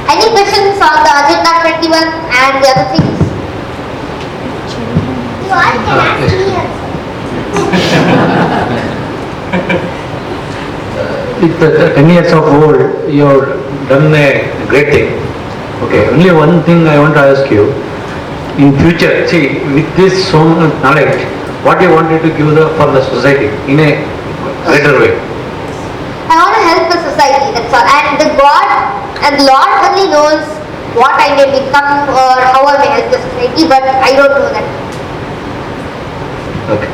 Any questions on the agenda 21 and the other things? You all can ask me also. With the 10 years of old, you have done a great thing. Okay, only one thing I want to ask you. In future, see, with this so much knowledge, what you wanted to give for the society in a greater way? I want to help the society, that's all. And the God and Lord only knows what I may become or how I may help the society, but I don't know that. Okay.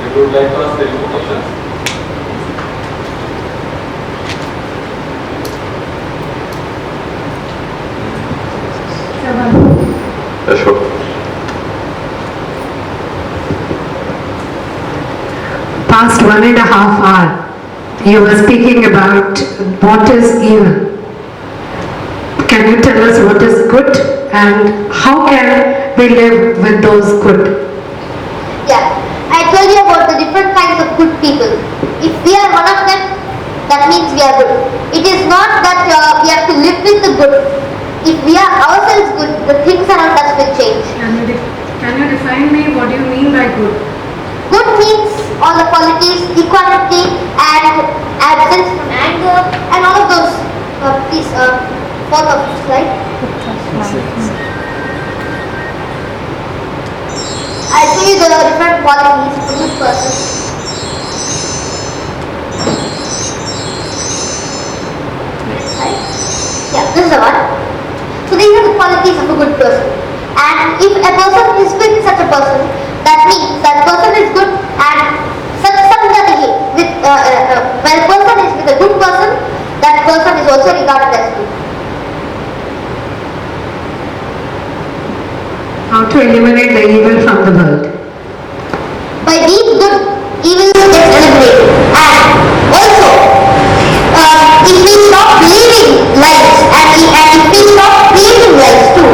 If you would like to ask any more questions? Sure. Past 1.5 hours, you were speaking about what is evil. Can you tell us what is good and how can we live with those good? Yeah, I told you about the different kinds of good people. If we are one of them, that means we are good. It is not that we have to live with the good. If we are ourselves good, the things around us will change. Can you define me what you mean by good? Good means all the qualities, equality and absence from anger and all of those. Please, fourth of the slide. I'll show you the different qualities of a good person. is the one. So these are the qualities of a good person. And if a person is with such a person, that means that person is good and such sangati with when a person is with a good person, that person is also regarded as good. How to eliminate the evil from the world? By being good, evil gets eliminated. And also, if we stop believing lies and if we stop creating lies too,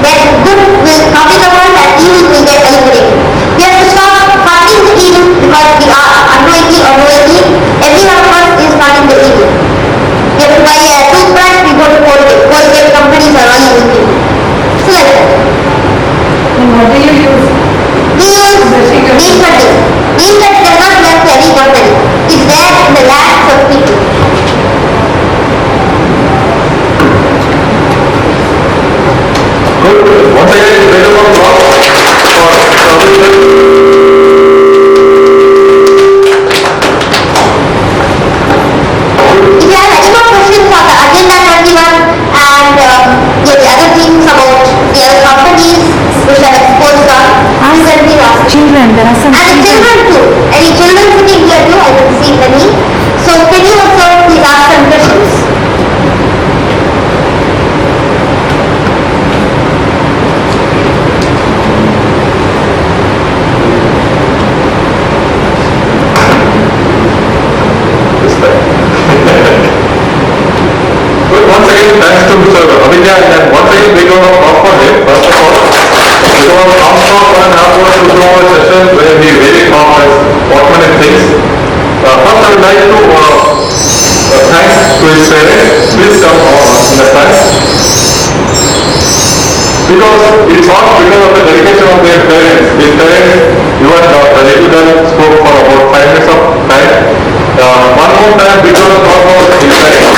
then good will come in the world and evil will get eliminated. We have to stop fighting the evil because we are unknowingly or knowingly, every one of us is fighting the evil. We have to buy a toothbrush, we go to Colgate. Colgate companies are all evil people. So like that. And what do you use? We use neem cutting. Neem cutting does not belong to any company. It's there in the labs of people. Good. Once again, better one block for If you have any more questions on the Agenda 21 and the other things about the other companies which are exposed on, you can be asked. Children, there are some And the children too. Any children sitting here too, I can see many. So can you also please ask some questions? Good. Once again, thanks to Mr. Abhigya, and once again, big round of applause for him. First of all, it was non-stop 1.5 hours to 2 hour session where he really taught us what many things. First, I would like to thanks to his parents. Please come in the front. Because it's all because of the dedication of their parents. His parents, even Rajendra spoke for about 5 minutes of time. One more time, big round of applause for his parents.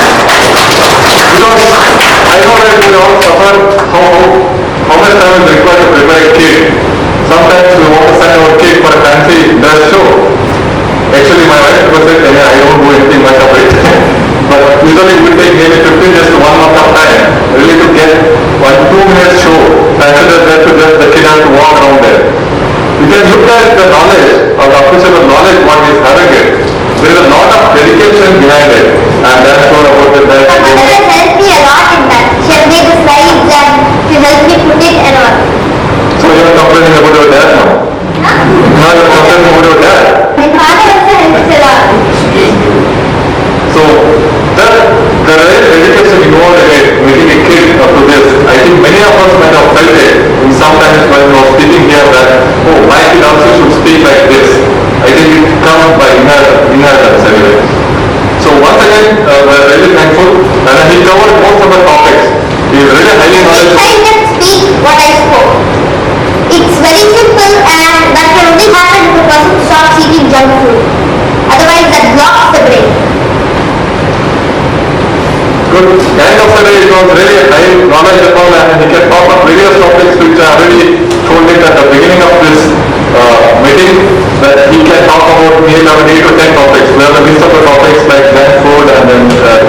Because I know that we all suffer how much time is required to prepare a cake. Sometimes we want to send our cake for a fancy dress show. Actually, my wife said, I don't do anything much of it. But usually it will take maybe 15 just 1 month of time really to get 1-2 minutes show. Consider that to just the kid has to walk around there. You can look at the knowledge or the official knowledge what is having it. There is a lot of dedication behind it, and that's all about the My mother has helped me a lot in that. She has made the slides and she helped me put it and all. So you are complaining about your dad now? Huh? Now you are complaining about your dad. My father also helps a lot. So the real dedication involved in it, making a kid up to this, I think many of us might have felt it in sometimes when we were speaking here that, oh, my kid also should speak like this. I think it comes by inheritance anyway. So once again, we're really thankful, and he covered most of the topics. He is really highly If knowledgeable. I can speak what I spoke, it's very simple and that can only happen if a person stops eating junk food. Otherwise that blocks the brain. Good. End of the day, it was really high knowledgeable, and he can talk on various topics which I already told it at the beginning of this meeting, that he can talk about maybe 8 to 10 topics. We have a list of the topics like junk food and then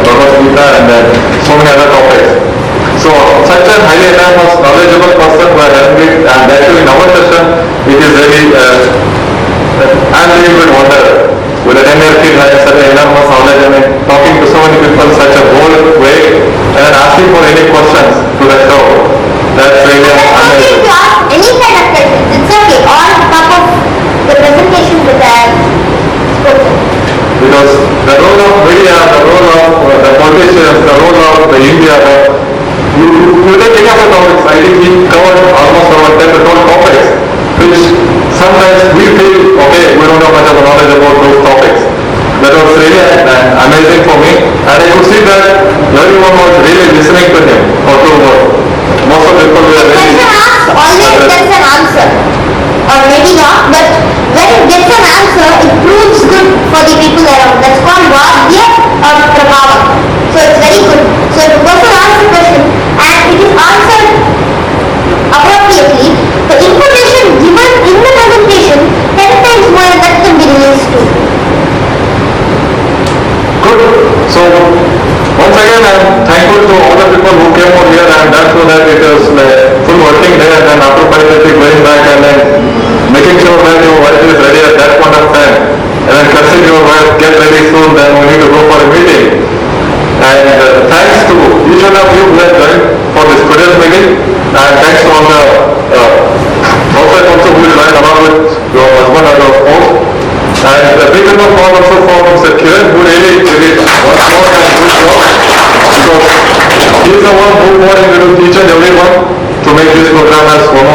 Bhagavad Gita and then so many other topics. So such a highly enormous knowledgeable person we are having it, and that too in our session, it is really I'm really good wonder. With a 10-year kid having such an enormous knowledge, I mean, talking to so many people in such a bold way and then asking for any questions to the crowd. That's really I'm amazing. asking to ask any kind of questions. It's okay. On top of the presentation that I have spoken. Because the role of media, the role of the politicians, the role of the India, you take any of the topics, I think he covered almost about 10 to 12 topics, which sometimes we feel, okay, we don't have much of a knowledge about those topics. That was really amazing for me, and I could see that everyone was really listening to him for 2 hours. Most of the people were Question really... asked always gets an answer. Or maybe not, but when it gets an answer, it proves good for the people around. That's called Vagya or Prabhava. So it's very good. So if a person asks a question and it is answered appropriately, the information given in the presentation 10 times more than that can be released too. Good. So once again, I am thankful to all the people who requiring each and everyone to make this program as one